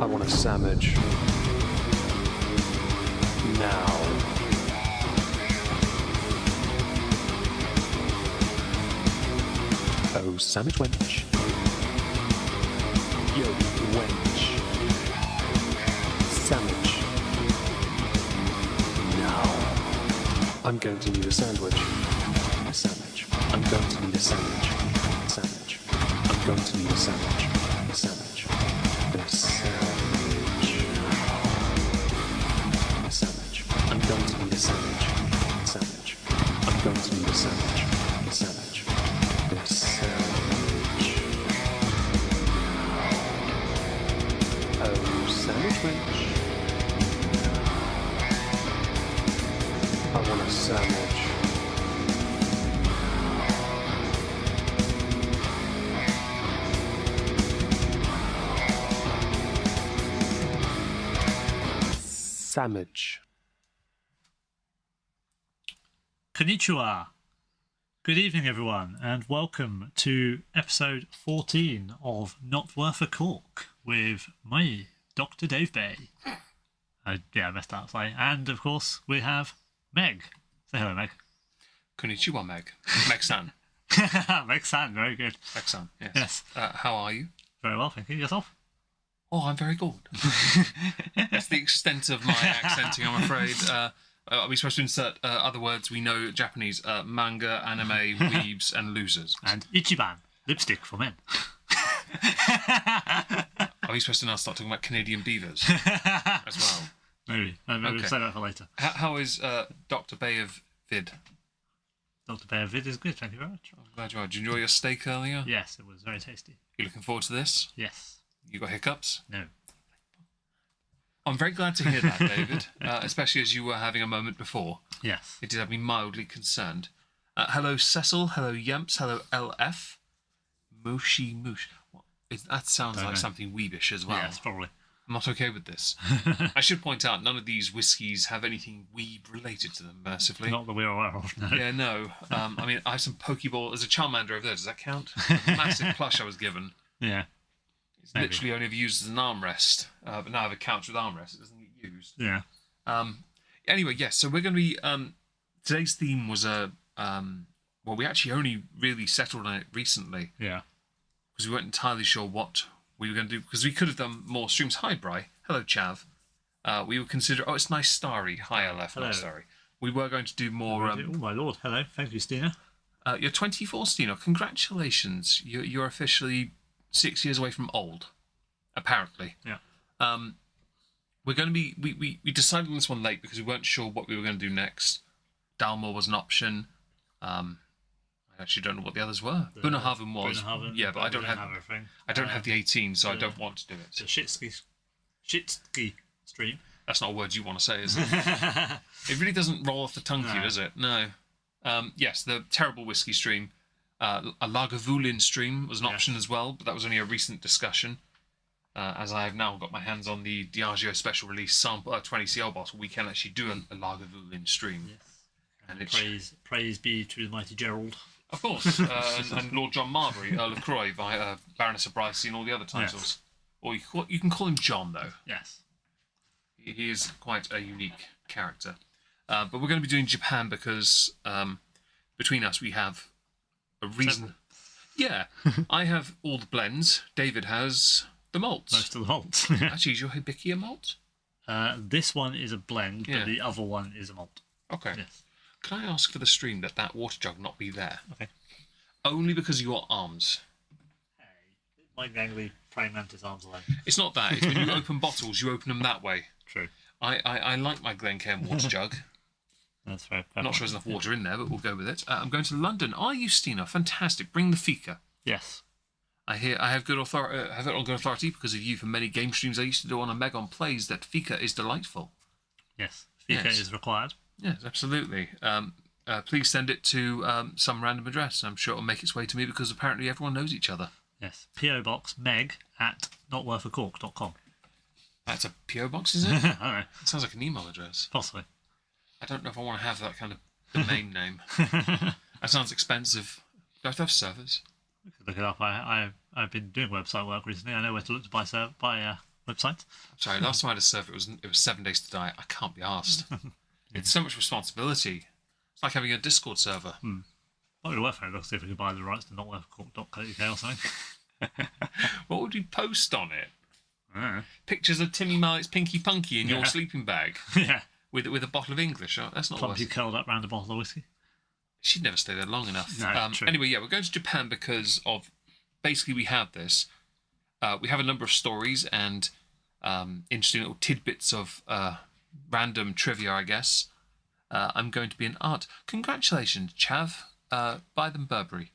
I want a sandwich. Now. Oh, sandwich wench. Yo, wench. Sandwich. Now. I'm going to need a sandwich. A sandwich. I'm going to need a sandwich. Sandwich. I'm going to need a sandwich. A sandwich. A sandwich. A sandwich. I'm going to need a sandwich. Sandwich. I'm going to need a sandwich. A sandwich. A sandwich. Oh, sandwich wench. I want a sandwich. Sandwich. Konnichiwa. Good evening, everyone, and welcome to episode 14 of Not Worth A Cork with me, Dr. Dave Bay. I messed up slightly. And, of course, we have Meg. Say hello, Meg. Konnichiwa, Meg. Meg-san. Meg-san, very good. Meg-san, yes. Yes. How are you? Very well, thank you. Yourself? Oh, I'm very good. That's the extent of my accenting, I'm afraid. Are we supposed to insert other words we know Japanese? Manga, anime, weebs, and losers. And ichiban, lipstick for men. Are we supposed to now start talking about Canadian beavers as well? Maybe. Maybe Okay. we'll say that for later. How is Dr. Bay of Vid? Dr. Bay of Vid is good, thank you very much. I'm glad you are. Did you enjoy your steak earlier? Yes, it was very tasty. You looking forward to this? Yes. You got hiccups? No. I'm very glad to hear that, David, especially as you were having a moment before. Yes. It did have me mildly concerned. Hello, Cecil. Hello, Yemps. Hello, LF. Moshi Moosh. That sounds like something weebish as well. Yes, probably. I'm not okay with this. I should point out, none of these whiskies have anything weeb related to them, mercifully. Not that we're aware of, no. Yeah, no. I mean, I have some Pokeball. There's a Charmander over there. Does that count? Massive plush I was given. Yeah. It's literally only ever used as an armrest. But now I have a couch with armrest. It doesn't get used. Yeah. Anyway, yes. So we're going to be. Today's theme was well, we actually only really settled on it recently. Yeah. Because we weren't entirely sure what we were going to do. Because we could have done more streams. Hi, Bri. Hello, Chav. We would consider. Oh, it's nice starry. Hi, LF. Hello. Nice starry. We were going to do more. Oh my lord! Hello, thank you, Stina. You're 24, Stina. Congratulations. You're officially 6 years away from old. Apparently. Yeah. We're going to be. We decided on this one late because we weren't sure what we were going to do next. Dalmor was an option. I actually don't know what the others were. Bunahaven was. Yeah, but I don't have everything. I don't have the 18, so I don't want to do it. The Shitski stream. That's not a word you want to say, is it? It really doesn't roll off the tongue for you, does it? No. Yes, the terrible whiskey stream. A Lagavulin stream was an option as well, but that was only a recent discussion. As I have now got my hands on the Diageo special release sample 20cl bottle, we can actually do a Lagavulin stream. Yes. And praise be to the mighty Gerald. Of course, and Lord John Marbury, Earl of Croy, Baroness of Bryce, and all the other titles. Yes. Or you can call him John, though. Yes. He is quite a unique character. But we're going to be doing Japan because between us we have a reason. Yeah, I have all the blends. David has the malts. Most of the malts. Actually, is your Hibiki a malt? This one is a blend, but the other one is a malt. Okay. Yes. Can I ask for the stream that water jug not be there? Okay. Only because of your arms. Hey, my gangly praying mantis arms alone. It's not that. It's when you open bottles, you open them that way. True. I like my Glencairn water jug. That's fair. I'm not sure there's enough water in there, but we'll go with it. I'm going to London. Are you, Stina? Fantastic. Bring the fika. Yes. I have good authority. Have it on good authority because of you from many game streams I used to do on Omegon Plays that fika is delightful. Yes. Fika is required. Yes, absolutely. Please send it to some random address. I'm sure it'll make its way to me because apparently everyone knows each other. Yes. P.O. Box Meg at notworthacork.com. That's a P.O. box, is it? I don't know. It sounds like an email address. Possibly. I don't know if I want to have that kind of domain name. That sounds expensive. Do I have to have servers? We could look it up. I've been doing website work recently. I know where to look to buy website. Sorry, last time I had a server, it was 7 days to die. I can't be asked. It's so much responsibility. It's like having a Discord server. Might be worth it. Let's see if we can buy the rights to notworthcork.co.uk or something. What would you post on it? I don't know. Pictures of Timmy Marlett's Pinky Punky in your sleeping bag Yeah. with a bottle of English. Oh, that's not worth Plumpy it. curled up round a bottle of whiskey. She'd never stay there long enough. No, true. Anyway, yeah, we're going to Japan because of... Basically, we have this. We have a number of stories and interesting little tidbits of random trivia, I guess. I'm going to be an art. Congratulations, Chav. Buy them Burberry.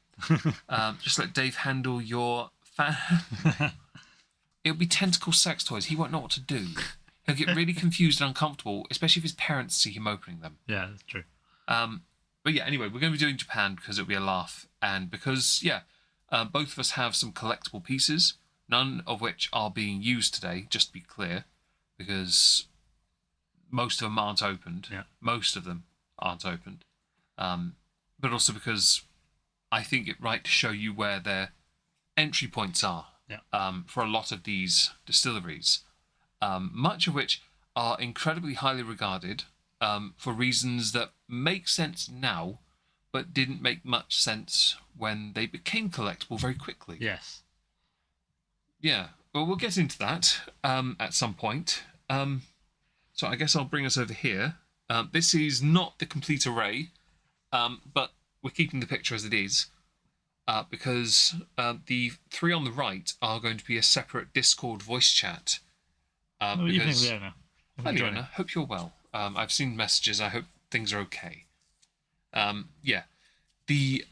Just let Dave handle your fan. It'll be tentacle sex toys. He won't know what to do. He'll get really confused and uncomfortable, especially if his parents see him opening them. Yeah, that's true. But yeah, anyway, we're going to be doing Japan because it'll be a laugh. And because, both of us have some collectible pieces, none of which are being used today, just to be clear, because most of them aren't opened. Yeah. Most of them aren't opened. But also because I think it right to show you where their entry points are for a lot of these distilleries, much of which are incredibly highly regarded for reasons that make sense now, but didn't make much sense when they became collectible very quickly. Yes. Yeah, well, we'll get into that at some point. So I guess I'll bring us over here. This is not the complete array, but we're keeping the picture as it is, because the three on the right are going to be a separate Discord voice chat. Evening, Leona. Hi, Leona. Hope you're well. I've seen messages. I hope things are okay. The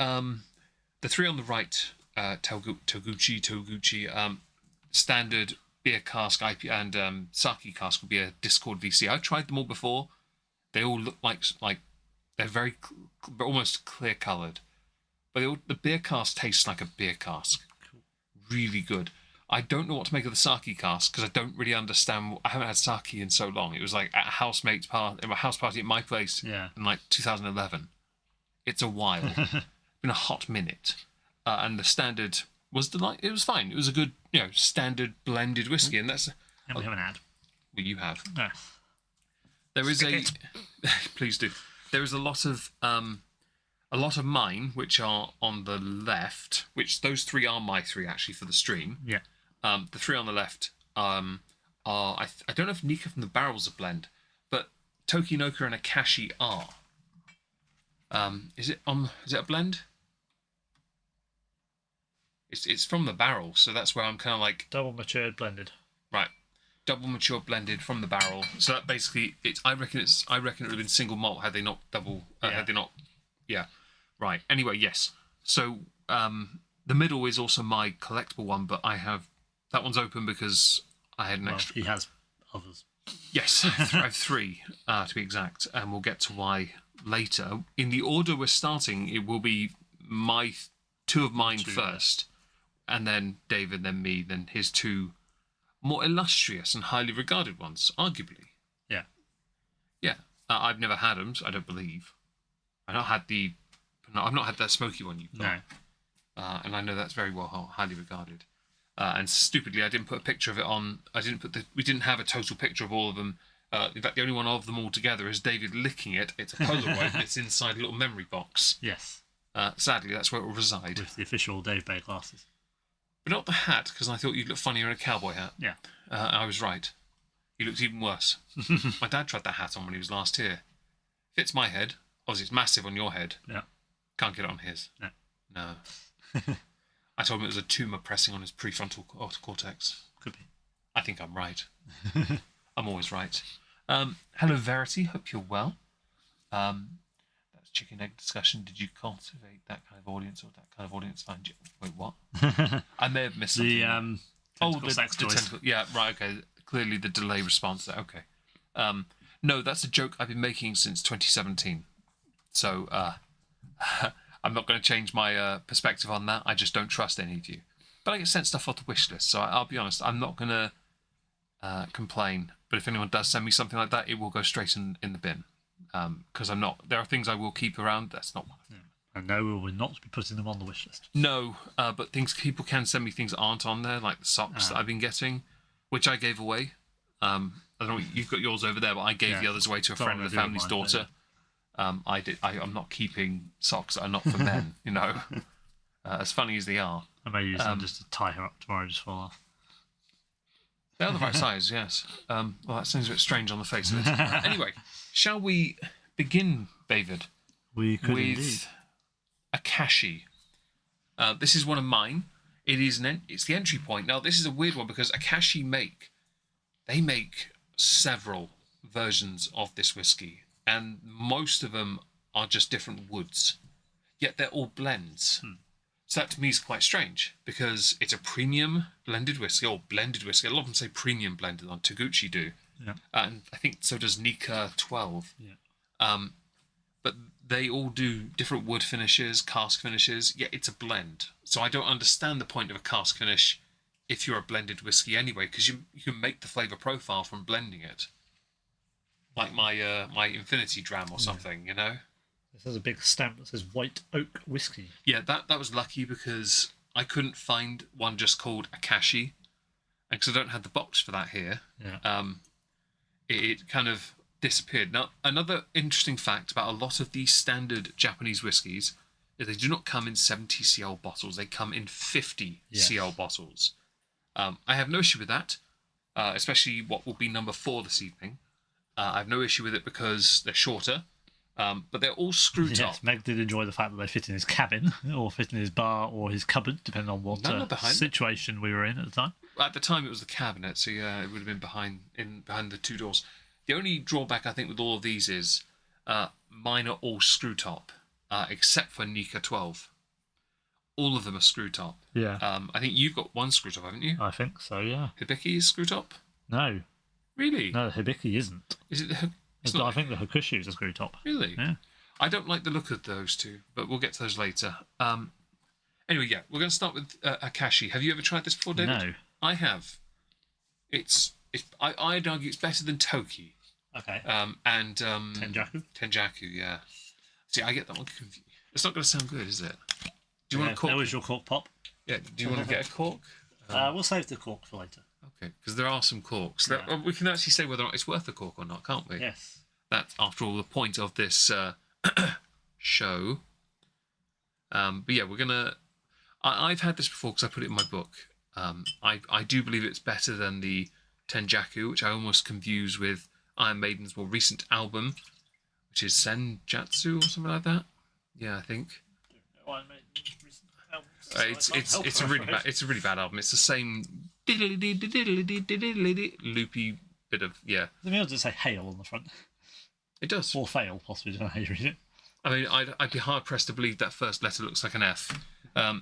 three on the right, Tougouchi, standard beer cask, IP, and sake cask will be a Discord VC. I've tried them all before. They all look like they're very almost clear coloured, but the beer cask tastes like a beer cask. Cool. Really good. I don't know what to make of the sake cask because I don't really understand. I haven't had sake in so long. It was like at a house party at my place in like 2011. It's a while. It's been a hot minute. And the standard was it was fine. It was a good, standard blended whiskey, and that's. And we haven't had. Well, you have. No. There is please do. There is a lot of mine which are on the left. Which those three are my three actually for the stream. Yeah. The three on the left are I don't know if Nikka from the Barrel's a blend, but Tokinoka and Akashi are. Is it a blend? It's from the Barrel, so that's where I'm kind of like Double matured blended. right, double mature blended from the barrel. So that basically I reckon it would have been single malt had they not double had they not right. Anyway, yes. So the middle is also my collectible one, but I have that one's open because I had an extra. He has others. Yes, I have three to be exact, and we'll get to why later. In the order we're starting, it will be two of mine first, and then David, then me, then his two more illustrious and highly regarded ones, arguably. Yeah. Yeah. I've never had them, so I don't believe. I've not had that smoky one you've got. No. And I know that's very well highly regarded. And stupidly, I didn't put a picture of it on. We didn't have a total picture of all of them. In fact, the only one of them all together is David licking it. It's a Polaroid. And it's inside a little memory box. Yes. Sadly, that's where it will reside. With the official Dave Bay glasses. But not the hat, because I thought you'd look funnier in a cowboy hat. Yeah. I was right. You looked even worse. My dad tried that hat on when he was last here. Fits my head. Obviously, it's massive on your head. Yeah. Can't get it on his. No. I told him it was a tumour pressing on his prefrontal cortex. Could be. I think I'm right. I'm always right. Hello, Verity. Hope you're well. That's chicken egg discussion. Did you cultivate that kind of audience, or that kind of audience find you? Wait, what? I may have missed something. The sex toys. tentacle. Yeah, right. Okay. Clearly, the delay response there. Okay. No, that's a joke I've been making since 2017. So I'm not going to change my perspective on that. I just don't trust any of you. But I get sent stuff off the wish list, so I'll be honest. I'm not going to complain. But if anyone does send me something like that, it will go straight in the bin. Because I'm not. There are things I will keep around. That's not one of them. And no, we will not be putting them on the wish list. No, but people can send me things that aren't on there, like the socks that I've been getting. which I gave away. I don't know, you've got yours over there, but I gave the others away to a friend of the family's daughter. I did. I'm not keeping socks that are not for men, you know, as funny as they are. I may use them just to tie her up tomorrow, just fall off. They're the right size, yes. Well, that seems a bit strange on the face of it. Anyway, shall we begin, David? We could with indeed. Akashi. This is one of mine. It's the entry point. Now, this is a weird one because Akashi make several versions of this whiskey, and most of them are just different woods, yet they're all blends. So that to me is quite strange because it's a premium blended whiskey, or blended whiskey. A lot of them say premium blended on Tougouchi do. Yeah. And I think so does Nikka 12. Yeah. But they all do different wood finishes, cask finishes, yet it's a blend. So I don't understand the point of a cask finish if you're a blended whiskey anyway, because you can make the flavour profile from blending it. Like my Infinity Dram or something, you know? This has a big stamp that says White Oak Whiskey. Yeah, that was lucky because I couldn't find one just called Akashi, and because I don't have the box for that here, it kind of disappeared. Now, another interesting fact about a lot of these standard Japanese whiskies is they do not come in 70 cl bottles; they come in 50 cl bottles. I have no issue with that, especially what will be number 4 this evening. I have no issue with it because they're shorter. But they're all screw top. Yes, Meg did enjoy the fact that they fit in his cabin, or fit in his bar, or his cupboard, depending on what situation we were in at the time. At the time, it was the cabinet, so yeah, it would have been behind the 2 doors. The only drawback I think with all of these is mine are all screw top, except for Nikka 12. All of them are screw top. Yeah. I think you've got one screw top, haven't you? I think so. Yeah. Hibiki is screw top. No. Really? No, the Hibiki isn't. Is it I think the Hakushu is a screw top. Really? Yeah. I don't like the look of those two, but we'll get to those later. Anyway, yeah, we're going to start with Akashi. Have you ever tried this before, David? No. I have. I'd argue it's better than Toki. Okay. And Tenjaku? Tenjaku, yeah. See, I get that one confused. It's not going to sound good, is it? Do you want a cork? There was your cork pop. Yeah, do you want to get a cork? We'll save the cork for later. Okay, because there are some corks. Yeah. We can actually say whether or not it's worth a cork or not, can't we? Yes. That's, after all, the point of this show. But yeah, we're going to... I've had this before because I put it in my book. I do believe it's better than the Tenjaku, which I almost confuse with Iron Maiden's more recent album, which is Senjatsu or something like that. Yeah, I think. It's a really bad album. It's the same loopy bit of The mail does say hail on the front. It does. Or fail, possibly. I don't know how you read it. I mean, I'd be hard pressed to believe that first letter looks like an F.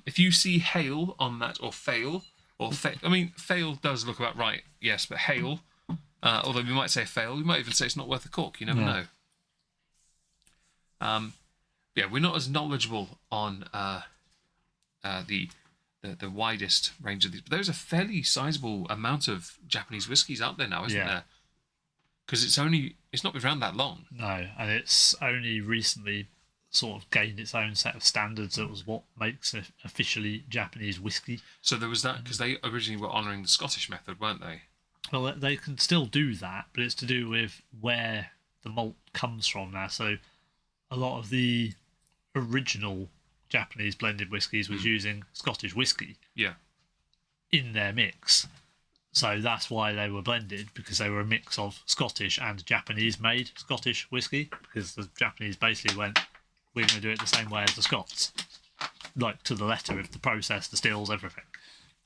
If you see hail on that, or fail, I mean, fail does look about right, yes, but hail, although we might say fail, we might even say it's not worth a cork. You never know. Yeah, we're not as knowledgeable on the widest range of these, but there's a fairly sizable amount of Japanese whiskies out there now, isn't there? Because it's not been around that long. No, and it's only recently sort of gained its own set of standards. That was what makes it officially Japanese whiskey. So there was that, because they originally were honouring the Scottish method, weren't they? Well, they can still do that, but it's to do with where the malt comes from now. So a lot of the original Japanese blended whiskies was using Scottish whiskey in their mix. So that's why they were blended, because they were a mix of Scottish and Japanese-made Scottish whiskey, because the Japanese basically went, we're going to do it the same way as the Scots, like to the letter of the process, the stills, everything.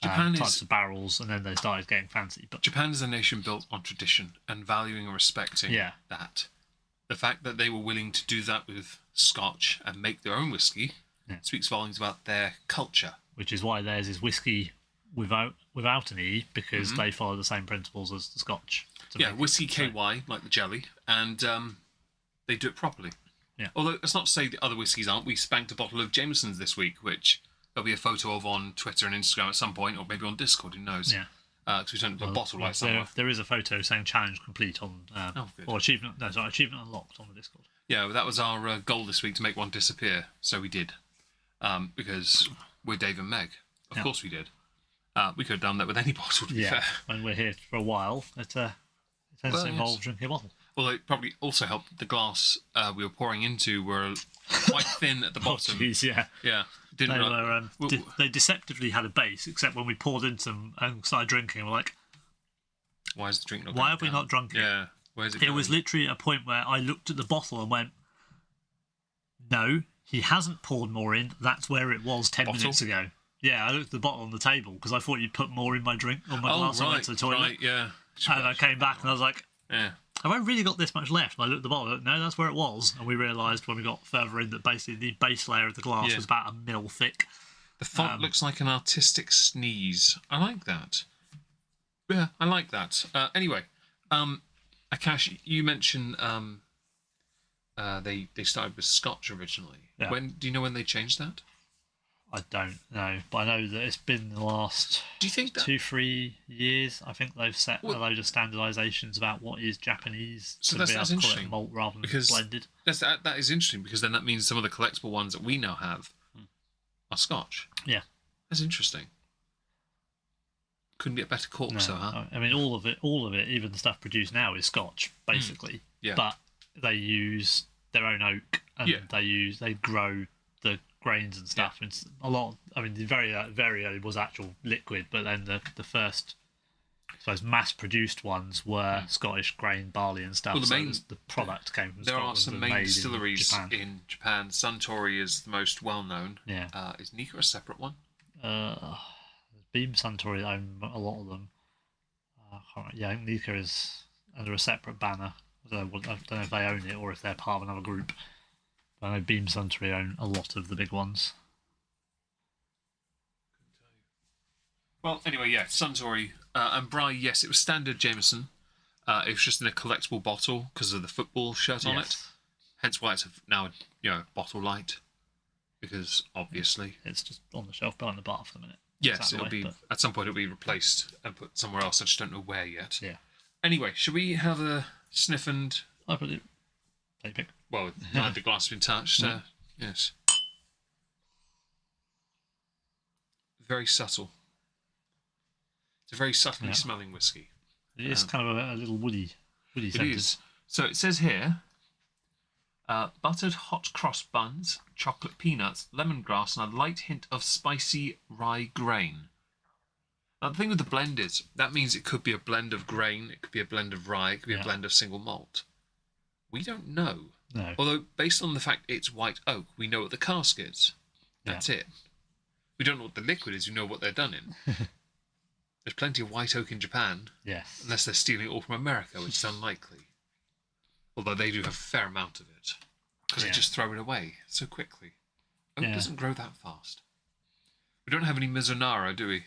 Types of barrels, and then they started getting fancy. But Japan is a nation built on tradition and valuing and respecting that. The fact that they were willing to do that with Scotch and make their own whiskey speaks volumes about their culture. Which is why theirs is whiskey without an E, because they follow the same principles as the Scotch. Yeah, whiskey KY, like the jelly, and they do it properly. Yeah. Although, that's not to say the other whiskies aren't. We spanked a bottle of Jameson's this week, which there'll be a photo of on Twitter and Instagram at some point, or maybe on Discord, who knows. Yeah. Because we turned a bottle right somewhere. There is a photo saying challenge complete on... or achievement unlocked on the Discord. Yeah, well, that was our goal this week, to make one disappear. So we did. Because we're Dave and Meg. Of course we did. We could have done that with any bottle, to be fair. When we're here for a while, it tends to involve drinking a bottle. Although it probably also helped the glass we were pouring into were quite thin at the bottom. Oh, jeez, yeah. Yeah. They deceptively had a base, except when we poured into them and started drinking, we're like, why is the drink not why have we not drunk it? Yeah. Where's it It was literally a point where I looked at the bottle and went, no, he hasn't poured more in. That's where it was 10 minutes ago. Yeah, I looked at the bottle on the table because I thought you'd put more in my drink or my glass. I went to the toilet. Right, yeah. And I came back and I was like, yeah. Have I really got this much left? And I looked at the bottle, no, that's where it was. And we realised when we got further in that basically the base layer of the glass was about a mil thick. The font looks like an artistic sneeze. I like that. Yeah, I like that. Anyway, Akashi, you mentioned they started with Scotch originally. Yeah. Do you know when they changed that? I don't know, but I know that it's been the last 2-3 years. I think they've set a load of standardisations about what is Japanese so to be able to call interesting. it malt rather than blended. That is interesting because then that means some of the collectible ones that we now have are Scotch. Yeah. That's interesting. Couldn't get better corks though, huh? I mean, all of it, even the stuff produced now is Scotch, basically. Yeah. But they use their own oak and they grow the grains and stuff. Yeah. It's a lot. I mean, the very early was actual liquid, but then the first, I suppose, mass-produced ones were Scottish grain, barley, and stuff. Well, the product came from there Scotland. Are some main distilleries in Japan. Suntory is the most well-known. Yeah. Is Nikka a separate one? Beam Suntory own a lot of them. I think Nikka is under a separate banner. I don't know if they own it or if they're part of another group. But I know Beam Suntory own a lot of the big ones. Well, anyway, Suntory and Bry. Yes, it was standard Jameson. It was just in a collectible bottle because of the football shirt on it. Hence why it's now bottle light. Because obviously it's just on the shelf behind the bar for the minute. Yes, at some point it'll be replaced and put somewhere else. I just don't know where yet. Yeah. Anyway, should we have a sniff and? I put it. Take pick. Well, now the glass has been touched. Yes. Very subtle. It's a very subtly smelling whiskey. It is kind of a little woody scented. It is. So it says here. Buttered hot cross buns, chocolate peanuts, lemongrass, and a light hint of spicy rye grain. Now, the thing with the blend is, that means it could be a blend of grain, it could be a blend of rye, it could be a blend of single malt. We don't know. No. Although, based on the fact it's white oak, we know what the cask is. That's it. We don't know what the liquid is, we know what they're done in. There's plenty of white oak in Japan. Yes. Unless they're stealing it all from America, which is unlikely. Although they do have a fair amount of it. Because they just throw it away so quickly. Oak doesn't grow that fast. We don't have any Mizunara, do we?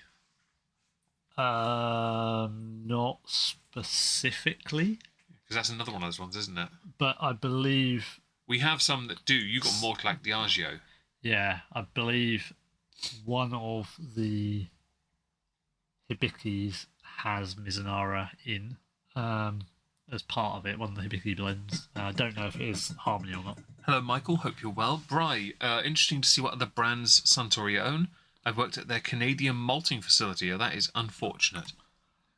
Not specifically. Because that's another one of those ones, isn't it? But I believe... We have some that do. You got Mortlac Diageo. Yeah, I believe one of the Hibikis has Mizunara in. As part of it, one of the Hibiki blends. I don't know if it is Harmony or not. Hello, Michael. Hope you're well. Bry, interesting to see what other brands Suntory own. I've worked at their Canadian malting facility. That is unfortunate.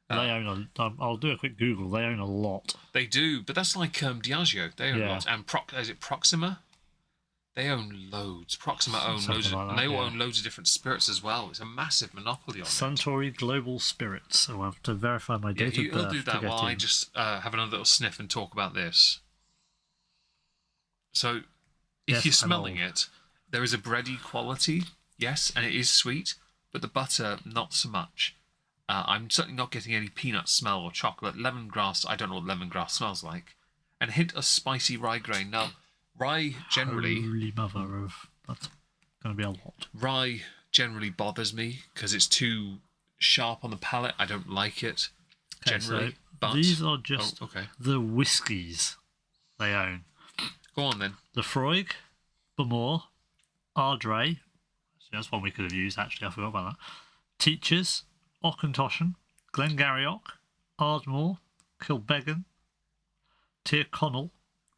They own I'll do a quick Google. They own a lot. They do, but that's like Diageo. They own a lot. And is it Proxima? They own loads. Proxima own loads. And they all own loads of different spirits as well. It's a massive monopoly on Suntory Global Spirits. So I'll have to verify my date of birth. I'll do that while I just have another little sniff and talk about this. So, if you're smelling it, there is a bready quality, yes, and it is sweet, but the butter, not so much. I'm certainly not getting any peanut smell or chocolate. Lemongrass, I don't know what lemongrass smells like. And a hint of spicy rye grain. Now, rye generally... Holy mother of... That's going to be a lot. Rye generally bothers me because it's too sharp on the palate. I don't like it, generally. So but these are just the whiskies they own. Go on, then. Lefroy, Bamore, Ardray. That's one we could have used, actually. I forgot about that. Teachers, Auchentoshan, Glengarioch, Ardmore, Kilbeggan, Tyrconnell,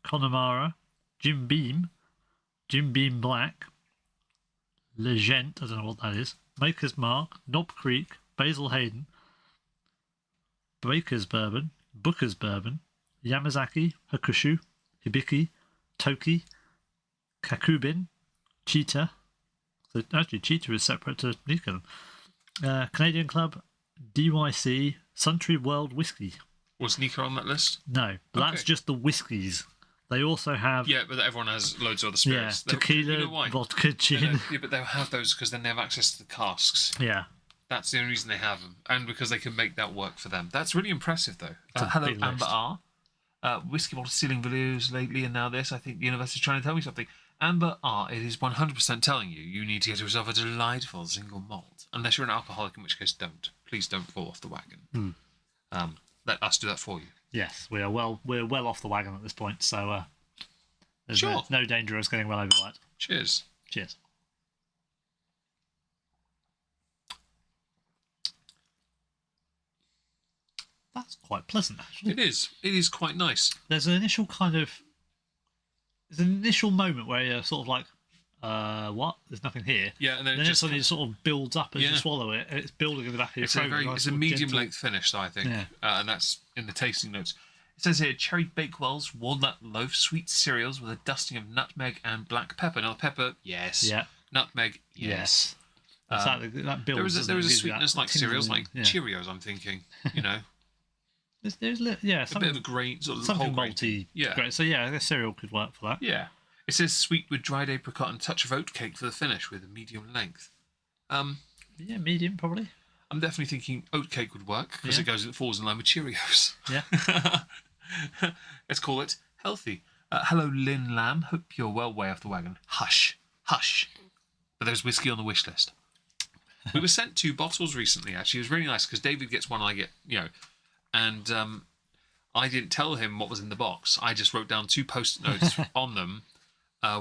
Connemara, Jim Beam Black, Legent, I don't know what that is, Maker's Mark, Knob Creek, Basil Hayden, Baker's Bourbon, Booker's Bourbon, Yamazaki, Hakushu, Hibiki, Toki, Kakubin, Cheetah. So actually, Cheetah is separate to Nikka. Canadian Club, DYC, Suntory World Whiskey. Was Nikka on that list? No, but that's just the whiskies. They also have... Yeah, but everyone has loads of other spirits. Yeah, tequila, you know why? vodka, gin. Yeah, but they'll have those because then they have access to the casks. Yeah. That's the only reason they have them. And because they can make that work for them. That's really impressive, though. Hello, big Amber list. R. Whiskey bottle stealing videos lately, and now this. I think the universe is trying to tell me something. Amber R, it is 100% telling you you need to get yourself a delightful single malt. Unless you're an alcoholic, in which case don't. Please don't fall off the wagon. Let us do that for you. Yes, we're well off the wagon at this point, so there's Sure. no danger of us getting well over that. Cheers. Cheers. That's quite pleasant, actually. It is. It is quite nice. There's an initial moment where you're sort of like, what? There's nothing here. Yeah, and then Then it it suddenly sort of builds up as you Yeah. swallow it, and it's building in the back of your It's throat. it's a medium length finish, though, I think, Yeah. And that's in the tasting notes. It says here: cherry bakewells, walnut loaf, sweet cereals with a dusting of nutmeg and black pepper. Now, pepper, yes. Yeah. Nutmeg, yes. That builds. There is a doesn't it? Gives you sweetness that like cereals, tingling, like yeah. Cheerios. I'm thinking, you know, There's a bit of something, a grain, sort of something whole grain. malty. Yeah. Great. So yeah, I guess cereal could work for that. Yeah. It says sweet with dried apricot and touch of oatcake for the finish with a medium length. Yeah, medium probably. I'm definitely thinking oatcake would work because Yeah. it falls in line with Cheerios. Yeah. Let's call it healthy. Hello, Lynn Lamb. Hope you're well way off the wagon. Hush, hush. But there's whiskey on the wish list. We were sent 2 bottles recently, actually. It was really nice because David gets one, I get, and I didn't tell him what was in the box. I just wrote down 2 post-it notes on them,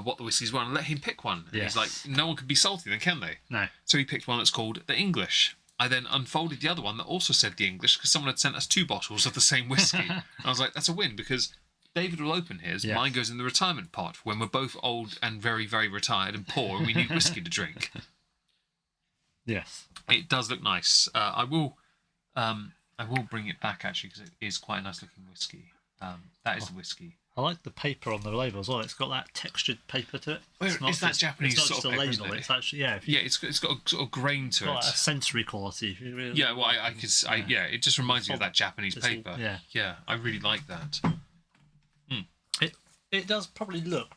what the whiskies were, and let him pick one. And Yes. he's like, no one could be salty then, can they? No. So he picked one that's called the English. I then unfolded the other one that also said the English because someone had sent us 2 bottles of the same whiskey. And I was like, that's a win because David will open his. Yes. Mine goes in the retirement pot when we're both old and very, very retired and poor and we need whiskey to drink. Yes. It does look nice. I will bring it back actually because it is quite a nice looking whiskey. That is the whiskey. I like the paper on the label as well. It's got that textured paper to it. It's that Japanese it's not sort just of a paper, label. isn't it? It's actually It's got a sort of grain to got it. a sensory quality. Yeah, well, it just reminds me of that Japanese It's all- paper. yeah. I really like that. It does probably look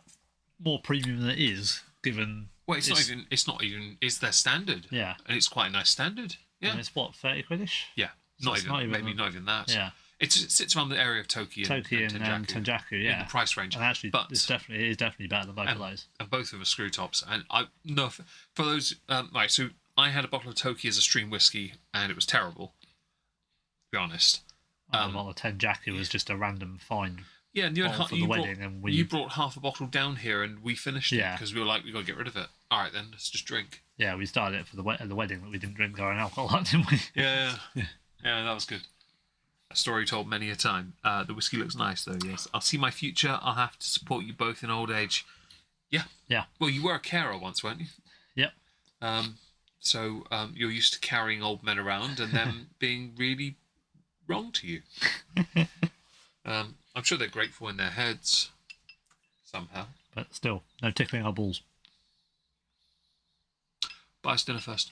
more premium than it is, given. Well, it's not even. It's their standard. Yeah. And it's quite a nice standard. Yeah. And it's what, 30 quiddish? Yeah. So it's not even Maybe not even that. Yeah. It sits around the area of Tokyo and Tenjaku, yeah. in the price range. And actually, but it is definitely better than both of those. And both of them are screw tops. And I no for those right. So I had a bottle of Toki as a stream whiskey, and it was terrible. To be honest. The bottle of Tenjaku was just a random find. Yeah, and you brought half a bottle down here, and we finished it because we were like, we got to get rid of it. All right, then let's just drink. Yeah, we started it for the wedding, but we didn't drink our own alcohol, didn't we? Yeah, that was good. A story told many a time. The whiskey looks nice, though. Yes, I'll see my future. I'll have to support you both in old age. Yeah. Yeah. Well, you were a carer once, weren't you? Yep. So you're used to carrying old men around and them being really wrong to you. I'm sure they're grateful in their heads somehow. But still, no tickling our balls. Buy us dinner first.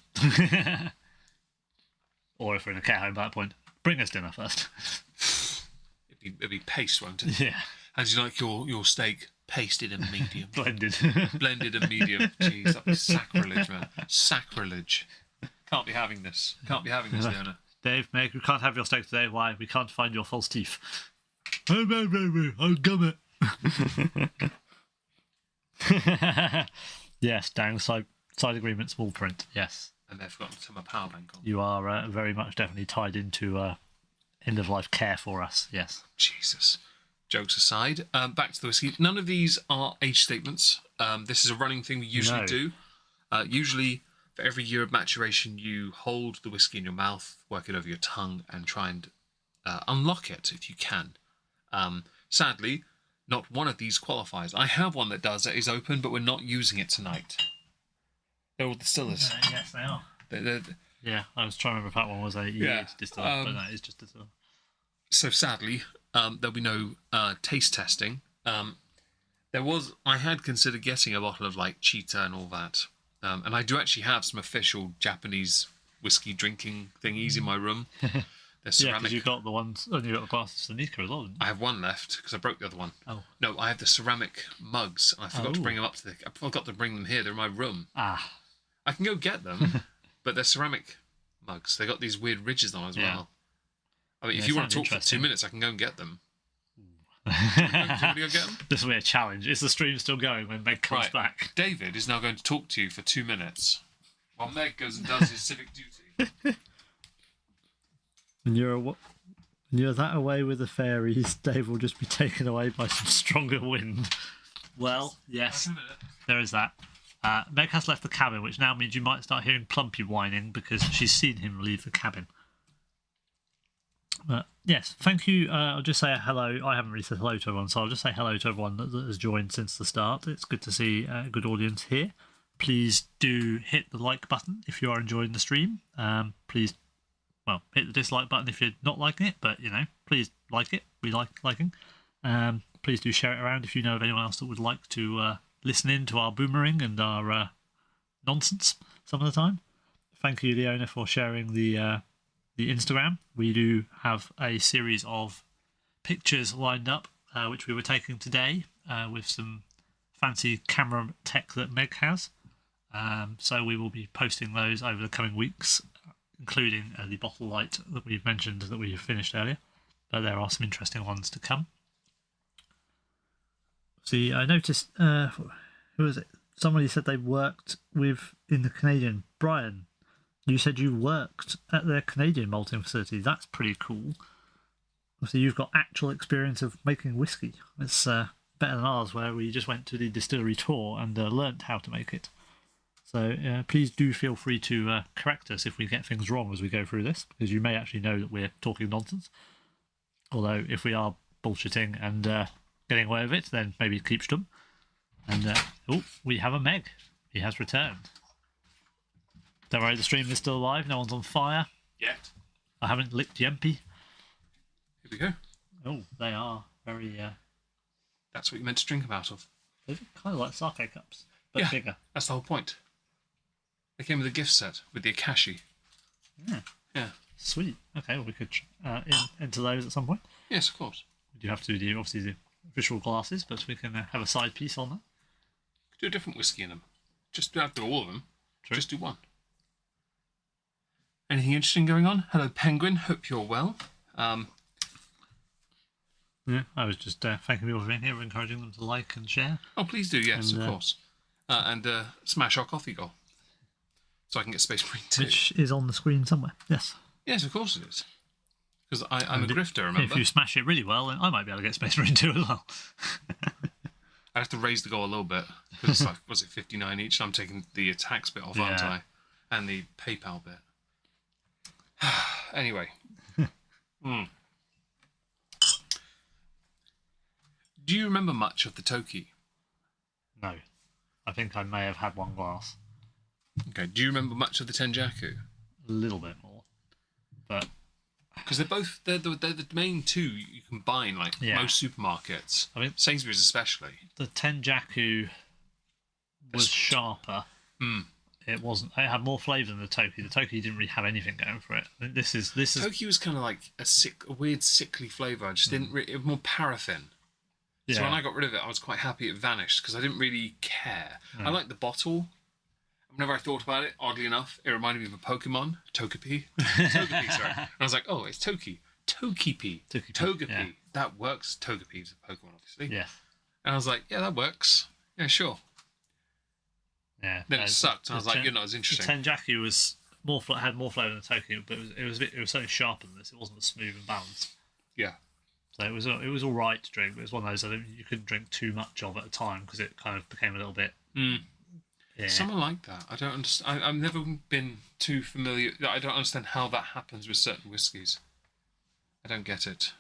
Or if we're in a care home by that point, bring us dinner first. It'd be paste, won't it? Yeah. How do you like your steak? Pasted and medium. Blended. Blended and medium. Jeez, that'd be sacrilege, man. Sacrilege. Can't be having this. Can't be having this, Leona. Dave, Meg, we can't have your steak today. Why? We can't find your false teeth. I'll gum it. Yes, downside agreement, small print. Yes. And they've forgotten to turn my power bank on. You are very much definitely tied into end of life care for us. Yes. Jesus. Jokes aside, back to the whiskey. None of these are age statements. This is a running thing we usually do. Usually, for every year of maturation, you hold the whiskey in your mouth, work it over your tongue, and try and unlock it if you can. Sadly, not one of these qualifies. I have one that does. That is open, but we're not using it tonight. They're all distillers. Yes, they are. Yeah, I was trying to remember if that one was a aged distiller, but no, it's just distiller. So sadly, there'll be no taste testing. I had considered getting a bottle of like Cheetah and all that, and I do actually have some official Japanese whiskey drinking thingies in my room. They're ceramic. Yeah, because you got the ones, and you got the glasses for Nikka as well, didn't you? I have one left because I broke the other one. Oh. No, I have the ceramic mugs, and I forgot to bring them up to I forgot to bring them here. They're in my room. Ah. I can go get them, but they're ceramic mugs. They got these weird ridges on as well. I mean, if you want to talk for 2 minutes, I can go and get them. Do you want to go get them? This will be a challenge. Is the stream still going when Meg comes back? David is now going to talk to you for 2 minutes while Meg goes and does his civic duty. And you're that away with the fairies, Dave will just be taken away by some stronger wind. Well, yes, there is that. Meg has left the cabin, which now means you might start hearing Plumpy whining because she's seen him leave the cabin. Yes, thank you. I'll just say hello. I haven't really said hello to everyone, so I'll just say hello to everyone that has joined since the start. It's good to see a good audience here. Please do hit the like button if you are enjoying the stream. Please, hit the dislike button if you're not liking it, but, please like it. We like liking. Please do share it around if you know of anyone else that would like to listen in to our boomerang and our nonsense some of the time. Thank you, Leona, for sharing the Instagram. We do have a series of pictures lined up, which we were taking today with some fancy camera tech that Meg has. So we will be posting those over the coming weeks, including the bottle light that we've mentioned that we finished earlier. But there are some interesting ones to come. See, I noticed, who was it? Somebody said they worked in the Canadian. Brian, you said you worked at their Canadian malting facility. That's pretty cool. So you've got actual experience of making whiskey. It's better than ours, where we just went to the distillery tour and learnt how to make it. So please do feel free to correct us if we get things wrong as we go through this, because you may actually know that we're talking nonsense. Although if we are bullshitting and getting away with it, then maybe keep stum. And we have a Meg. He has returned. Don't worry, the stream is still alive. No one's on fire yet. I haven't licked Yempy. Here we go. Oh, they are very. That's what you meant to drink them out of. They're kind of like sake cups, but bigger. That's the whole point. They came with a gift set with the Akashi. Yeah. Sweet. Okay, well, we could enter those at some point. Yes, of course. We do have to do obviously the official glasses, but we can have a side piece on that. Do a different whiskey in them. Just don't have to do all of them. True. Just do one. Anything interesting going on? Hello, Penguin. Hope you're well. Yeah, I was just thanking people for being here, encouraging them to like and share. Oh, please do. Yes, of course. And smash our coffee goal, so I can get Space Marine 2. Which is on the screen somewhere. Yes. Yes, of course it is. Because I'm a grifter, remember? If you smash it really well, then I might be able to get Space Marine 2 as well. I have to raise the goal a little bit, because it's like, was it 59 each? I'm taking the attacks bit off, aren't I? And the PayPal bit. Anyway. Do you remember much of the Toki? No. I think I may have had one glass. Okay. Do you remember much of the Tenjaku? A little bit more. But because they're the main two you can buy in most supermarkets. I mean, Sainsbury's especially. The Tenjaku was sharper. It wasn't. It had more flavour than the Toki. The Toki didn't really have anything going for it. I think this is. Toki was kind of like a weird sickly flavour. I just didn't. It was more paraffin. Yeah. So when I got rid of it, I was quite happy it vanished because I didn't really care. I liked the bottle. Whenever I thought about it, oddly enough, it reminded me of a Pokemon, Togepi. Togepi, sorry. And I was like, oh, it's Toki. Togepi. Togepi. Yeah. That works. Togepi is a Pokemon, obviously. Yeah. And I was like, yeah, that works. Yeah, sure. Yeah. Then it sucked. And I was like, you're not as interesting. The Tenjaku was had more flavour than the Toki, but it was certainly sharper than this. It wasn't as smooth and balanced. Yeah. So it was all right to drink, but it was one of those you couldn't drink too much of at a time because it kind of became a little bit. Yeah. Someone like that. I don't understand. I've never been too familiar. I don't understand how that happens with certain whiskies. I don't get it.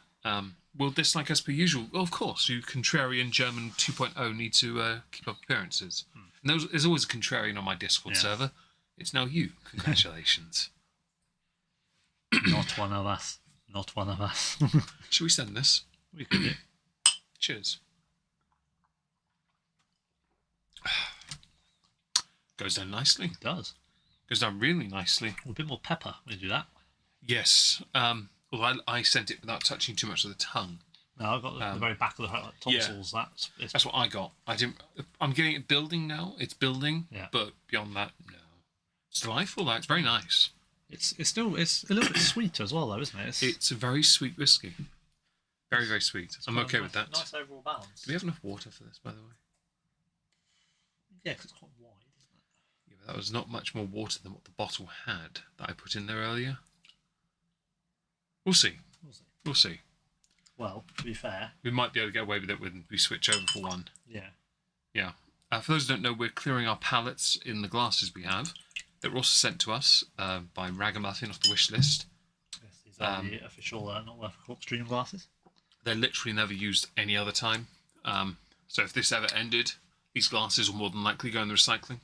Will dislike as per usual? Well, of course. You contrarian German 2.0 need to keep up appearances. And there's always a contrarian on my Discord server. It's now you. Congratulations. Not one of us. Not one of us. Should we send this? We could do. Cheers. Goes down nicely. It does. Goes down really nicely. A bit more pepper when you do that. Yes. Although I sent it without touching too much of the tongue. No, I've got the very back of the tonsils. Yeah. That's what I got. I'm getting it building now. It's building. Yeah. But beyond that, no. It's delightful. Though. It's very nice. It's a little bit sweeter as well, though, isn't it? It's a very sweet whiskey. Very, very sweet. I'm okay with that. Nice overall balance. Do we have enough water for this, by the way? Yeah, because it's quite wide, isn't it? Yeah, but that was not much more water than what the bottle had that I put in there earlier. We'll see. We'll see. Well, to be fair, we might be able to get away with it when we switch over for one. Yeah. Yeah. For those who don't know, we're clearing our pallets in the glasses we have. That were also sent to us by Ragamuffin off the wish list. Yes, these are the official Not Worth A Cork stream glasses. They're literally never used any other time. So if this ever ended, these glasses will more than likely go in the recycling.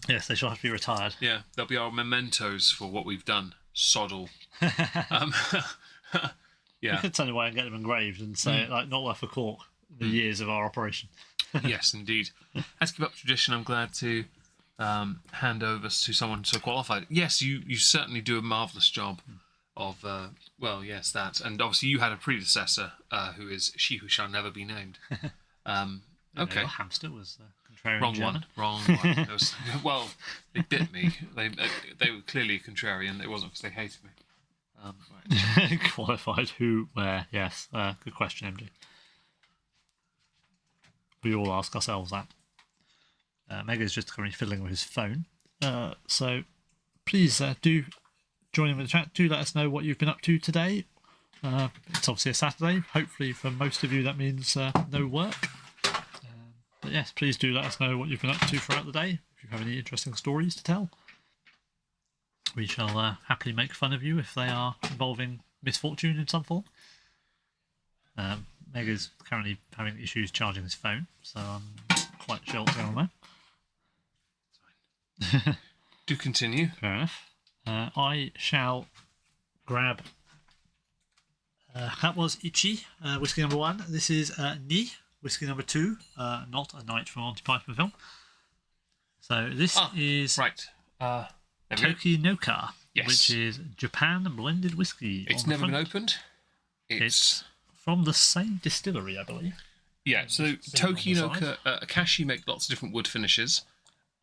Yes, they shall have to be retired. Yeah, they'll be our mementos for what we've done. Soddle. Yeah. We could send away and get them engraved and say, like, Not Worth A Cork, the years of our operation. Yes, indeed. As to keep up tradition, I'm glad to hand over to someone so qualified. Yes, you certainly do a marvellous job of, well, yes, that. And obviously you had a predecessor who is she who shall never be named. Okay. Your hamster was contrarian Wrong German. Wrong one. Well, they bit me. They were clearly contrarian. It wasn't because they hated me. Right. Qualified who, where, yes. Good question, MD. We all ask ourselves that. Mega's just currently fiddling with his phone. So please do join in with the chat. Do let us know what you've been up to today. It's obviously a Saturday. Hopefully for most of you that means no work. But yes, please do let us know what you've been up to throughout the day. If you have any interesting stories to tell. We shall happily make fun of you if they are involving misfortune in some form. Meg is currently having issues charging his phone, so I'm quite sheltered on that. Do continue. Fair enough. I shall grab. That was Ichi, whiskey number 1. This is Ni, whiskey number 2, not a Night from Monty Python film. So this is right. Tokinoka, Yes. which is Japan blended whiskey. It's never been opened. It's from the same distillery, I believe. Yeah, so Tokinoka, Akashi make lots of different wood finishes.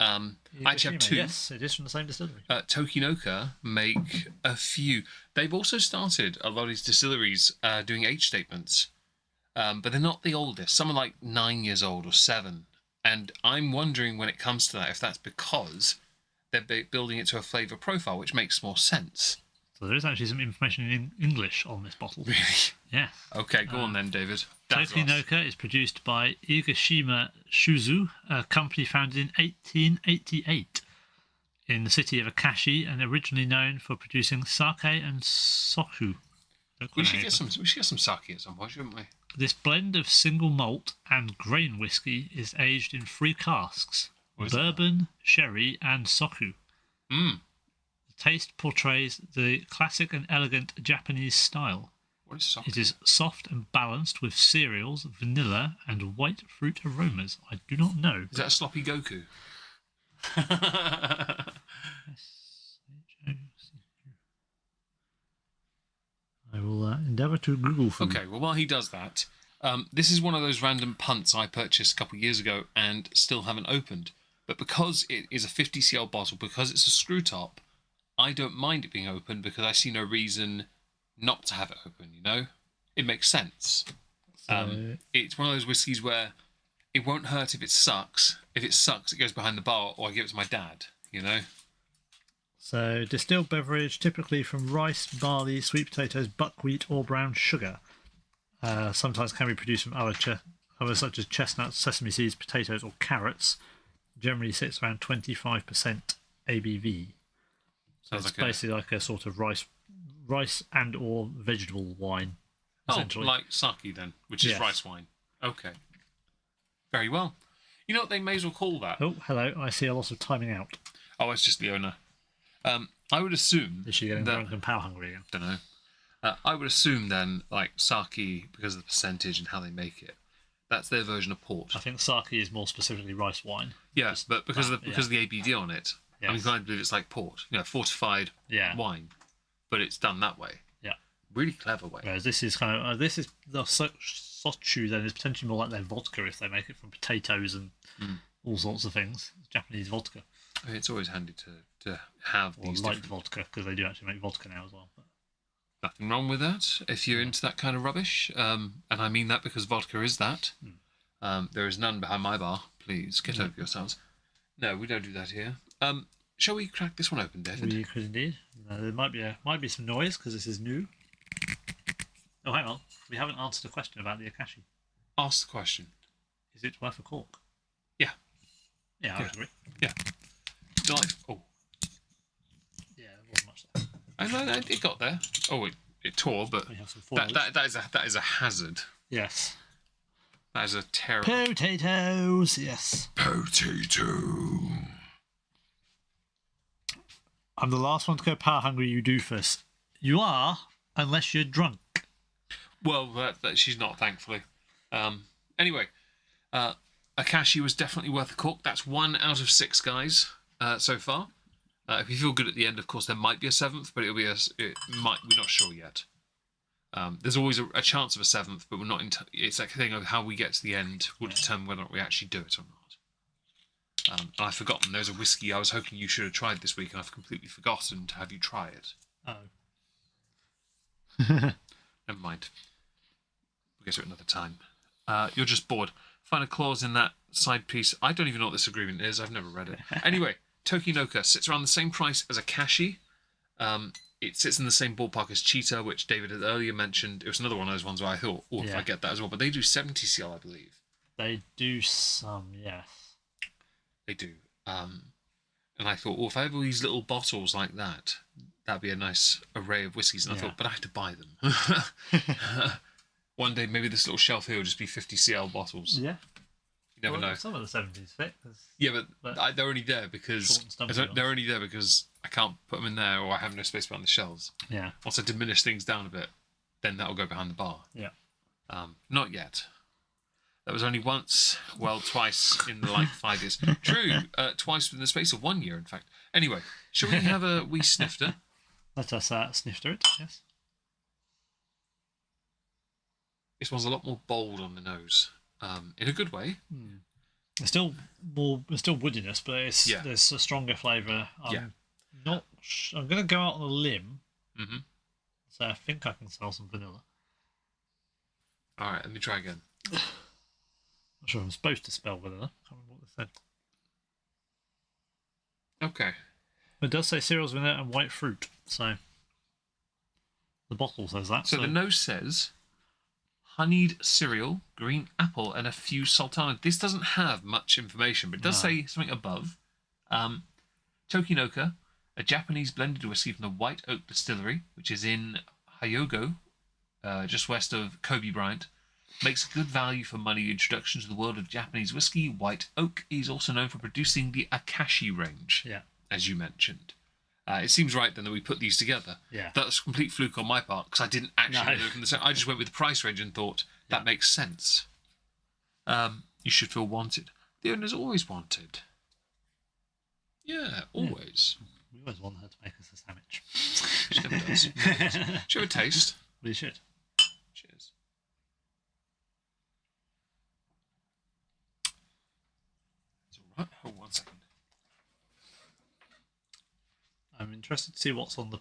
I actually have 2. Yes, it is from the same distillery. Tokinoka make a few. They've also started a lot of these distilleries doing age statements, but they're not the oldest. Some are like 9 years old or 7. And I'm wondering when it comes to that, if that's because they're building it to a flavour profile, which makes more sense. So there is actually some information in English on this bottle. Really? Yeah. Okay, go on then, David. Tokinoka is produced by Igashima Shuzu, a company founded in 1888 in the city of Akashi and originally known for producing sake and soku. We should get some sake at some point, shouldn't we? This blend of single malt and grain whiskey is aged in 3 casks: bourbon, sherry, and soku. Mm. The taste portrays the classic and elegant Japanese style. What is soku? It is soft and balanced with cereals, vanilla, and white fruit aromas. I do not know. Is that a sloppy Goku? I will endeavour to Google for Okay, well, while he does that, this is one of those random punts I purchased a couple of years ago and still haven't opened. But because it is a 50cl bottle, because it's a screw top, I don't mind it being open because I see no reason not to have it open, you know? It makes sense. It's one of those whiskies where it won't hurt if it sucks. If it sucks, it goes behind the bar or I give it to my dad, you know? So, distilled beverage, typically from rice, barley, sweet potatoes, buckwheat, or brown sugar. Sometimes can be produced from others such as chestnuts, sesame seeds, potatoes, or carrots. Generally sits around 25% ABV. So it's basically like a sort of rice and or vegetable wine. Essentially. Like sake then, which is rice wine. Okay. Very well. You know what they may as well call that? Oh, hello. I see a lot of timing out. Oh, it's just the owner. I would assume. Is she getting drunk and power hungry again? Don't know. I would assume then, like sake, because of the percentage and how they make it, that's their version of port. I think sake is more specifically rice wine. Yes, but because of the ABD on it, Yes. I'm inclined to believe it's like port, fortified wine, but it's done that way. Yeah. Really clever way. Whereas this is kind of the sochu then is potentially more like their vodka if they make it from potatoes and all sorts of things. Japanese vodka. I mean, it's always handy to have Or these light different... vodka, because they do actually make vodka now as well. But... Nothing wrong with that if you're into that kind of rubbish. And I mean that because vodka is that. There is none behind my bar. Please, get over yourselves. No, we don't do that here. Shall we crack this one open, David? We could indeed. There might be some noise, because this is new. Oh, hang on. We haven't answered a question about the Akashi. Ask the question. Is it worth a cork? Yeah. Yeah, I would agree. Yeah. Oh. Yeah, there wasn't much there. I know it got there. Oh, it tore, but We have some foils. that is a hazard. Yes. That is a terrible... Potatoes, yes. Potato. I'm the last one to go power hungry, you doofus. You are, unless you're drunk. Well, she's not, thankfully. Anyway, Akashi was definitely worth a cork. That's 1 out of 6, guys, so far. If you feel good at the end, of course, there might be a 7th, but we're not sure yet. There's always a chance of a 7th, but we're not. It's that thing of how we get to the end will determine whether or not we actually do it or not. And I've forgotten. There's a whiskey I was hoping you should have tried this week, and I've completely forgotten to have you try it. Oh. Never mind. We'll get to it another time. You're just bored. Find a clause in that side piece. I don't even know what this agreement is. I've never read it. Anyway, Tokinoka sits around the same price as Akashi. It sits in the same ballpark as Cheetah, which David had earlier mentioned. It was another one of those ones where I thought, if I get that as well. But they do 70 CL, I believe. They do some, yes. They do. And I thought, if I have all these little bottles like that, that'd be a nice array of whiskies. And I thought, but I have to buy them. One day, maybe this little shelf here will just be 50 CL bottles. Yeah. You never know. Some of the 70s fit. Yeah, but they're only there because I can't put them in there, or I have no space behind the shelves. Yeah. Once I diminish things down a bit, then that'll go behind the bar. Yeah. Not yet. That was only once, twice in the 5 years. True, twice within the space of 1 year, in fact. Anyway, shall we have a wee snifter? Let us snifter it, yes. This one's a lot more bold on the nose, in a good way. There's still woodiness, but there's a stronger flavour. I'm going to go out on a limb, so I think I can smell some vanilla. All right, let me try again. Not sure I'm supposed to spell vanilla. I can't remember what they said. Okay. It does say cereals, vanilla, and white fruit, so the bottle says that. So the nose says honeyed cereal, green apple, and a few sultana. This doesn't have much information, but it does say something above. Tokinoka, a Japanese blended whiskey from the White Oak Distillery, which is in Hyogo, just west of Kobe Bryant. Makes a good value for money introduction to the world of Japanese whiskey. White Oak is also known for producing the Akashi range, as you mentioned. It seems right then that we put these together. Yeah. That's a complete fluke on my part, because I didn't actually look in the same. I just went with the price range and thought, that makes sense. You should feel wanted. The owner's always wanted. Yeah, always. We always want her to make us a sandwich. She never does. Should have a taste. We should. Cheers. It's all right. Hold 1 second. I'm interested to see what's on the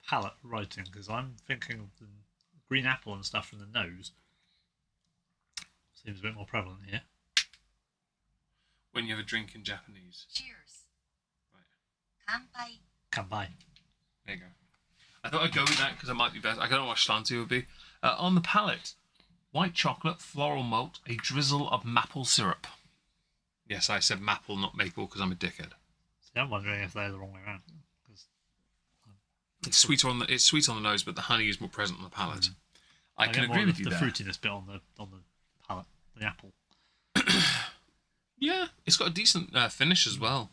palate writing, because I'm thinking of the green apple and stuff from the nose. Seems a bit more prevalent here. When you have a drink in Japanese. Cheers. Right. Kanpai. Kanpai. There you go. I thought I'd go with that because it might be better. I don't know what Shlanti would be. On the palate, white chocolate, floral malt, a drizzle of maple syrup. Yes, I said maple, not maple, because I'm a dickhead. See, I'm wondering if they're the wrong way around. It's sweet on the nose, but the honey is more present on the palate. I can agree with you there. The fruitiness bit on the palate, the apple. Yeah, it's got a decent finish as well.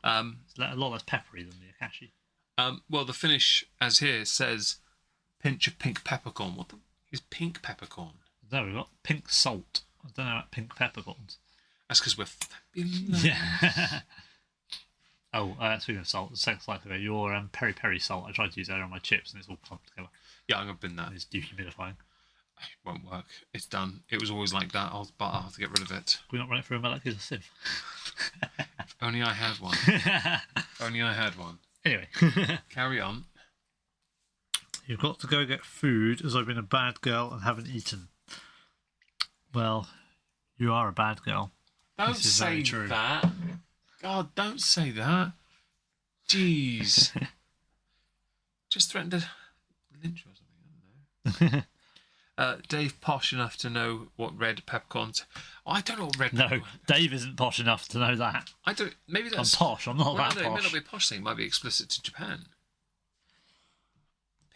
It's a lot less peppery than the Akashi. Well, the finish, as here, says pinch of pink peppercorn. What the is pink peppercorn? There we've got pink salt. I don't know about pink peppercorns. That's because we're fabulous. Yeah. Oh, speaking of salt, the second slide ago, your peri peri salt. I tried to use that on my chips, and it's all clumped together. Yeah, I'm gonna bin that. It's dehumidifying. It won't work. It's done. It was always like that. But I'll have to get rid of it. Can we not run it through a Malachi's a sieve? If only I had one. Only I had one. Anyway. Carry on. You've got to go get food as I've been a bad girl and haven't eaten. Well, you are a bad girl. Don't This is say very true. that. God, don't say that. Jeez. Just threatened to lynch or something. I don't know. Dave posh enough to know what red peppercorns. Oh, I don't know what red. No, peppercorn. Dave isn't posh enough to know that. I don't. Maybe I'm that's. posh. I'm not Well, that no, it may posh. not be a posh thing. It might be explicit to Japan.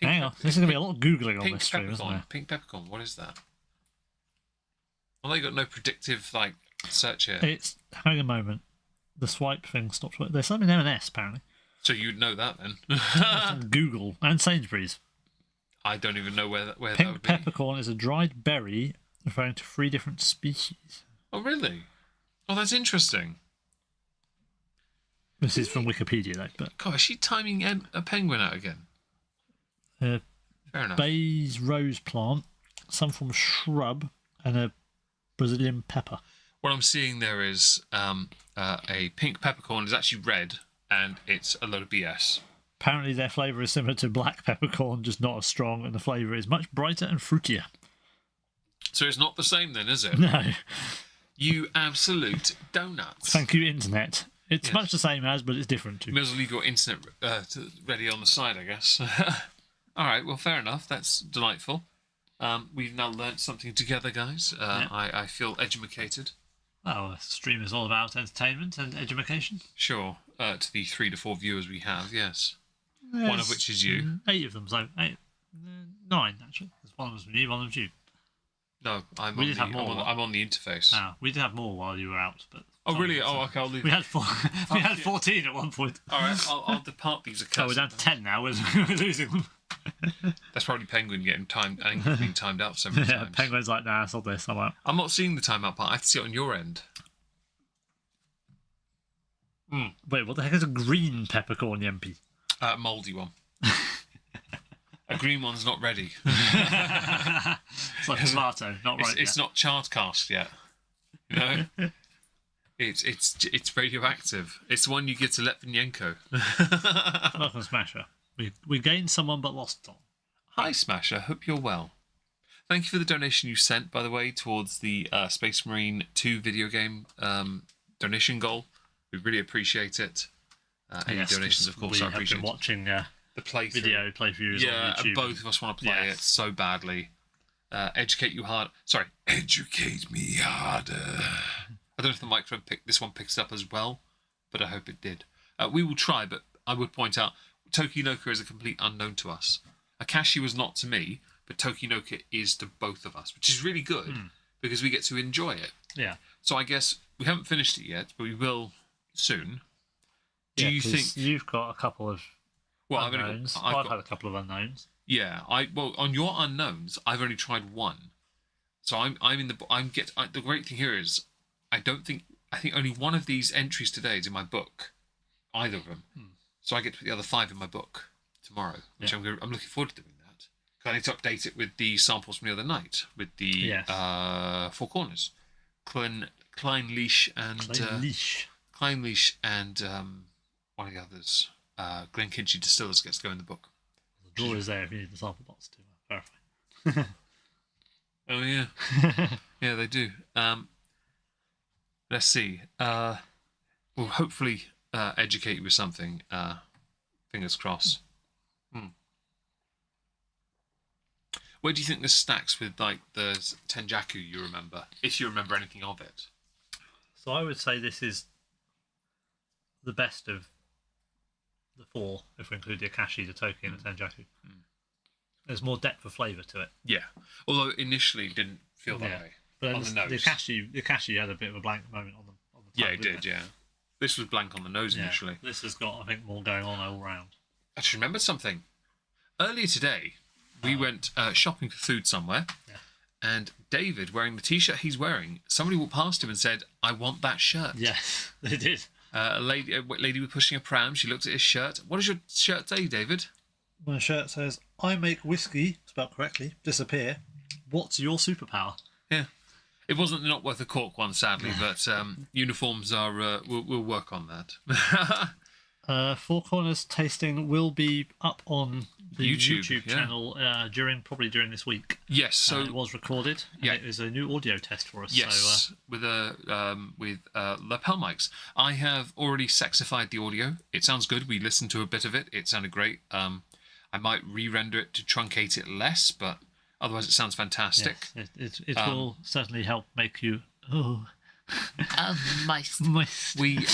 Hang on, there's going to be a lot of googling on Pink this stream, isn't peppercorn. there? Pink peppercorn. What is that? Well, they got no predictive search here. It's hang a moment. The swipe thing stops working. There's something in M&S apparently. So you'd know that then. Google and Sainsbury's. I don't even know where that would Pink be. peppercorn is a dried berry referring to 3 different species. Oh, really? Oh, that's interesting. This is from Wikipedia, though. But God, is she timing a penguin out again? Fair enough. Bayes rose plant, some from shrub, and a Brazilian pepper. What I'm seeing there is a pink peppercorn is actually red, and it's a load of BS. Apparently their flavour is similar to black peppercorn, just not as strong, and the flavour is much brighter and fruitier. So it's not the same then, is it? No. You absolute donuts. Thank you, Internet. It's Yes. much the same as, but it's different too. You may as well leave your internet ready on the side, I guess. All right, well, fair enough. That's delightful. We've now learnt something together, guys. Yeah. I feel edumacated. Well, the stream is all about entertainment and education. Sure, to the 3 to 4 viewers we have, yes. One of which is you. 8 of them, so 9 actually. There's one of them you, one of them you. No, I'm We on did the, have more. I'm on the interface. We did have more while you were out, but Oh, really? Oh, okay, I'll leave. we had 4. We had 14 at one point. All right, I'll depart these accounts. Oh, we're down to 10 now. We're losing them. That's probably Penguin getting timed and being timed out so many Yeah, times. Penguin's like, nah, I saw this. I'm out. I'm not seeing the timeout part. I have to see it on your end. Wait, what the heck is a green peppercorn, Yempi? Mouldy one. A green one's not ready. It's like a tomato, not right It's yet. not chartcast yet. You know? It's radioactive. It's the one you give to Litvinenko. Welcome, Smasher. We gained someone but lost Tom. Hi, Smasher. Hope you're well. Thank you for the donation you sent, by the way, towards the Space Marine 2 video game donation goal. We really appreciate it. Any Yes, donations, of course, I we have appreciate been watching the playthrough. video playthroughs Yeah, on YouTube. both of us want to play Yes. it so badly. Educate you hard. Sorry, educate me harder. I don't know if the microphone this one picks up as well, but I hope it did. We will try, but I would point out Tokinoka is a complete unknown to us. Akashi was not to me, but Tokinoka is to both of us, which is really good because we get to enjoy it. Yeah. So I guess we haven't finished it yet, but we will soon. Do you 'cause think? you've got a couple of Well, unknowns? I've had a couple of unknowns. Yeah, on your unknowns, I've only tried one. So the great thing here is I think only one of these entries today is in my book, either of them. So I get to put the other 5 in my book tomorrow, which I'm looking forward to doing that. Because I need to update it with the samples from the other night with the 4 corners, Kleinleash and Leash. one of the others, Glenkinchie Distillers gets to go in the book. The drawer is there if you need the sample box to verify. Oh yeah, yeah they do. Let's see. We'll hopefully educate you with something. Fingers crossed. Where do you think this stacks with like the Tenjaku you remember, if you remember anything of it? So I would say this is the best of the 4, if we include the Akashi, the Toki, and the Tenjaku. There's more depth of flavour to it. Yeah, although initially didn't feel that way. But on the nose. The Akashi had a bit of a blank moment on the Yeah, tongue, it didn't did. Yeah, this was blank on the nose Yeah. initially. This has got, I think, more going on all round. I just remembered something. Earlier today, we went shopping for food somewhere, and David, wearing the T-shirt he's wearing, somebody walked past him and said, "I want that shirt." Yeah, they did. A lady was pushing a pram. She looked at his shirt. What does your shirt say, David? My shirt says, "I make whiskey," spelled correctly, disappear. What's your superpower? Yeah. It wasn't the Not Worth A Cork one, sadly, but uniforms are... we'll work on that. Four Corners tasting will be up on the YouTube yeah. channel probably during this week. Yes, so... it was recorded. Yeah. It is a new audio test for us. Yes, so, with lapel mics. I have already sexified the audio. It sounds good. We listened to a bit of it. It sounded great. I might re-render it to truncate it less, but otherwise it sounds fantastic. Yes, it will certainly help make you... moist. We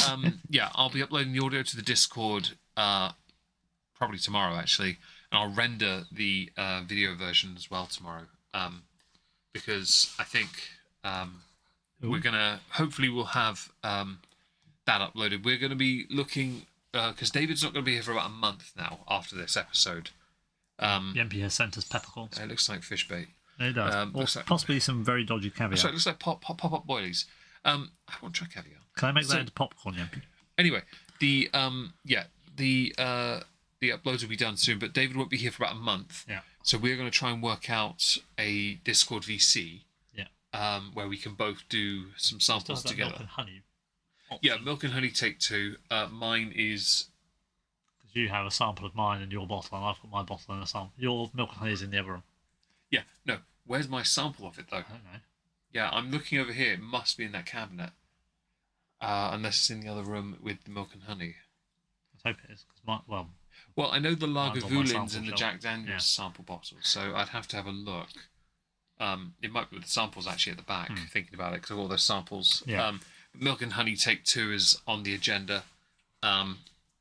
I'll be uploading the audio to the Discord probably tomorrow, actually, and I'll render the video version as well tomorrow, because I think we're gonna we'll have that uploaded. We're gonna be looking because David's not gonna be here for about a month now after this episode. Yempi has sent us peppercorns. It looks like fish bait. It does. Or possibly some very dodgy caviar. Sorry, it looks like pop up boilies. I want to try caviar. Can I make that into popcorn, Yempi? Anyway, the uploads will be done soon, but David won't be here for about a month. Yeah. So we're going to try and work out a Discord VC. Yeah. Where we can both do some samples together. Milk and honey. Yeah, milk and honey take 2. Mine is... Because you have a sample of mine in your bottle, and I've got my bottle and a sample. Your milk and honey is in the other room. Yeah, no. Where's my sample of it, though? I don't know. Yeah, I'm looking over here. It must be in that cabinet. Unless it's in the other room with the milk and honey. Let's hope it is. Well, I know the Lagavulins in the shelf. Jack Daniels sample bottles, so I'd have to have a look. It might be with the samples actually at the back, thinking about it, because of all those samples. Yeah. Milk and honey take 2 is on the agenda.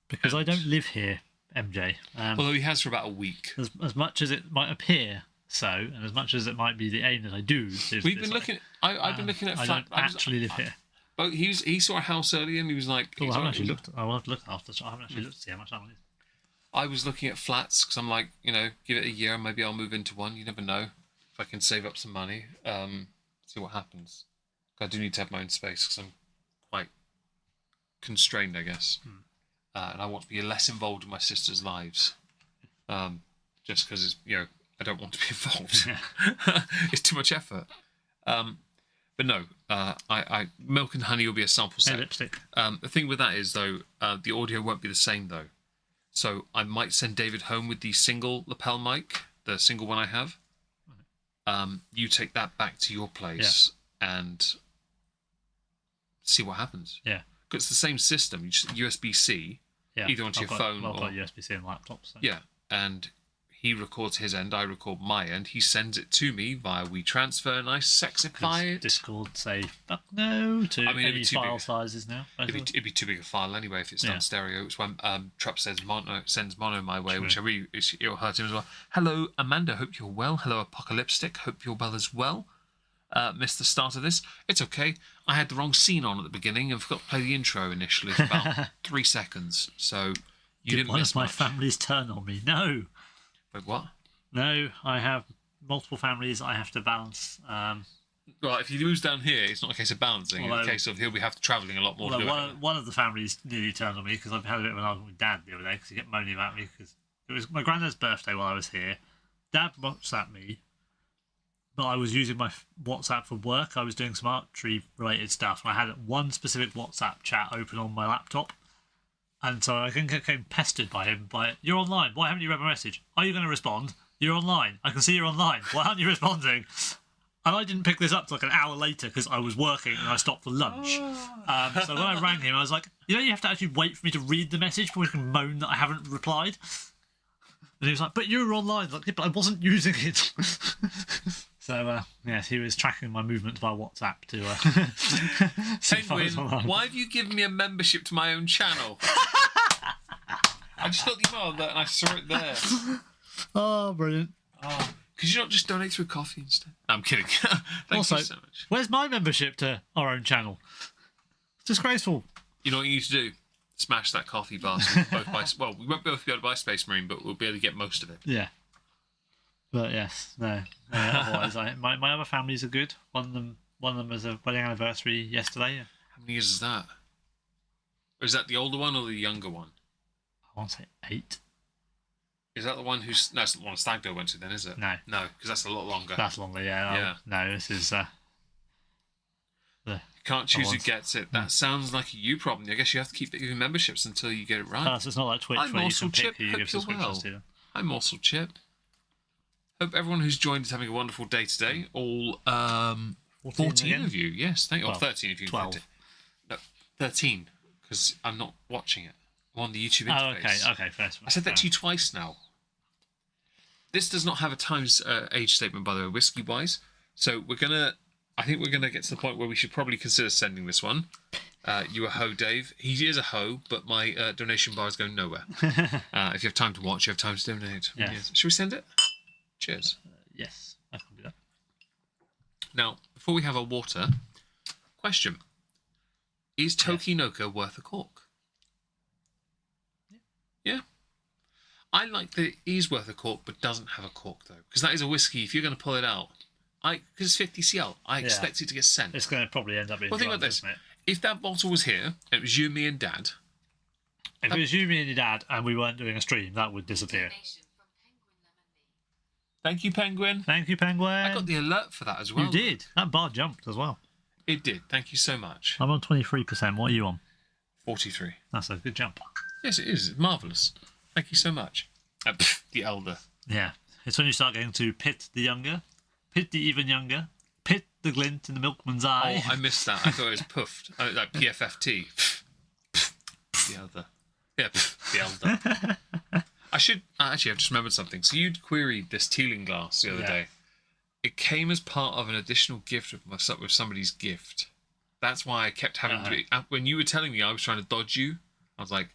Because I don't live here, MJ. Although he has for about a week. As much as it might appear so, and as much as it might be the aim that I do. We've been looking. I've been looking at. I don't actually live here. But he saw a house earlier and he was like. I haven't actually looked. I will have to look after. I haven't actually looked to see how much that one is. I was looking at flats because I'm like, give it a year, maybe I'll move into one. You never know if I can save up some money. See what happens. I do need to have my own space because I'm quite constrained, I guess, and I want to be less involved in my sister's lives. Just because it's I don't want to be involved. It's too much effort. But no, I milk and honey will be a sample set. Hey, lipstick. The thing with that is, though, the audio won't be the same, though. So I might send David home with the single lapel mic, the single one I have. You take that back to your place and see what happens. Yeah. Because it's the same system. You just USB-C, either onto your phone or... I've got USB-C on laptops. So. Yeah, and he records his end, I record my end. He sends it to me via WeTransfer, and I sexify it. Discord say fuck no to any file sizes now. It'd be too big a file anyway if it's done stereo. It's when Trupp sends mono my way, which it'll hurt him as well. Hello, Amanda. Hope you're well. Hello, Apocalyptic. Hope you're well as well. Missed the start of this. It's okay. I had the wrong scene on at the beginning. I forgot to play the intro initially for about 3 seconds. So you didn't miss my much. family's turn on me. No. Wait, what? No, I have multiple families I have to balance. Well, if he moves down here, it's not a case of balancing. It's a case of he'll be travelling a lot more. One of the families nearly turned on me because I've had a bit of an argument with Dad the other day because he kept moaning about me because it was my granddad's birthday while I was here. Dad WhatsApped me, but I was using my WhatsApp for work. I was doing some archery-related stuff, and I had one specific WhatsApp chat open on my laptop. And so I became pestered by him you're online, why haven't you read my message? Are you going to respond? You're online, I can see you're online, why aren't you responding? And I didn't pick this up till like an hour later because I was working and I stopped for lunch. So when I rang him, I was like, you have to actually wait for me to read the message before you can moan that I haven't replied. And he was like, but you were online. Like, but I wasn't using it. So, yes, he was tracking my movements via WhatsApp to Penguin, why have you given me a membership to my own channel? I just got the email there and I saw it there. Oh, brilliant. Oh, could you not just donate through coffee instead? No, I'm kidding. Thank you so much. Where's my membership to our own channel? It's disgraceful. You know what you need to do? smash that coffee bar. So we both buy, well, we won't both be able to buy Space Marine, but we'll be able to get most of it. Yeah. But yes, no. Otherwise, my other families are good. One of them was a wedding anniversary yesterday. How many years is that? Or is that the older one or the younger one? I want to say 8. Is that the one who's... No, it's not the one Stagdo went to then, is it? No. No, because that's a lot longer. That's longer, yeah. Yeah. No, this is... You can't choose who gets it. That sounds like a you problem. I guess you have to keep giving memberships until you get it right. So it's not like Twitch I'm where you Morsel can pick Chip. who you Hope give you're subscriptions well. to. I'm Morsel Chip. Hope everyone who's joined is having a wonderful day today. All 14 of you. Yes, thank you. Or 13 if you 12. No, 13, because I'm not watching it. I'm on the YouTube interface. Oh, okay, first. I said that to you twice now. This does not have a times age statement, by the way, whiskey-wise. So I think we're gonna get to the point where we should probably consider sending this one. You a hoe, Dave. He is a hoe, but my donation bar is going nowhere. If you have time to watch, you have time to donate. Yes. Yes. Should we send it? Cheers. Yes, I can do that. Now, before we have our water, question. Is Tokinoka worth a cork? Yeah. I like that it is worth a cork, but doesn't have a cork, though. Because that is a whiskey, if you're going to pull it out, because it's 50 cl, I expect it to get sent. It's going to probably end up being Well, think about this. isn't it? If that bottle was here, and it was you, me, and Dad... If it was you, me and your dad, and we weren't doing a stream, that would disappear. Thank you, Penguin. Thank you, Penguin. I got the alert for that as well. You did. That bar jumped as well. It did. Thank you so much. I'm on 23%. What are you on? 43. That's a good jump. Yes, it is. It's marvellous. Thank you so much. The elder. Yeah. It's when you start getting to Pit the Younger, Pit the Even Younger, Pit the Glint in the Milkman's Eye. Oh, I missed that. I thought it was puffed. Like PFFT. The elder. Yeah, the elder. Actually, I've just remembered something. So you'd queried this Teeling glass the other day. It came as part of an additional gift with somebody's gift. That's why I kept having to... When you were telling me I was trying to dodge you, I was like,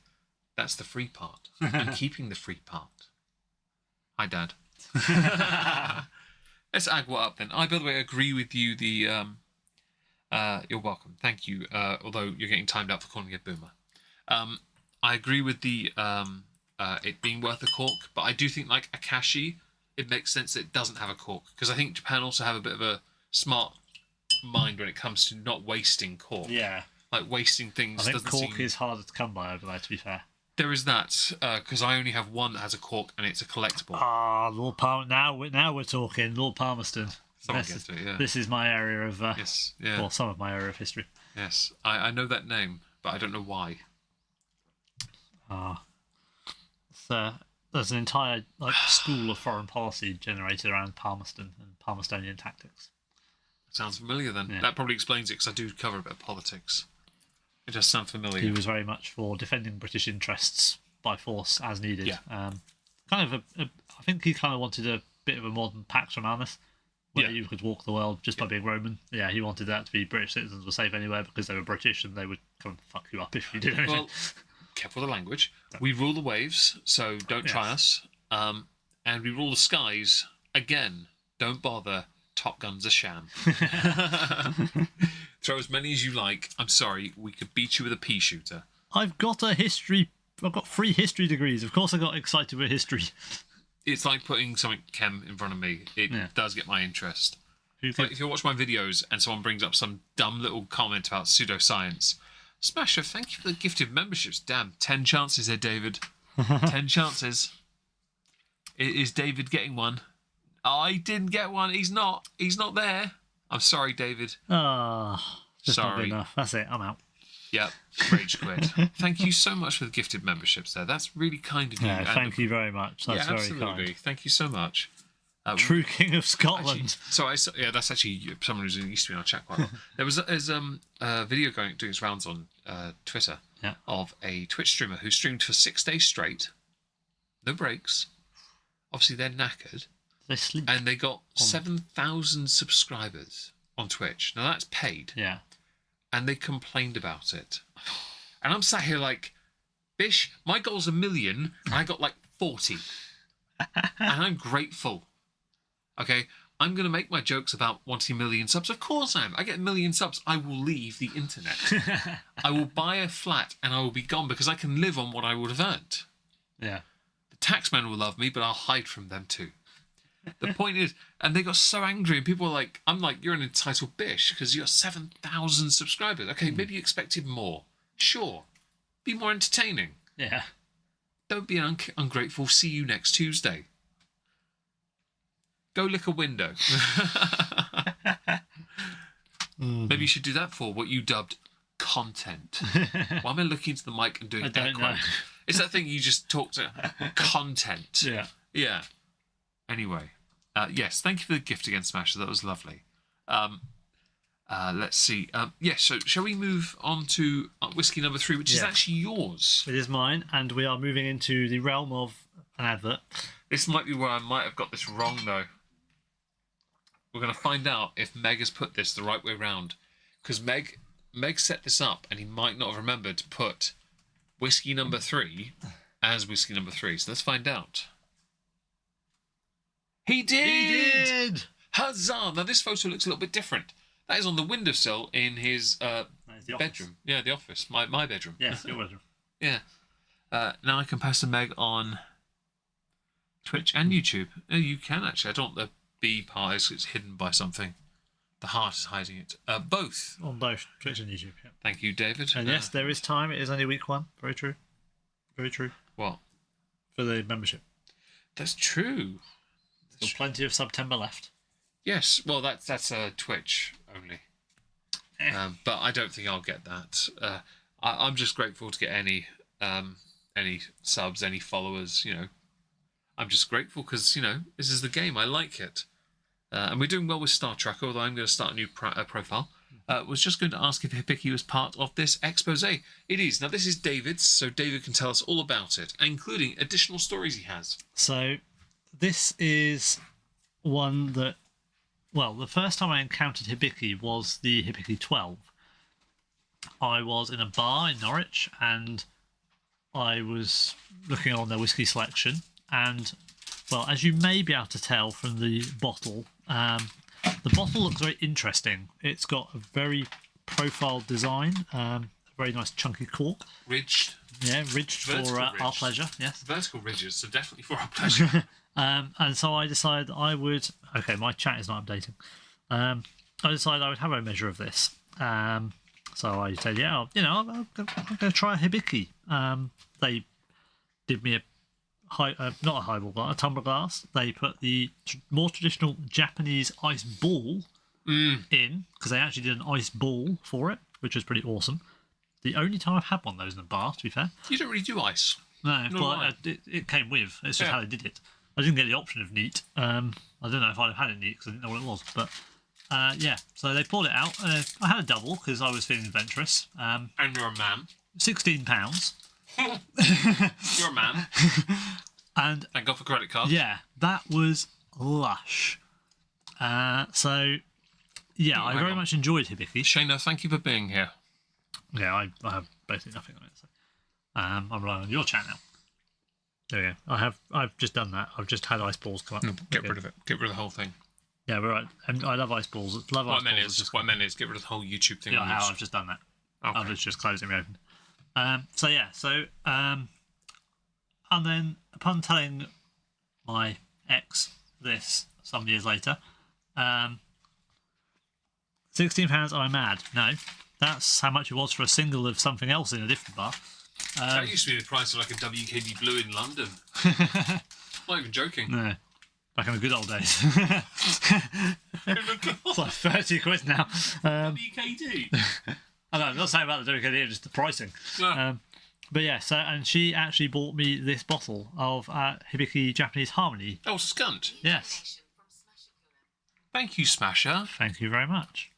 that's the free part. I'm keeping the free part. Hi, Dad. Let's Agua up then. I, by the way, agree with you. You're welcome. Thank you. Although you're getting timed out for calling it boomer. I agree with the it being worth a cork, but I do think like Akashi, it makes sense that it doesn't have a cork, because I think Japan also have a bit of a smart mind when it comes to not wasting cork. Yeah. Like wasting things. I think doesn't cork seem... is harder to come by over there, to be fair. There is that, because I only have one that has a cork and it's a collectible. Lord Palmer. Now we're talking. Lord Palmerston. Someone gets it, yeah. This is my area of... yes, yeah. Well, some of my area of history. Yes, I know that name, but I don't know why. There's an entire school of foreign policy generated around Palmerston and Palmerstonian tactics. Sounds familiar then. Yeah. That probably explains it, because I do cover a bit of politics. It does sound familiar. He was very much for defending British interests by force as needed. Yeah. I think he kind of wanted a bit of a modern Pax Romanus, where you could walk the world just by being Roman. Yeah, he wanted that to be British citizens were safe anywhere because they were British and they would come and fuck you up if you did anything. Well, careful with the language. We rule the waves, so don't try us. And we rule the skies. Again, don't bother. Top Gun's a sham. Throw as many as you like. I'm sorry, we could beat you with a pea shooter. I've got 3 history degrees. Of course I got excited with history. It's like putting something chem in front of me. It does get my interest. Like if you watch my videos and someone brings up some dumb little comment about pseudoscience, Smasher, thank you for the gifted memberships. Damn, 10 chances there, David. 10 chances. Is David getting one? I didn't get one. He's not there. I'm sorry, David. Just not Sorry. good enough. That's it. I'm out. Yep, rage quit. Thank you so much for the gifted memberships there. That's really kind of you. Yeah, thank you very much. That's very absolutely. kind. Thank you so much. True King of Scotland. That's actually someone who's used to be in our chat quite a lot. There's a video doing its rounds on Twitter of a Twitch streamer who streamed for 6 days straight, no breaks. Obviously, they're knackered. They sleep. And they got 7,000 subscribers on Twitch. Now, that's paid. Yeah. And they complained about it. And I'm sat here like, Bish, my goal's 1 million, and I got like 40. And I'm grateful. Okay? I'm going to make my jokes about wanting a million subs. Of course I am. I get a million subs, I will leave the internet. I will buy a flat and I will be gone because I can live on what I would have earned. Yeah. The taxmen will love me, but I'll hide from them too. The point is, and they got so angry, and people were like, I'm like, you're an entitled bish because you got 7,000 subscribers. Okay, maybe you expected more. Sure. Be more entertaining. Yeah. Don't be ungrateful. See you next Tuesday. Go lick a window. Maybe you should do that for what you dubbed content. Why am I looking into the mic and doing I don't know. It's that thing you just talk to. Content. Yeah. Yeah. Anyway, yes, thank you for the gift again, Smasher. That was lovely. Let's see. Yes, so shall we move on to whiskey number 3, which is actually yours? It is mine, and we are moving into the realm of an advert. This might be where I might have got this wrong, though. We're going to find out if Meg has put this the right way round. Because Meg set this up, and he might not have remembered to put whiskey number 3 as whiskey number 3. So let's find out. He did! He did! Huzzah! Now, this photo looks a little bit different. That is on the windowsill in his bedroom. Yeah, the office. My bedroom. Yes, your bedroom. Yeah. Now I can pass the Meg on Twitch and YouTube. Oh, you can actually. I don't want the B part. It's hidden by something. The heart is hiding it. Both. On both Twitch and YouTube, yeah. Thank you, David. And yes, there is time. It is only week 1. Very true. Very true. What? For the membership. That's true. There's plenty of September left. Yes. Well, that's Twitch only. But I don't think I'll get that. I'm just grateful to get any subs, any followers. You know, I'm just grateful because this is the game. I like it, and we're doing well with Star Trek. Although I'm going to start a new profile. Was just going to ask if Hibiki was part of this expose. It is. Now this is David's, so David can tell us all about it, including additional stories he has. So this is one that. Well, the first time I encountered Hibiki was the Hibiki 12. I was in a bar in Norwich and I was looking on their whiskey selection. And, well, as you may be able to tell from the bottle looks very interesting. It's got a very profiled design, a very nice chunky cork. Ridged. Yeah, ridged for our pleasure, yes. Vertical ridges, so definitely for our pleasure. And so I decided I would... Okay, my chat is not updating. I decided I would have a measure of this. So I said, I'm going to try a Hibiki. They did me not a highball glass, a tumbler glass. They put the more traditional Japanese ice ball in, because they actually did an ice ball for it, which was pretty awesome. The only time I've had one of those in a bar, to be fair. You don't really do ice. No, but it came with. It's just how they did it. I didn't get the option of neat. I don't know if I'd have had it neat because I didn't know what it was. But so they poured it out. I had a double because I was feeling adventurous. And you're a man. £16. You're a man. And thank God for credit cards. Yeah, that was lush. I very much enjoyed Hibiki. Shana, thank you for being here. Yeah, I have basically nothing on it. So. I'm relying on your chat now. There we go. I've just done that. I've just had ice balls come up. Get rid of it. Get rid of the whole thing. Yeah, we're right. I love ice balls. What I meant is get rid of the whole YouTube thing. Yeah, I've just done that. Okay. I've just closed it and reopened. And then upon telling my ex this some years later, £16, am I mad? No, that's how much it was for a single of something else in a different bar. That used to be the price of like a WKD Blue in London. Not even joking. No, back in the good old days. It's like 30 quid now. WKD. I know, I'm not saying about the WKD, just the pricing. No. But yeah, so and she actually bought me this bottle of Hibiki Japanese Harmony. Oh, skunt. Yes. Thank you, Smasher. Thank you very much.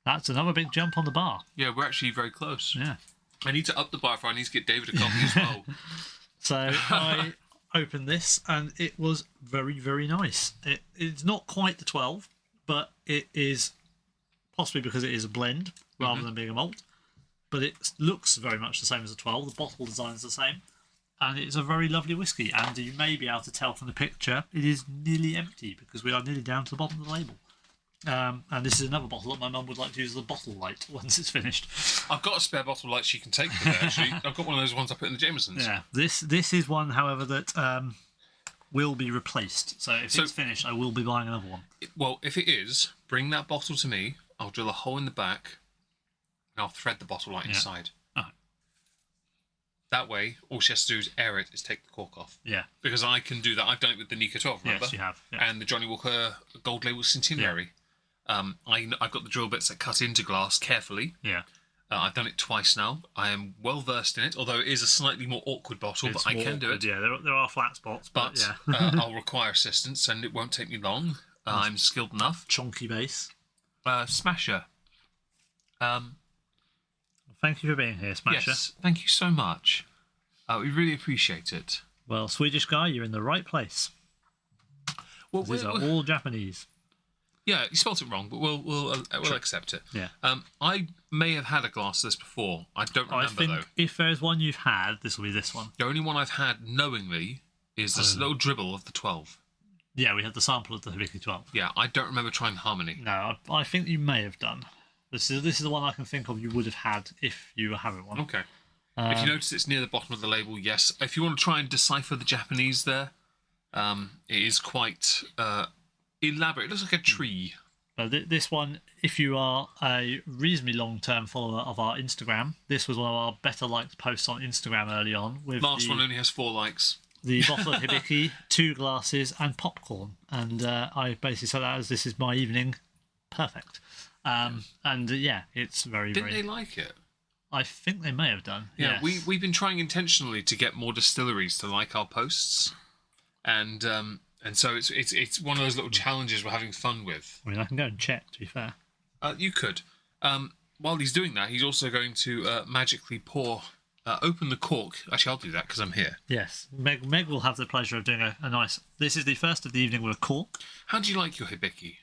That's another big jump on the bar. Yeah, we're actually very close. Yeah. I need to up the bar for I need to get David a copy as well. So I opened this and it was very, very nice. It's not quite the 12, but it is possibly because it is a blend rather than being a malt. But it looks very much the same as a 12. The bottle design is the same. and it's a very lovely whiskey. And you may be able to tell from the picture, it is nearly empty because we are nearly down to the bottom of the label. And this is another bottle that my mum would like to use as a bottle light once it's finished. I've got a spare bottle light she can take with her, actually. I've got one of those ones I put in the Jamesons. Yeah, this is one, however, that will be replaced. So if it's finished, I will be buying another one. Well, if it is, bring that bottle to me. I'll drill a hole in the back, and I'll thread the bottle light inside. Oh. That way, all she has to do is air it, is take the cork off. Yeah. Because I can do that. I've done it with the Nikka 12, remember? Yes, you have. Yeah. And the Johnny Walker Gold Label Centenary. I've got the drill bits that cut into glass carefully. Yeah. I've done it twice now. I am well versed in it, although it is a slightly more awkward bottle, but I can do it. Yeah, there are flat spots, but yeah. I'll require assistance, and it won't take me long. I'm skilled enough. Chonky base. Smasher. Thank you for being here, Smasher. Yes, thank you so much. We really appreciate it. Well, Swedish guy, you're in the right place. Well, These are all Japanese. Yeah, you spelt it wrong, but we'll accept it. Yeah. I may have had a glass of this before. I don't remember, I think though. if there's one you've had, this will be this one. The only one I've had knowingly is this little dribble of the 12. Yeah, we had the sample of the Hibiki 12. Yeah, I don't remember trying Harmony. No, I think you may have done. This is the one I can think of you would have had if you were having one. Okay. If you notice it's near the bottom of the label, yes. If you want to try and decipher the Japanese there, it is quite elaborate. It looks like a tree. This one, if you are a reasonably long-term follower of our Instagram, this was one of our better liked posts on Instagram early on. With Last one only has 4 likes. The bottle of Hibiki, 2 glasses, and popcorn. And I basically said that as this is my evening. Perfect. It's very, Didn't they like it? I think they may have done. Yeah, yes. we've been trying intentionally to get more distilleries to like our posts, and so it's one of those little challenges we're having fun with. I mean, I can go and check. To be fair, you could. While he's doing that, he's also going to magically open the cork. Actually, I'll do that because I'm here. Yes, Meg will have the pleasure of doing a nice. This is the first of the evening with a cork. How do you like your Hibiki?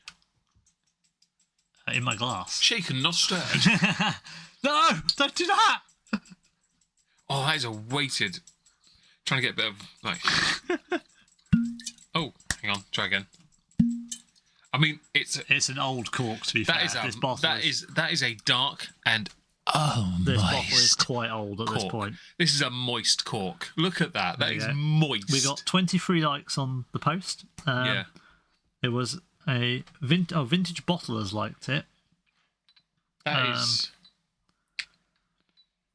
In my glass. Shaken, not stirred. No, don't do that. Oh, that is a weighted. Trying to get a bit of like. Oh, hang on. Try again. I mean, it's an old cork. To be fair, this bottle that is a dark and this bottle is quite old at cork. this point. This is a moist cork. Look at that. That is moist. We got 23 likes on the post. Yeah. It was a vintage bottlers liked it. That is.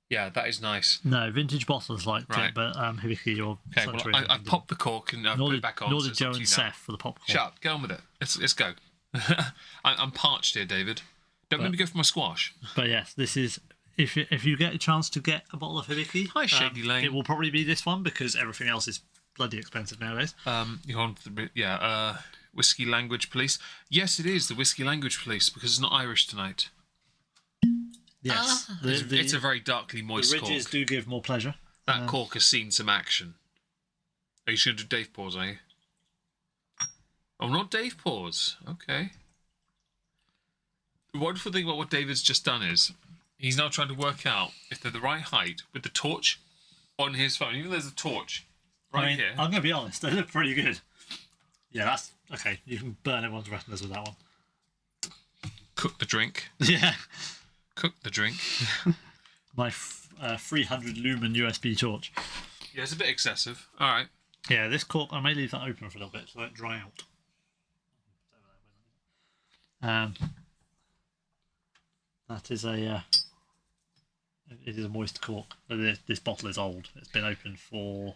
Yeah, that is nice. No, vintage bottlers liked it, but Hibiki or okay. Well, I popped the cork and put it back on. Nor did Joe and Seth for the popcorn. Shut up. Get on with it. Let's go. I'm parched here, David. Don't let me go for my squash. But yes, this is if you get a chance to get a bottle of Hibiki. Hi, Shady Lane. It will probably be this one because everything else is bloody expensive nowadays. You're on the Whisky Language Police. Yes, it is the Whisky Language Police because it's not Irish tonight. Yes, it's a very darkly moist cork. The ridges do give more pleasure. That cork has seen some action. Are you going to do Dave Pause, are you? Oh, not Dave Pause. Okay. The wonderful thing about what David's just done is he's now trying to work out if they're the right height with the torch on his phone. Even though there's a torch here. I'm going to be honest, they look pretty good. Yeah, that's okay. You can burn everyone's retinas with that one. Cook the drink. Yeah. Cook the drink. My 300 lumen USB torch. Yeah, it's a bit excessive. All right. Yeah, this cork, I may leave that open for a little bit to let it dry out. That is it is a moist cork. This bottle is old. It's been open for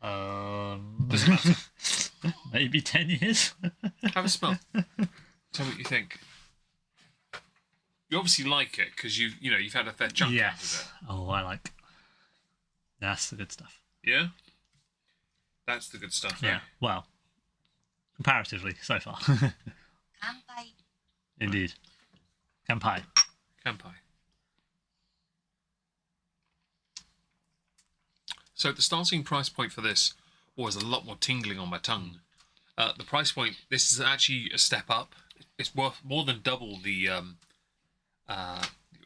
doesn't matter. Maybe 10 years. Have a smell. Tell me what you think. You obviously like it because you've had a fair chunk out of it. Oh, I like. That's the good stuff. Yeah. That's the good stuff. Yeah. Well, comparatively so far. Kanpai. Indeed. Kanpai. Kanpai. So the starting price point for this was a lot more tingling on my tongue. The price point, this is actually a step up. It's worth more than double the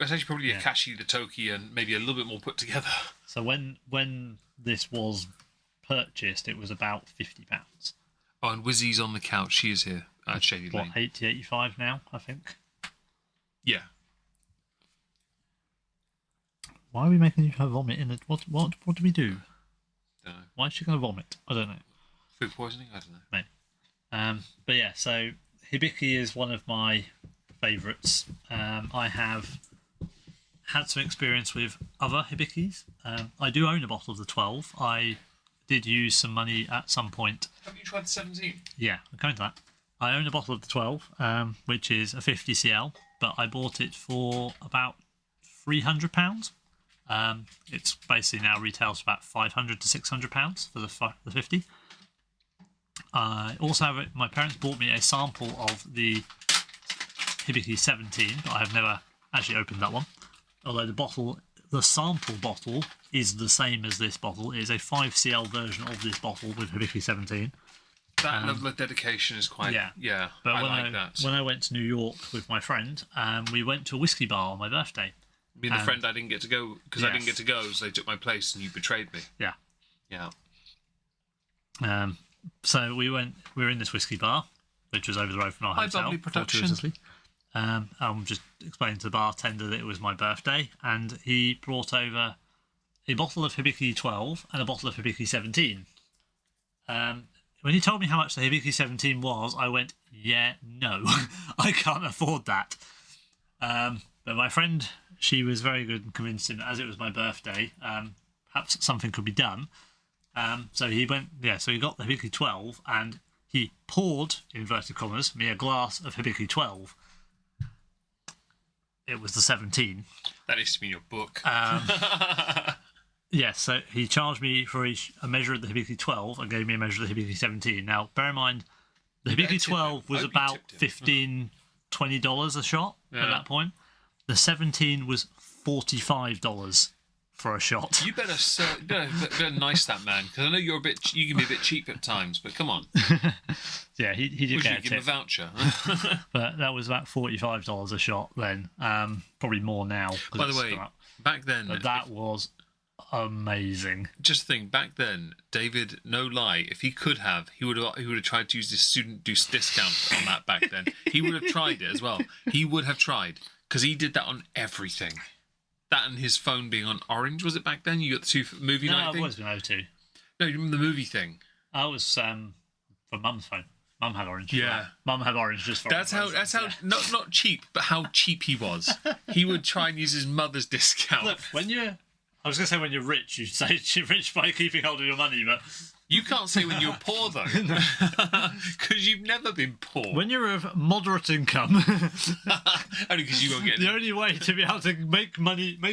It's actually probably Yeah. Akashi, the Toki, and maybe a little bit more put together. So when this was purchased, it was about £50. Oh, and Wizzy's on the couch. She is here at Shady What, Lane. 80, 85 now, I think. Yeah. Why are we making you have vomit in it? What do we do? Don't know. Why is she going to vomit? I don't know. Food poisoning? I don't know. Maybe. But yeah, so Hibiki is one of my favourites. I have had some experience with other Hibikis. I do own a bottle of the 12. I did use some money at some point. Have you tried the 17? Yeah, I'm coming to that. I own a bottle of the 12, which is a 50 cl, but I bought it for about £300. It's basically now retails for about £500 to £600 for the 50. I also have it. My parents bought me a sample of the Hibiki 17, but I have never actually opened that one. Although the sample bottle is the same as this bottle. It is a 5cl version of this bottle with Hibiki 17. That level of dedication is quite... Yeah, But I when like that. When I went to New York with my friend, we went to a whiskey bar on my birthday. Me and the friend I didn't get to go, because I Yes. didn't get to go, so they took my place and you betrayed me. Yeah. Yeah. So we were in this whiskey bar, which was over the road from our Hi, hotel. Bubbly Production. fortuitously. I'm just explaining to the bartender that it was my birthday, and he brought over a bottle of Hibiki 12 and a bottle of Hibiki 17. When he told me how much the Hibiki 17 was, I went, yeah, no, I can't afford that. But my friend, she was very good in convincing that as it was my birthday, perhaps something could be done. So he got the Hibiki 12 and he poured, in inverted commas, me a glass of Hibiki 12. It was the 17. That needs to be in your book. Yes, so he charged me for a measure of the Hibiki 12 and gave me a measure of the Hibiki 17. Now, bear in mind, the better Hibiki tip 12 him. was I hope you about tipped him. $15, $20 a shot at that point. The 17 was $45 for a shot. You better nice that man, because I know you can be a bit cheap at times, but come on. Yeah, he did Would get you a give him a tip. voucher? But that was about $45 a shot then. Probably more now. 'cause By the it's way, gone up. back then, But that was amazing. just think, back then, David, no lie, if he could have, he would have tried to use this student discount on that back then. He would have tried it as well. He would have tried, because he did that on everything. That and his phone being on orange, was it back then? You got the two movie night No, it thing? was been O2. No, you remember the movie thing? I was for Mum's phone. Mum had orange. Yeah. Mum had orange just for That's how not cheap, but how cheap he was. He would try and use his mother's discount. Look, I was going to say when you're rich, you say you're rich by keeping hold of your money, but You can't say when you're poor though, because you've never been poor. when you're of moderate income, Only because you won't get. the only way to be able to make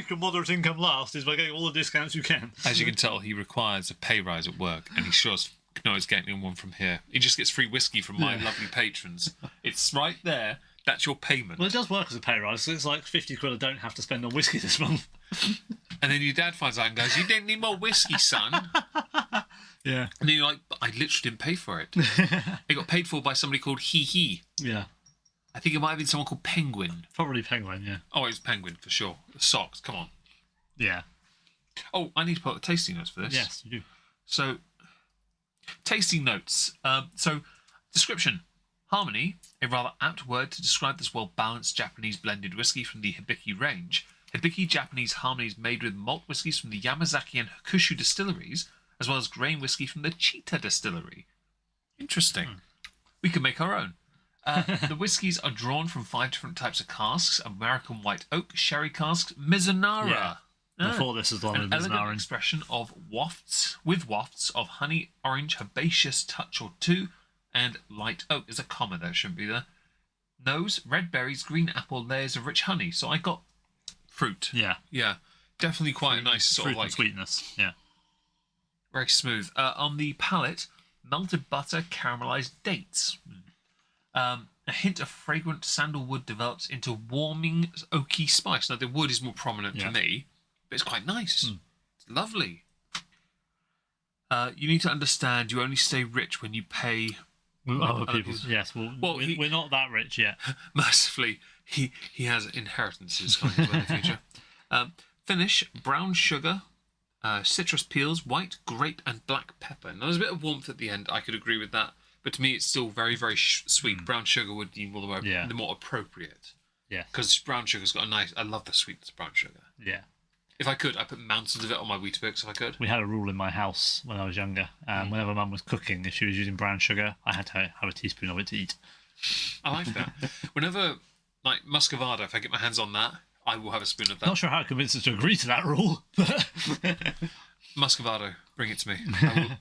your moderate income last is by getting all the discounts you can. As you can tell, he requires a pay rise at work, and he sure as knows getting one from here. He just gets free whiskey from my lovely patrons. It's right there. That's your payment. Well, it does work as a pay rise. So it's like 50 quid I don't have to spend on whiskey this month. And then your dad finds out and goes, "You didn't need more whiskey, son." Yeah. And then you're like, "But I literally didn't pay for it. It got paid for by somebody called He. Yeah. I think it might have been someone called Penguin. Probably Penguin, yeah. Oh, it was Penguin for sure. The socks, come on. Yeah. Oh, I need to put the tasting notes for this. Yes, you do. So, tasting notes. Description. Harmony, a rather apt word to describe this well-balanced Japanese blended whiskey from the Hibiki range. Hibiki Japanese Harmony is made with malt whiskies from the Yamazaki and Hakushu distilleries, as well as grain whiskey from the Cheetah distillery. Interesting. We can make our own. The whiskies are drawn from 5 different types of casks: American white oak, sherry casks, Mizunara. Yeah. Before this is the one An with elegant Mizunara. expression of wafts of honey, orange, herbaceous touch or two, and light oak. There's a comma there, shouldn't be there. Nose, red berries, green apple, layers of rich honey. So I got fruit. Yeah. Yeah, definitely quite a nice sort Fruit of like and sweetness. Yeah. very smooth. On the palate, melted butter, caramelized dates. A hint of fragrant sandalwood develops into warming oaky spice. Now the wood is more prominent to me, but it's quite nice. It's lovely. You need to understand you only stay rich when you pay Other people. Yes, Well, we're not that rich yet. Mercifully, he has inheritances coming his way in the future. Finish, brown sugar, citrus peels, white grape, and black pepper. Now, there's a bit of warmth at the end. I could agree with that. But to me, it's still very, very sweet. Brown sugar would be the more appropriate. Yeah. Because brown sugar's got a nice... I love the sweetness of brown sugar. Yeah. If I could, I'd put mountains of it on my Weetabix if I could. We had a rule in my house when I was younger. Whenever Mum was cooking, if she was using brown sugar, I had to have a teaspoon of it to eat. I like that. Whenever, like, muscovado, if I get my hands on that, I will have a spoon of that. Not sure how I convinced her to agree to that rule. But Muscovado, bring it to me.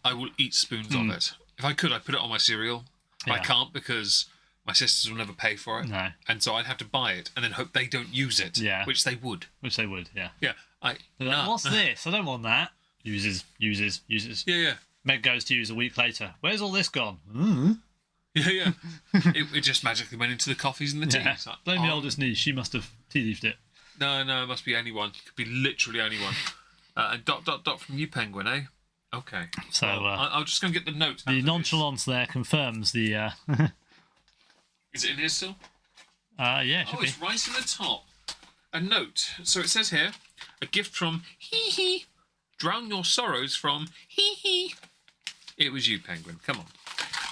I will eat spoons of it. If I could, I'd put it on my cereal. But I can't because my sisters will never pay for it. No. And so I'd have to buy it and then hope they don't use it. Yeah. Which they would. Yeah. Yeah. What's this? I don't want that. Uses. Yeah. Meg goes to use a week later. Where's all this gone? Yeah. it just magically went into the coffees and the tea. Yeah. Like, Blame the oldest niece. She must have tea-leafed it. No, it must be anyone. It could be literally anyone. And ... from you, Penguin, eh? Okay. So I'm just going to get the note. The nonchalance there confirms the... Is it in here still? Yeah, it should be. It's right in the top. A note. So it says here, a gift from Hee Hee. Drown your sorrows from Hee Hee. It was you, Penguin. Come on.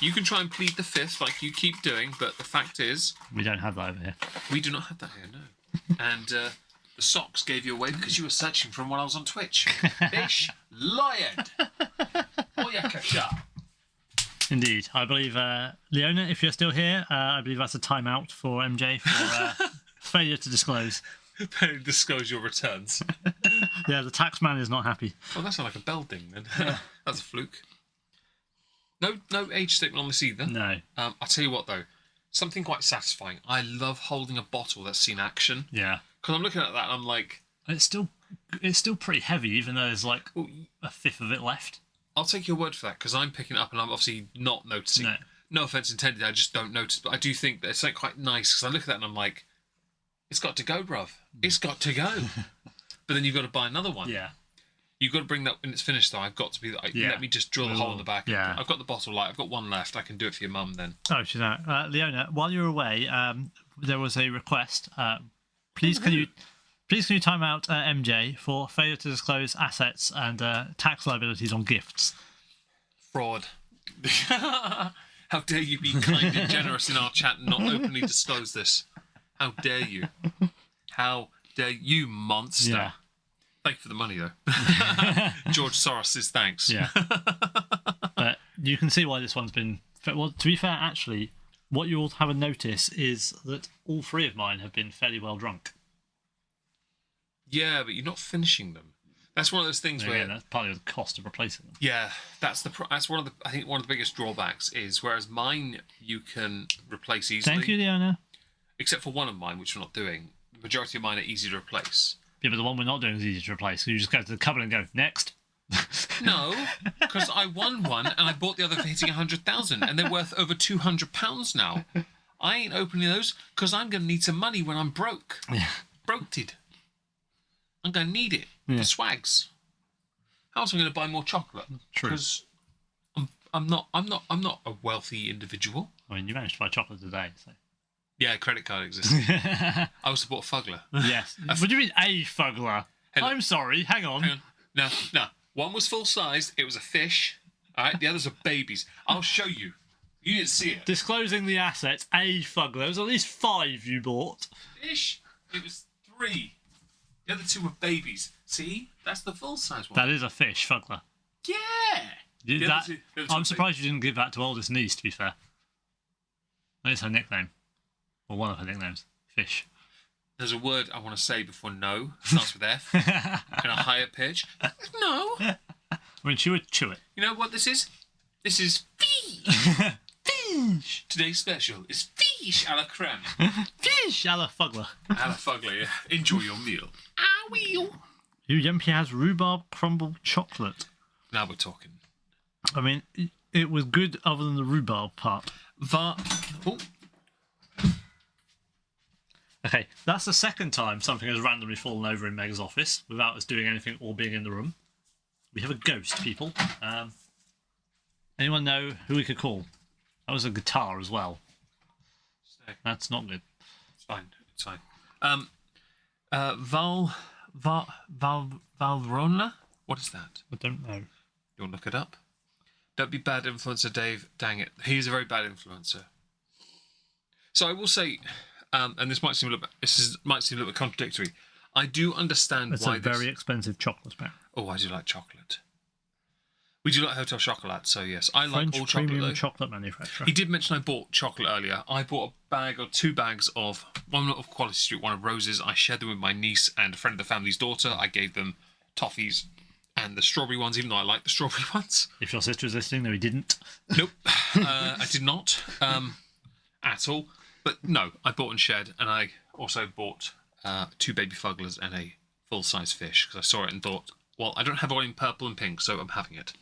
You can try and plead the fifth like you keep doing, but the fact is... We don't have that over here. We do not have that here, no. And the socks gave you away because you were searching for them while I was on Twitch. Fish, lion. Oyakacha. Indeed. I believe, Leona, if you're still here, I believe that's a timeout for MJ for failure to disclose. Disclose your returns. Yeah, the tax man is not happy. Oh, that sounds like a bell ding then. That's a fluke. No age statement on this either. No. I'll tell you what though, something quite satisfying. I love holding a bottle that's seen action. Yeah. Because I'm looking at that and I'm like... It's still pretty heavy, even though there's like a fifth of it left. I'll take your word for that, because I'm picking it up and I'm obviously not noticing. No offence intended, I just don't notice. But I do think that it's like quite nice, because I look at that and I'm like, it's got to go, bruv. It's got to go. But then you've got to buy another one. Yeah. You've got to bring that when it's finished, though. I've got to be like, let me just drill the hole in the back. Yeah. I've got the bottle light. I've got one left. I can do it for your mum then. Oh, she's out. Leona, while you're away, there was a request. Please can you time out MJ for failure to disclose assets and tax liabilities on gifts? Fraud. How dare you be kind and generous in our chat and not openly disclose this? How dare you? How dare you, monster? Yeah. Thank you for the money, though. George Soros says thanks. Yeah. But you can see why this one's been... Well, to be fair, actually, what you'll have a notice is that all three of mine have been fairly well drunk. Yeah, but you're not finishing them. That's one of those things where... that's partly the cost of replacing them. Yeah, that's one of the... I think one of the biggest drawbacks is, whereas mine you can replace easily. Thank you, Leona. Except for one of mine, which we're not doing. The majority of mine are easy to replace. Yeah, but the one we're not doing is easy to replace. So you just go to the cupboard and go, next. No, because I won one and I bought the other for hitting 100,000 and they're worth over £200 now. I ain't opening those because I'm going to need some money when I'm broke. Yeah. Broked. I'm going to need it for swags. How else am I going to buy more chocolate? True. Because I'm not a wealthy individual. I mean, you managed to buy chocolate today, so... Yeah, credit card exists. I also bought a Fugler. Yes. What do you mean a Fugler? Hello. I'm sorry, hang on. No. One was full sized. It was a fish. All right. The others are babies. I'll show you. You didn't see it. Disclosing the assets, a Fugler. There was at least 5 you bought. Fish. It was 3. The other 2 were babies. See? That's the full size one. That is a fish, Fugler. Yeah. I'm surprised you didn't give that to oldest niece, to be fair. That is her nickname. Or one of her nicknames. Fish. There's a word I want to say before no. It starts with F. In a higher pitch. No. I mean, she would chew it. You know what this is? This is fish. Fish. Today's special is fish a la creme. Fish a la Fugler. A la Fugler, yeah. Enjoy your meal. I will. Yumpy has rhubarb crumble chocolate. Now we're talking. I mean, it was good other than the rhubarb part. Oh. Okay, that's the second time something has randomly fallen over in Meg's office without us doing anything or being in the room. We have a ghost, people. Anyone know who we could call? That was a guitar as well. Stay. That's not good. It's fine. It's fine. Valrona? What is that? I don't know. You'll look it up. Don't be bad influencer, Dave. Dang it. He's a very bad influencer. So I will say, and this might seem a little bit contradictory. I do understand It's why a very expensive chocolate pack. Oh, I do like chocolate. We do like Hotel Chocolat, so yes. I French like all chocolate, premium though. chocolate manufacturer. He did mention I bought chocolate earlier. I bought a bag or 2 bags of, one of Quality Street, one of Rose's. I shared them with my niece and a friend of the family's daughter. I gave them toffees and the strawberry ones, even though I like the strawberry ones. If your sister is listening, no, he didn't. Nope, I did not at all. But no, I bought and shared, and I also bought 2 baby fugglers and a full-size fish because I saw it and thought, well, I don't have one in purple and pink, so I'm having it.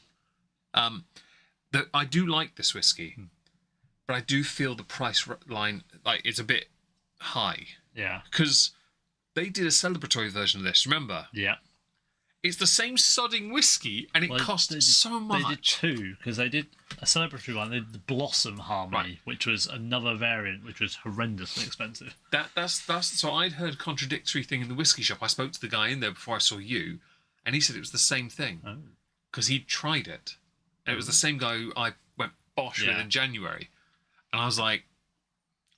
I do like this whiskey, but I do feel the price line, like, it's a bit high. Yeah. Because they did a celebratory version of this, remember? Yeah. It's the same sodding whiskey, and it cost so much. They did 2, because they did a celebratory one. They did the Blossom Harmony, Right. which was another variant, which was horrendously expensive. That's so I'd heard contradictory thing in the whiskey shop. I spoke to the guy in there before I saw you, and he said it was the same thing. Oh. Because he'd tried it. And it was the same guy who I went bosh with in January. And I was like,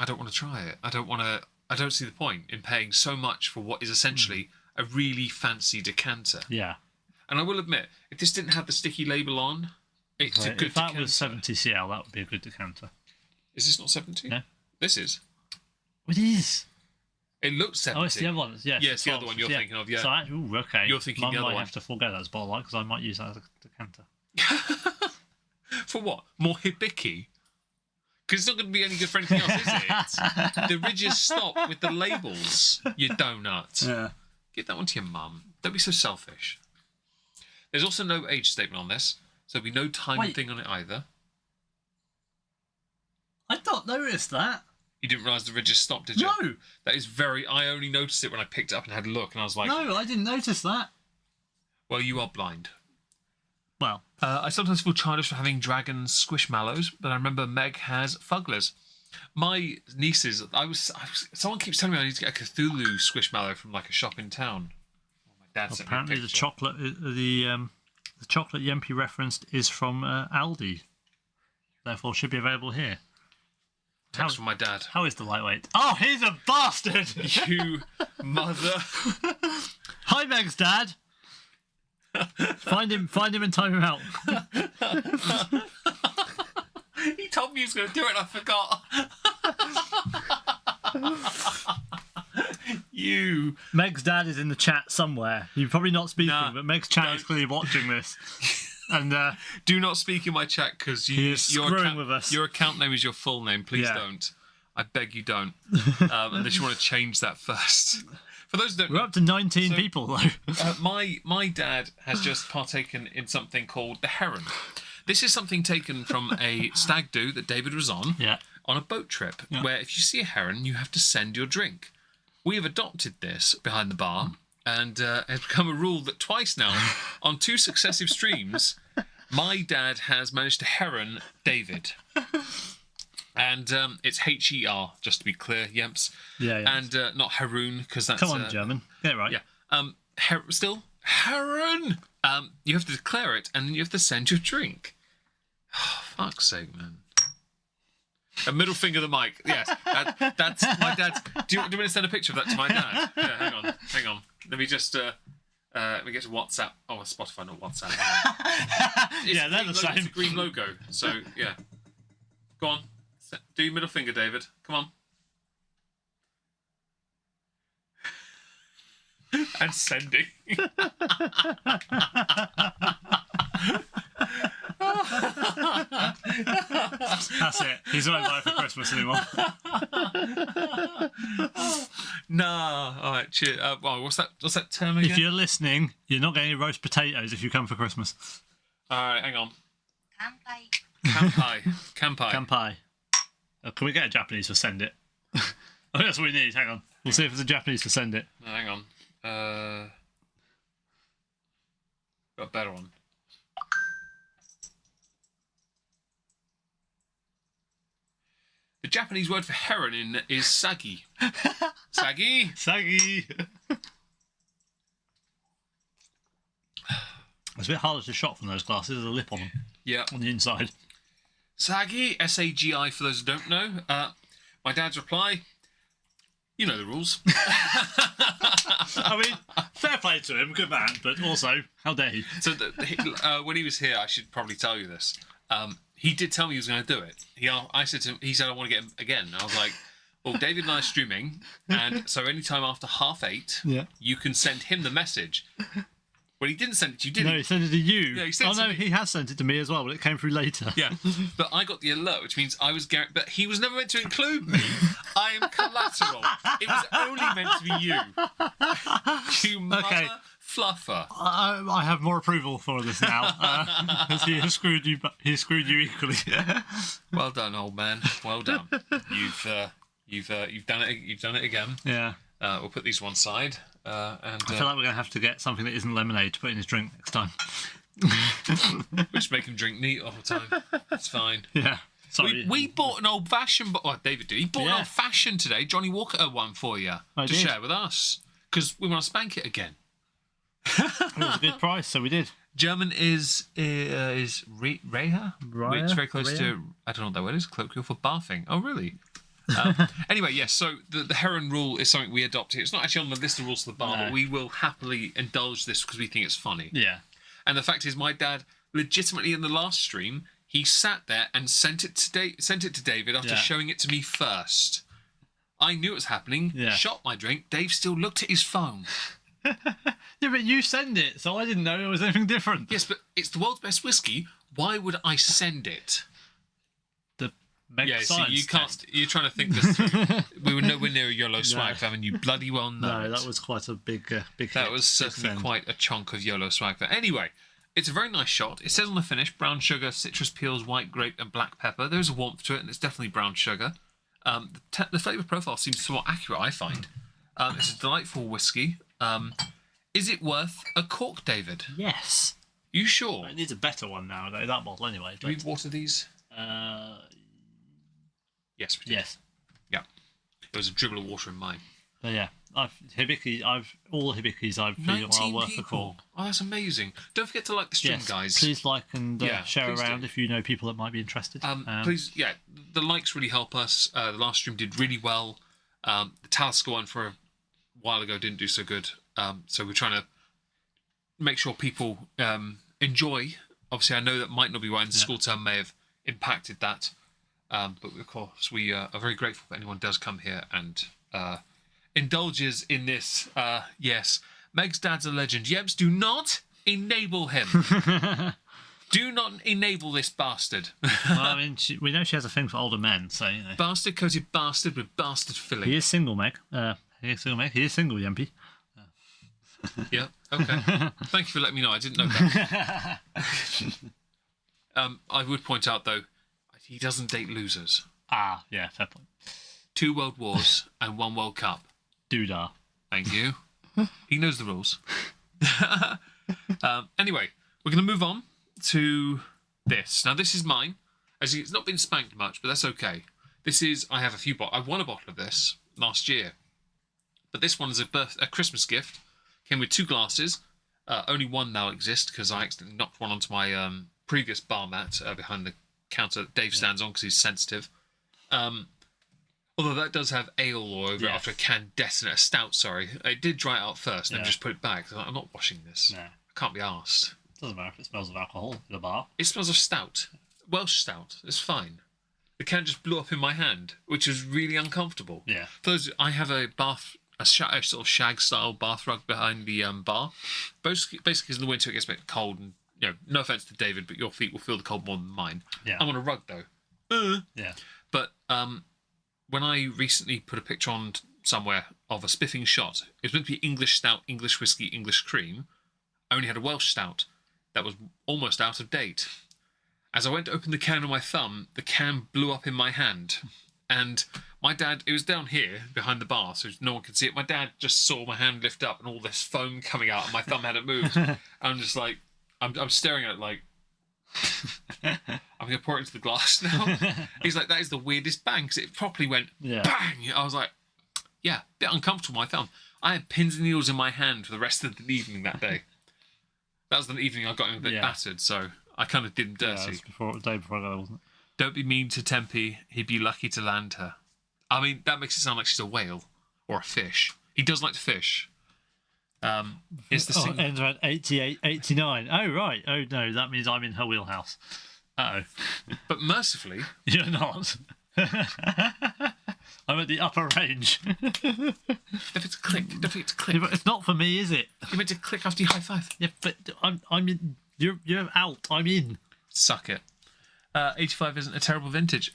I don't want to try it. I don't see the point in paying so much for what is essentially a really fancy decanter. Yeah. And I will admit, if this didn't have the sticky label on, it's a good If that decanter. was 70 CL, that would be a good decanter. Is this not 70? No. This is. It is. It looks 70. Oh, it's the other one. Yes, Yeah, it's the other one you're thinking of, yeah. So, ooh, okay. You're thinking Mum the other might one. have to forego that as bottle light, because I might use that as a decanter. For what? More hibiki? Because it's not going to be any good for anything else, is it? The ridges stop with the labels, you donut. Yeah. Give that one to your mum. Don't be so selfish. There's also no age statement on this, so there'll be no time thing on it either. I don't notice that. You didn't realise the ridges stopped, did you? No. That is very... I only noticed it when I picked it up and had a look, and I was like... No, I didn't notice that. Well, you are blind. Well, I sometimes feel childish for having dragon squishmallows, but I remember Meg has fugglers. My nieces, someone keeps telling me I need to get a Cthulhu squishmallow from like a shop in town. My dad sent me a apparently the picture. chocolate, the chocolate Yempi referenced is from Aldi. Therefore, should be available here. Text from my dad. How is the lightweight? Oh, he's a bastard! You mother. Hi, Meg's dad. Find him and time him out. He told me he was going to do it and I forgot. You. Meg's dad is in the chat somewhere. You're probably not speaking, but Meg's chat is clearly watching this. And do not speak in my chat because he is screwing with us. Your account name is your full name. Please don't. I beg you don't. Unless you want to change that first. For those who don't We're up to 19 people, though. My dad has just partaken in something called the Heron. This is something taken from a stag do that David was on a boat trip, where if you see a heron, you have to send your drink. We have adopted this behind the bar, and it has become a rule that twice now, on 2 successive streams, my dad has managed to heron David. And it's H-E-R, just to be clear, Yemps. Yeah. And not Haroon, because that's... Come on, German. Get it right. Yeah. Still, Heron! You have to declare it, and then you have to send your drink. Oh, fuck's sake, man. A middle finger the mic. Yes, that's my dad's... Do you want me to send a picture of that to my dad? Yeah, hang on. Let me just... let me get to WhatsApp. Oh, Spotify, not WhatsApp. Yeah, they're the same. It's a green logo, so, yeah. Go on. Do your middle finger, David. Come on. And sending. That's it. He's not invited for Christmas anymore. Nah. All right. Cheers. Well, what's that term again? If you're listening, you're not getting any roast potatoes if you come for Christmas. All right. Hang on. 乾杯 Kampai. Kampai. Oh, can we get a Japanese for send it? Oh, that's what we need. Hang on. We'll see if there's a Japanese for send it. No, hang on. Got a better one. Japanese word for heron is sagi. Sagi. Saggy. It's a bit harder to shot from those glasses. There's a lip on them, Yeah. on the inside. Sagi, S-A-G-I for those who don't know. My dad's reply, you know the rules. I mean, fair play to him, good man, but also, how dare he? So when he was here, I should probably tell you this. He did tell me he was going to do it. I said to him, he said, I want to get him again. And I was like, well, David and I are streaming, and so anytime after 8:30, you can send him the message. Well, he didn't send it to you, did he? No, he sent it to you. Yeah, he sent it to me. He has sent it to me as well, but it came through later. Yeah, but I got the alert, which means I was but he was never meant to include me. I am collateral. It was only meant to be you. You mother fluffer. I have more approval for this now, because he has screwed you. He screwed you equally. Well done, old man. Well done. You've done it. You've done it again. Yeah. We'll put these one side. And I feel like we're going to have to get something that isn't lemonade to put in his drink next time. Which make him drink neat all the time. It's fine. Yeah. Sorry. We bought an old fashioned. Oh, David did. He bought an old fashioned today. Johnny Walker one for you to share with us because we want to spank it again. It was a good price, so we did. German is Reha, which is very close to, I don't know what that word is, colloquial for barfing. Oh, really? Anyway, yes, so the heron rule is something we adopted. It's not actually on the list of rules of the bar, but we will happily indulge this because we think it's funny. Yeah. And the fact is, my dad, legitimately in the last stream, he sat there and sent it to David after showing it to me first. I knew it was happening, shot my drink, Dave still looked at his phone. Yeah, but you send it, so I didn't know it was anything different. Yes, but it's the world's best whiskey. Why would I send it? So you can't. test. You're trying to think this through. We were nowhere near a YOLO swag fam, and you bloody well know. No, that was quite a big That hit. was certainly quite a chunk of YOLO swag fam. Anyway, it's a very nice shot. It says on the finish: brown sugar, citrus peels, white grape, and black pepper. There's a warmth to it, and it's definitely brown sugar. The flavour profile seems somewhat accurate, I find. It's a delightful whiskey. Is it worth a cork, David? Yes. You sure? It needs a better one now, though. That bottle, anyway. Do we water these? Yes, we did. Yes. Yeah. There was a dribble of water in mine. But yeah, all the hibikis I've feel 19 are worth a people. call. Oh, that's amazing. Don't forget to like the stream, Yes, guys. please like and share please around do. if you know people that might be interested. Please, the likes really help us. The last stream did really well. The Talisker one for a while ago didn't do so good. So we're trying to make sure people enjoy. Obviously, I know that might not be right, and the school term may have impacted that. But of course, we are very grateful if anyone does come here and indulges in this. Yes, Meg's dad's a legend. Yebs, do not enable him. Do not enable this bastard. Well, I mean, we know she has a thing for older men, so you know. Bastard coated bastard with bastard filling. He is single, Meg. He is single, Meg. He is single, Yempy. Yeah. Okay. Thank you for letting me know. I didn't know that. I would point out though, he doesn't date losers. Ah, yeah, fair point. 2 world wars and 1 World Cup. Doodah. Thank you. He knows the rules. Anyway, we're going to move on to this. Now, this is mine. As it's not been spanked much, but that's okay. I have a few bottles. I won a bottle of this last year. But this one is a Christmas gift. Came with 2 glasses. Only one now exists because I accidentally knocked one onto my previous bar mat behind the counter that Dave stands on because he's sensitive. Although that does have ale all over it after a candescent, a stout, sorry. It did dry it out first and then just put it back. So I'm not washing this. No. I can't be arsed. Doesn't matter if it smells of alcohol in a bar. It smells of stout. Welsh stout. It's fine. The can just blew up in my hand, which was really uncomfortable. Yeah. For those, I have a sort of shag-style bath rug behind the bar. Basically, because in the winter it gets a bit cold and, you know, no offence to David, but your feet will feel the cold more than mine. Yeah. I'm on a rug, though. Yeah. But when I recently put a picture on somewhere of a spiffing shot, it was meant to be English stout, English whiskey, English cream. I only had a Welsh stout that was almost out of date. As I went to open the can on my thumb, the can blew up in my hand. And my dad, it was down here behind the bar, so no one could see it. My dad just saw my hand lift up and all this foam coming out, and my thumb hadn't moved. I'm just like, I'm staring at it like, I'm going to pour it into the glass now. He's like, that is the weirdest bang, because it properly went bang. I was like, yeah, a bit uncomfortable, my thumb. I had pins and needles in my hand for the rest of the evening that day. That was the evening I got him a bit battered, so I kind of did him dirty. Yeah, it was the day before that, wasn't it? Don't be mean to Tempe, he'd be lucky to land her. I mean, that makes it sound like she's a whale or a fish. He does like to fish. It's the ends around 88, 89. Oh, right. Oh, no, that means I'm in her wheelhouse. Uh-oh. But mercifully... You're not. I'm at the upper range. If it's click. Yeah, but it's not for me, is it? You meant to click after you high five. Yeah, but I'm in. You're out. I'm in. Suck it. 85 isn't a terrible vintage.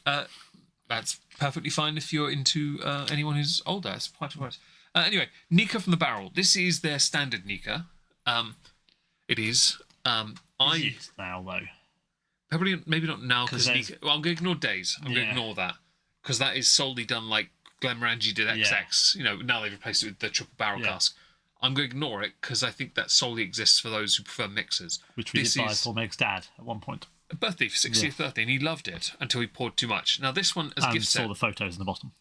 That's perfectly fine if you're into anyone who's older. It's quite right. Anyway, Nikka from the barrel. This is their standard Nikka. It is. It is now, though. Probably, maybe not now, because there's- Nikka... Well, I'm going to ignore days. I'm going to ignore that. Because that is solely done like Glenmorangie did XX. You know, now they've replaced it with the triple barrel cask. I'm going to ignore it, because I think that solely exists for those who prefer mixers. Which we did buy for Meg's dad at one point. A birthday, for 60th birthday, and he loved it until he poured too much. Now, this one, as a gift set... saw the photos in the bottom.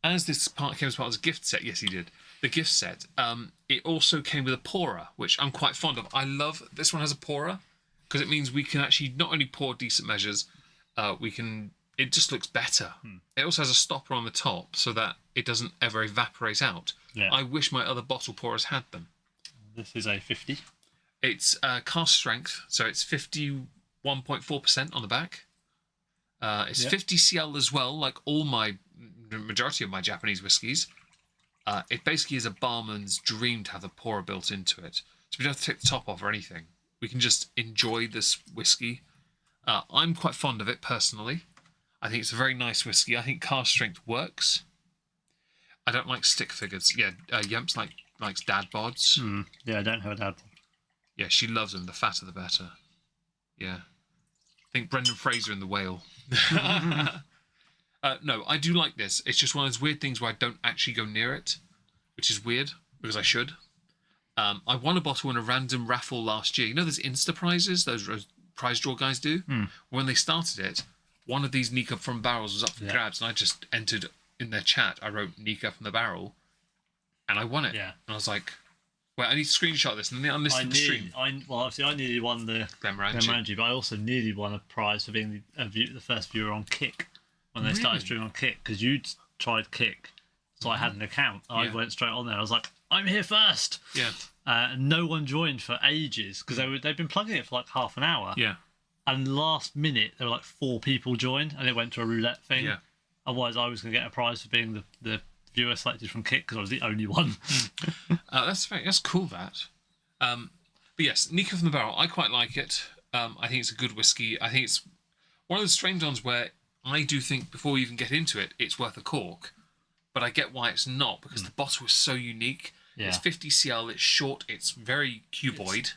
As this part came as part of a gift set, yes, he did. The gift set, it also came with a pourer, which I'm quite fond of. I love this one has a pourer, because it means we can actually not only pour decent measures, it just looks better. It also has a stopper on the top so that it doesn't ever evaporate out. Yeah. I wish my other bottle pourers had them. This is a 50. It's cask strength, so it's 51.4% on the back. It's 50 CL as well, like all the majority of my Japanese whiskies. It basically is a barman's dream to have the pourer built into it. So we don't have to take the top off or anything. We can just enjoy this whiskey. I'm quite fond of it personally. I think it's a very nice whiskey. I think cask strength works. I don't like stick figures. Yeah, Yemps likes dad bods. Yeah, I don't have a dad bod. Yeah, she loves them. The fatter, the better. Yeah. Think Brendan Fraser in The Whale. No, I do like this. It's just one of those weird things where I don't actually go near it, which is weird, because I should. I won a bottle in a random raffle last year. You know those Insta prizes those prize draw guys do? When they started it, one of these Nikka from barrels was up for grabs, and I just entered in their chat. I wrote Nikka from the barrel, and I won it. Yeah. And I was like, wait, I need to screenshot this and then unlist the stream. Obviously, I nearly won the Glenmorangie, but I also nearly won a prize for being the first viewer on Kick when they started streaming on Kick, because you'd tried Kick, so I had an account. I went straight on there. I was like, I'm here first. Yeah. And no one joined for ages, because they'd been plugging it for like half an hour. Yeah. And last minute, there were like 4 people joined, and it went to a roulette thing. Yeah. Otherwise, I was going to get a prize for being the viewer selected from Kick, because I was the only one. That's cool, that. But yes, Nikka from the barrel, I quite like it. I think it's a good whiskey. I think it's one of the strange ones where I do think before you even get into it, it's worth a cork. But I get why it's not, because the bottle is so unique. Yeah. It's 50 CL, it's short, it's very cuboid.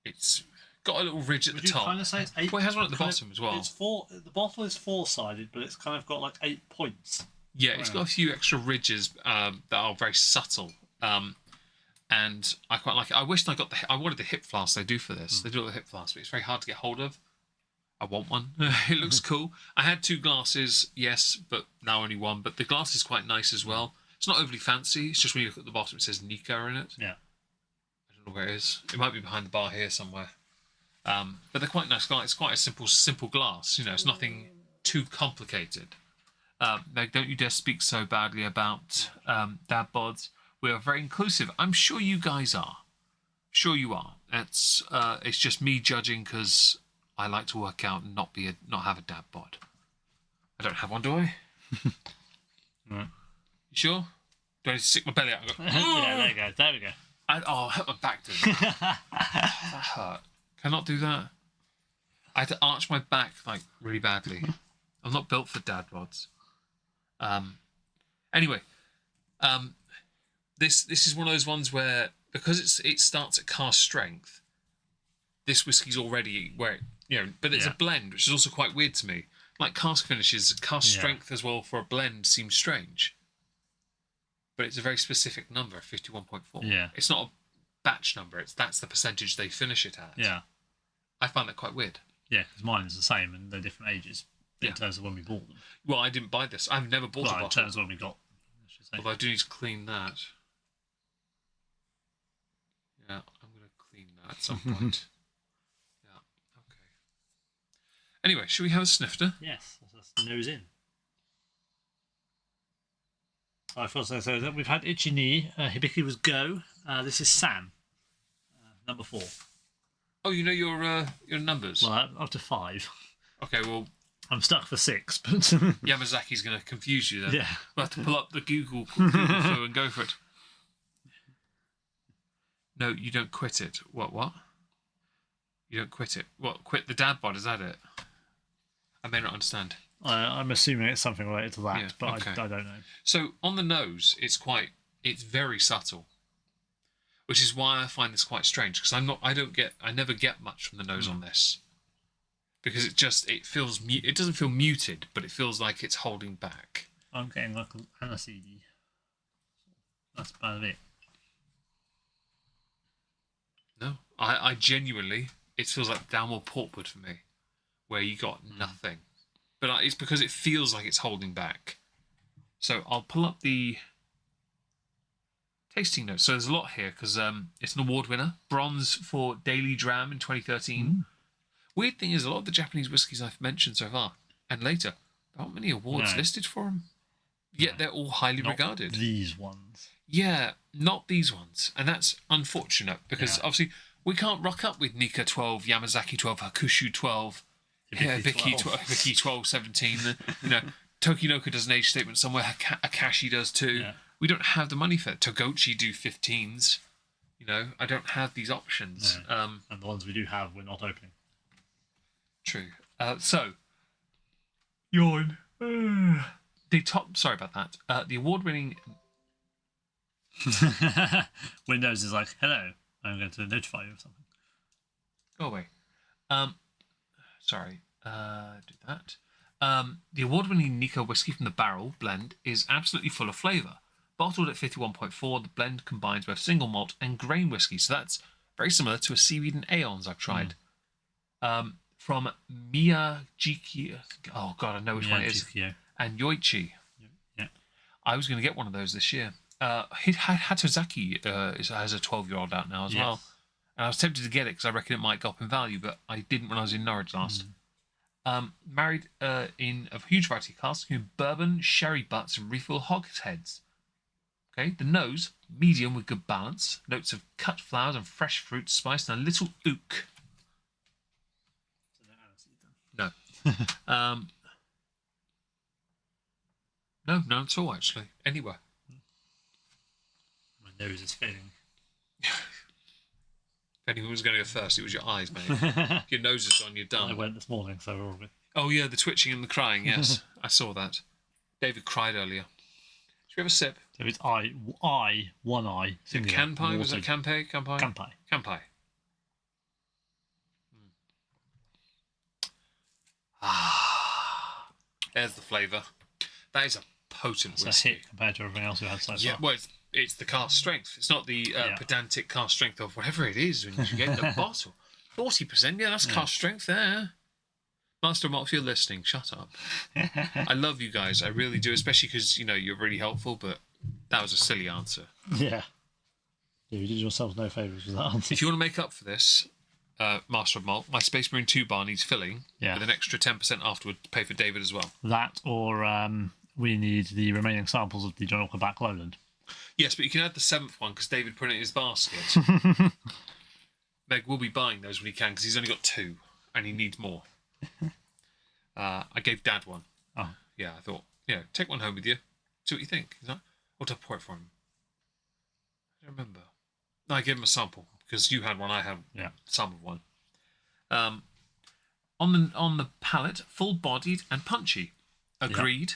It's got a little ridge at the top. Kind of say it's 8? Well, it has one at the bottom as well. It's 4. The bottle is 4-sided, but it's kind of got like 8 points. Yeah, it's got a few extra ridges that are very subtle. And I quite like it. I wished I wanted the hip flask they do for this. They do it with the hip flask, but it's very hard to get hold of. I want one. It looks cool. I had 2 glasses, yes, but now only 1. But the glass is quite nice as well. It's not overly fancy. It's just when you look at the bottom, it says Nikka in it. Yeah. I don't know where it is. It might be behind the bar here somewhere. But they're quite nice. It's quite a simple glass. You know, it's nothing too complicated. Meg, don't you dare speak so badly about dad bods. We are very inclusive. I'm sure you guys are. Sure you are. It's just me judging because I like to work out and not have a dad bod. I don't have one, do I? No. You sure? Do I need to stick my belly out? Yeah, there you go. There we go. I hurt my back, didn't I? That hurt. Can I not do that? I had to arch my back like really badly. I'm not built for dad bods. Anyway, this is one of those ones where, because it starts at cask strength, this whiskey's already where but it's a blend, which is also quite weird to me. Like cask finishes, cask strength as well for a blend seems strange. But it's a very specific number, 51.4. Yeah. It's not a batch number. That's the percentage they finish it at. Yeah. I find that quite weird. Yeah, because mine is the same and they're different ages in terms of when we bought them. Well, I didn't buy this. I've never bought a bottle. In terms of when we got them, I should say. Although I do need to clean that. Yeah, I'm going to clean that at some point. Yeah, okay. Anyway, should we have a snifter? Yes, that's the nose in. I first say so. We've had Itchy Knee. Hibiki was Go. This is San, number 4. Oh, you know your numbers? Well, up to 5. Okay, well, I'm stuck for 6, but Yamazaki's going to confuse you then. yeah. We'll have to pull up the Google flu and go for it. No, you don't quit it. What? You don't quit it. What, quit the dad bod, is that it? I may not understand. I'm assuming it's something related to that, Yeah, but okay. I don't know. So, on the nose, it's very subtle. Which is why I find this quite strange, because I never get much from the nose on this. Because it doesn't feel muted, but it feels like it's holding back. I'm getting like an aniseed. That's about it. No, I genuinely, it feels like downward portwood for me, where you got nothing. But it's because it feels like it's holding back. So I'll pull up the tasting notes. So there's a lot here, because it's an award winner. Bronze for Daily Dram in 2013. Weird thing is, a lot of the Japanese whiskies I've mentioned so far, and later, there aren't many awards listed for them. Yet they're all highly regarded. These ones. Yeah, not these ones. And that's unfortunate, because obviously we can't rock up with Nikka 12, Yamazaki 12, Hakushu 12, Vicky 12, 17. Tokinoka does an age statement somewhere, Akashi does too. Yeah. We don't have the money for it. Tougouchi do 15s. I don't have these options. No. And the ones we do have, we're not opening. True. So, yawn. Sorry about that. The award-winning Windows is like, hello, I'm going to notify you of something. Go away. Sorry. Do that. The award-winning Nikka whiskey from the barrel blend is absolutely full of flavour. Bottled at 51.4, the blend combines both single malt and grain whiskey, so that's very similar to a seaweed and aeons I've tried. From Miyajiki, oh god, I know which one it is, and Yoichi. Yeah. I was going to get one of those this year. Hakushu has a 12-year-old out now as well. And I was tempted to get it because I reckon it might go up in value, but I didn't when I was in Norwich last. Married in a huge variety of casks, including bourbon, sherry butts, and refill hogsheads. Okay, the nose, medium with good balance. Notes of cut flowers and fresh fruit, spice, and a little ook. No. No, none at all, actually. Anywhere. My nose is failing. If anyone was going to go first, it was your eyes, mate. Your nose is gone, you're done. I went this morning, so we're all good. Oh, yeah, the twitching and the crying, yes. I saw that. David cried earlier. Should we have a sip? So it's one eye. Singular. Kanpai? Was that Kanpai? Kanpai. There's the flavour. That is a potent it's whiskey. A hit compared to everything else we've had so far. Yeah, well, it's the cast strength. It's not the pedantic cast strength of whatever it is when you get the bottle. 40%, yeah, that's cast strength there. Master Malt, if you're listening, shut up. I love you guys, I really do, especially because, you're really helpful, but that was a silly answer. Yeah. You did yourselves no favours with that answer. If you want to make up for this, Master of Malt, my Space Marine 2 bar needs filling with an extra 10% afterward to pay for David as well. That, or we need the remaining samples of the John Walker Black Lowland. Yes, but you can add the 7th one because David put it in his basket. Meg will be buying those when he can because he's only got 2 and he needs more. I gave Dad one. Oh. Yeah, I thought, take one home with you. See what you think. Is that? Or did I pour it for him? I don't remember. No, I gave him a sample because you had one, I had some of one. On the palate, full-bodied and punchy. Agreed.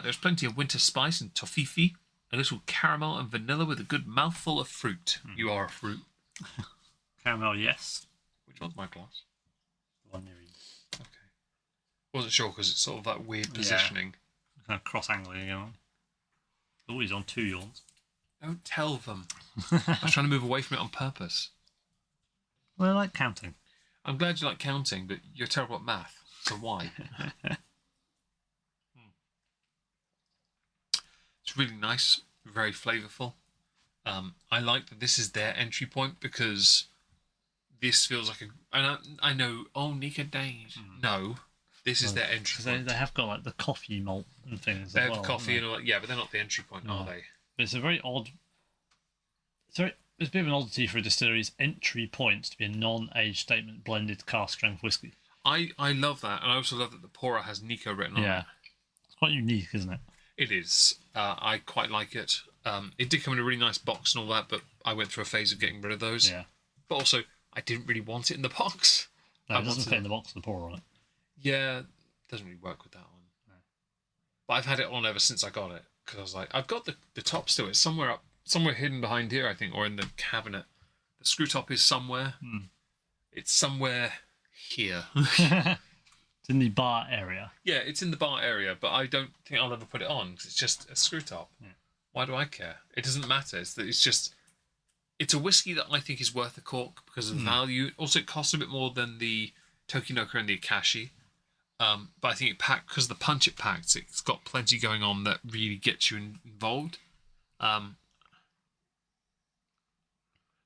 There's plenty of winter spice and toffee, a little caramel and vanilla with a good mouthful of fruit. You are a fruit. Caramel, yes. Which one's my glass? The one near you. Okay. Wasn't sure because it's sort of that weird positioning. Kind of cross-angling again. Oh, he's on 2 yawns. Don't tell them. I was trying to move away from it on purpose. Well, I like counting. I'm glad you like counting, but you're terrible at math. So why? It's really nice, very flavourful. I like that this is their entry point because this feels like I know, Nikka days. No, this is their entry point. They have got like the coffee malt and things. They have coffee and all that, yeah, but they're not the entry point, are they? But it's a very odd. It's a bit of an oddity for a distillery's entry point to be a non-age statement blended cask strength whiskey. I love that, and I also love that the pourer has Nikka written on it. Yeah, it's quite unique, isn't it? It is. I quite like it. It did come in a really nice box and all that, but I went through a phase of getting rid of those. Yeah. But also, I didn't really want it in the box. No, it doesn't fit in the box with the pourer on it. Yeah, it doesn't really work with that one. No. But I've had it on ever since I got it, because I was like, I've got the top still. It's somewhere hidden behind here, I think, or in the cabinet. The screw top is somewhere. It's somewhere here. It's in the bar area. Yeah, it's in the bar area, but I don't think I'll ever put it on because it's just a screw top. Yeah. Why do I care? It doesn't matter. It's a whiskey that I think is worth a cork because of the value. Also, it costs a bit more than the Tokinoka and the Akashi. But I think because of the punch it packs, it's got plenty going on that really gets you involved. Sounds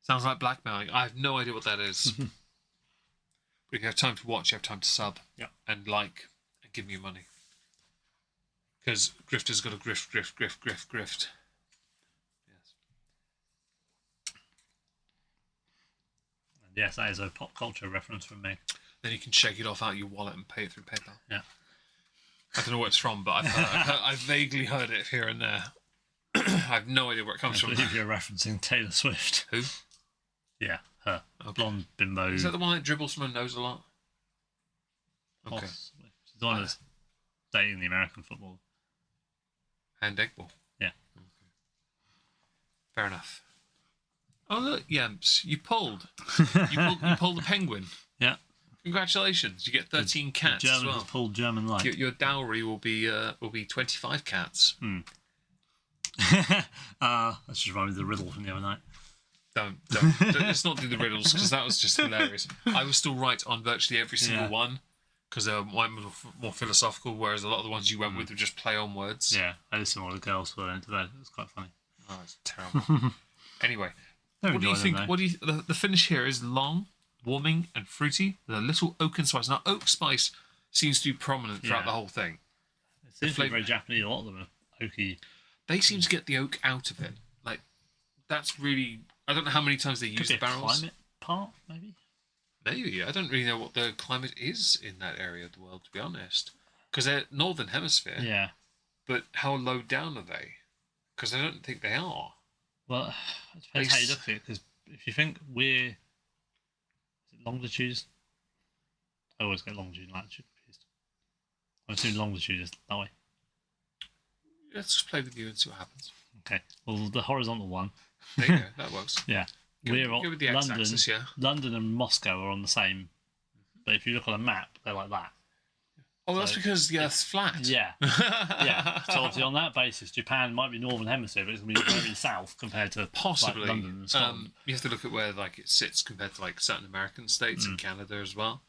like blackmailing. I have no idea what that is. But if you have time to watch, you have time to sub and like and give me your money. Because Grifter's got to grift. Yes. And yes, that is a pop culture reference from me. Then you can shake it off out your wallet and pay it through PayPal. Yeah. I don't know where it's from, but I've vaguely heard it here and there. I have no idea where it comes from. I believe you're referencing Taylor Swift. Who? Yeah, her. Okay. Blonde bimbo. Is that the one that dribbles from her nose a lot? Okay. Possibly. She's the one that's dating the American football. And egg ball. Yeah. Okay. Fair enough. Oh look, Yamps, you pulled. You pulled the penguin. Yeah. Congratulations! You get 13 cats German as well. has pulled German light. Your dowry will be 25 cats. That just reminded me of the riddle from the other night. Don't. Let's not do the riddles because that was just hilarious. I was still right on virtually every single one because they were more philosophical, whereas a lot of the ones you went with were just play on words. Yeah, I listened to all the girls were into bed. It was quite funny. Oh, it's terrible. Anyway, what do you think? The finish here is long, warming, and fruity with a little oak and spice. Now, oak spice seems to be prominent throughout the whole thing. It seems to be very Japanese. A lot of them are oaky. They seem to get the oak out of it. Like, that's really... I don't know how many times they use the barrels. Climate part, maybe? Maybe. I don't really know what the climate is in that area of the world, to be honest. Because they're northern hemisphere. Yeah. But how low down are they? Because I don't think they are. Well, it depends how you look at it. Because if you think we're... Is it longitudes? I always get longitude and latitude confused. I'm assuming longitude is that way. Let's just play with you and see what happens. Okay. Well, the horizontal one. There you go. That works. Yeah. Give it the x-axis, London and Moscow are on the same. But if you look on a map, they're like that. Oh, that's because the Earth's flat. Yeah. Yeah. So obviously on that basis, Japan might be northern hemisphere, but it's going to be very south compared to possibly like, London and Scotland. You have to look at where like it sits compared to like certain American states and Canada as well.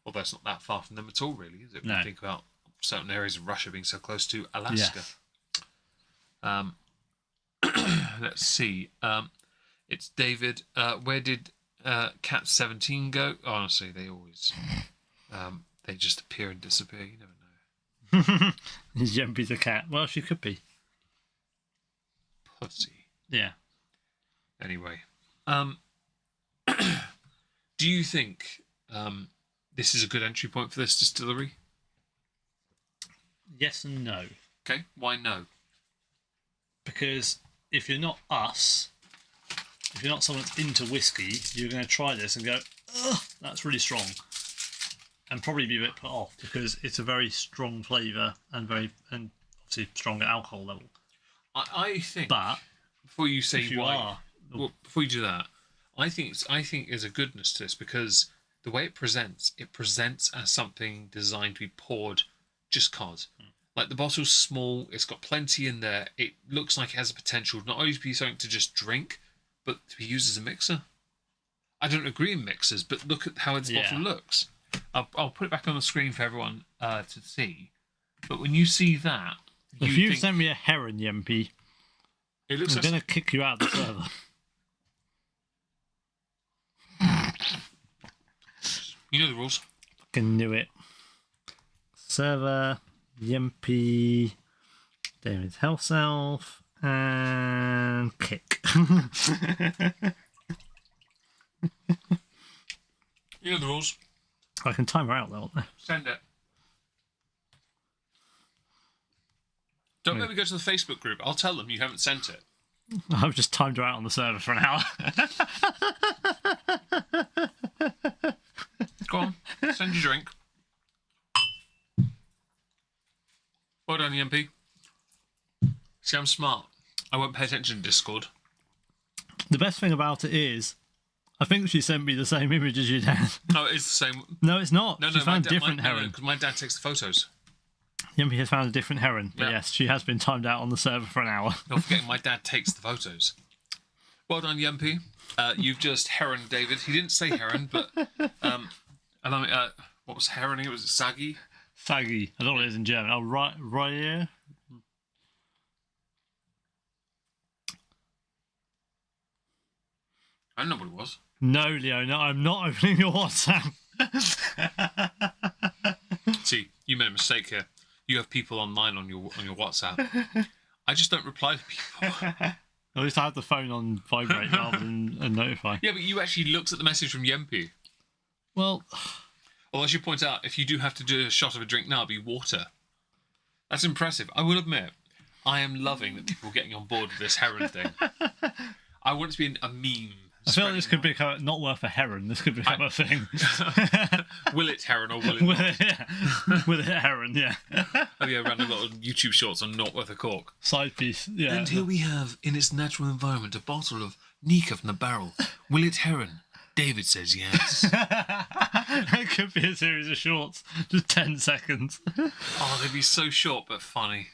Although it's not that far from them at all, really, is it? When you think about certain areas of Russia being so close to Alaska. Yeah. Let's see. It's David. Where did Cat 17 go? Honestly, they always they just appear and disappear. You never know. Is Jumpy the cat? Well, she could be. Pussy. Yeah. Anyway, do you think this is a good entry point for this distillery? Yes and no. Okay. Why no? Because if you're not us, if you're not someone that's into whiskey, you're going to try this and go, ugh, that's really strong. And probably be a bit put off because it's a very strong flavour and obviously stronger alcohol level. I think. But before you say why, before you do that, I think there's a goodness to this because the way it presents as something designed to be poured just cause. Like the bottle's small, it's got plenty in there. It looks like it has a potential not only to be something to just drink, but to be used as a mixer. I don't agree in mixers, but look at how its bottle looks. I'll put it back on the screen for everyone to see. But when you see that, if you sent me a heron, Yempi, it looks I'm going to kick you out of the server. You know the rules. Fucking knew it. Server, Yempi, David's health self, and kick. You know the rules. I can time her out though. Send it. Don't let me go to the Facebook group. I'll tell them you haven't sent it. I've just timed her out on the server for an hour. Go on, send your drink. Well done, MP. See, I'm smart. I won't pay attention to Discord. The best thing about it is, I think she sent me the same image as your dad. Oh, it is the same. No, it's not. No, She found a different heron. Because my dad takes the photos. Yempi has found a different heron. But Yeah. yes, she has been timed out on the server for an hour. Not forgetting my dad takes the photos. Well done, Yempi. You've just heron David. He didn't say heron, but what was heroning? It was Sagi. Saggy. I don't know what it is in German. Oh, right here. I don't know what it was. No, Leona, I'm not opening your WhatsApp. See, you made a mistake here. You have people online on your WhatsApp. I just don't reply to people. At least I have the phone on vibrate rather than notify. Yeah, but you actually looked at the message from Yempi. Well, Well, I should point out, if you do have to do a shot of a drink now, it'll be water. That's impressive. I will admit, I am loving that people are getting on board with this heron thing. I want it to be a meme. I feel like this could become not worth a heron. This could become a thing. Will it heron or will it not? With a heron, yeah. Oh yeah, ran a lot of YouTube shorts on Not Worth A Cork. Side piece, yeah. And here we have, in its natural environment, a bottle of Nikka from the barrel. Will it heron? David says yes. It could be a series of shorts, just 10 seconds. Oh, they'd be so short but funny.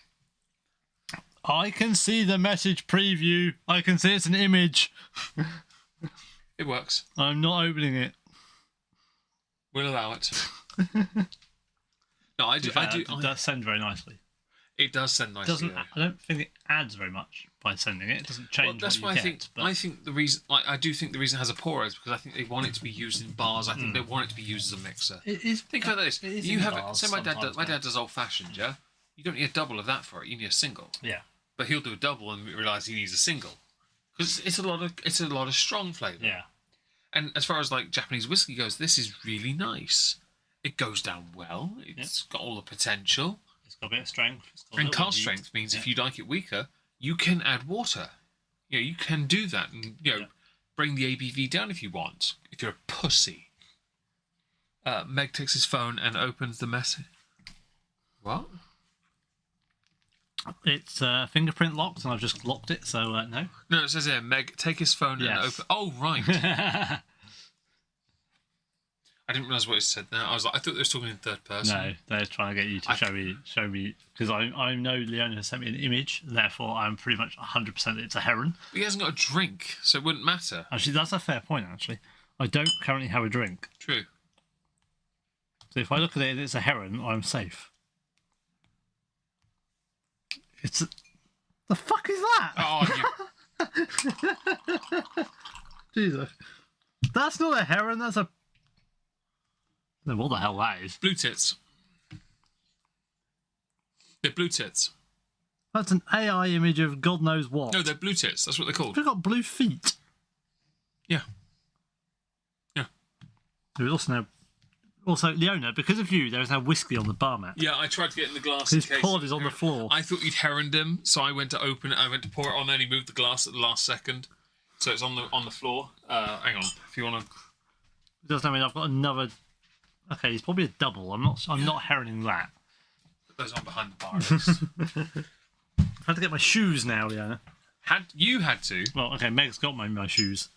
I can see the message preview. I can see it's an image. It works. I'm not opening it. We'll allow it. No, I do. It does send very nicely. It does send nicely. I don't think it adds very much by sending it. It doesn't change. Well, that's what why you I think. get, but I think the reason. I do think the reason it has a pour is because I think they want it to be used in bars. I think they want it to be used as a mixer. it is. Think about this. It is You in have bars say my dad. sometimes, My dad does old fashioned. Yeah. You don't need a double of that for it. You need a single. Yeah. But he'll do a double and realise he needs a single because it's a lot of strong flavour. Yeah. And as far as like Japanese whiskey goes, this is really nice. It goes down well. It's got all the potential. It's got a bit of strength. And cast strength means if you like it weaker, you can add water. You know, you can do that and bring the ABV down if you want. If you're a pussy. Meg takes his phone and opens the message. What? It's fingerprint locked, and I've just locked it, so no. No, it says here, Meg, take his phone and open. Oh, right. I didn't realise what it said now. I thought they were talking in third person. No, they're trying to get you to show me, because I know Leona has sent me an image, and therefore I'm pretty much 100% that it's a heron. But he hasn't got a drink, so it wouldn't matter. Actually, that's a fair point, actually. I don't currently have a drink. True. So if I look at it and it's a heron, I'm safe. The fuck is that? Oh, Jesus. That's not a heron, that's a... No, what the hell that is? blue tits. They're blue tits. That's an AI image of God knows what. No, they're blue tits. That's what they're called. They've got blue feet. Yeah. Yeah. There is also, Leona, because of you, there is now whiskey on the bar mat. Yeah, I tried to get in the glass. His in case pod is on the floor. I thought you'd heroned him, so I went to open it. I went to pour it on, and he moved the glass at the last second, so it's on the floor. Hang on, if you want to. It doesn't mean I've got another. Okay, he's probably a double. I'm not heroning that. Put those on behind the bar. I've had to get my shoes now, Leona. You had to? Well, okay, Meg's got my shoes.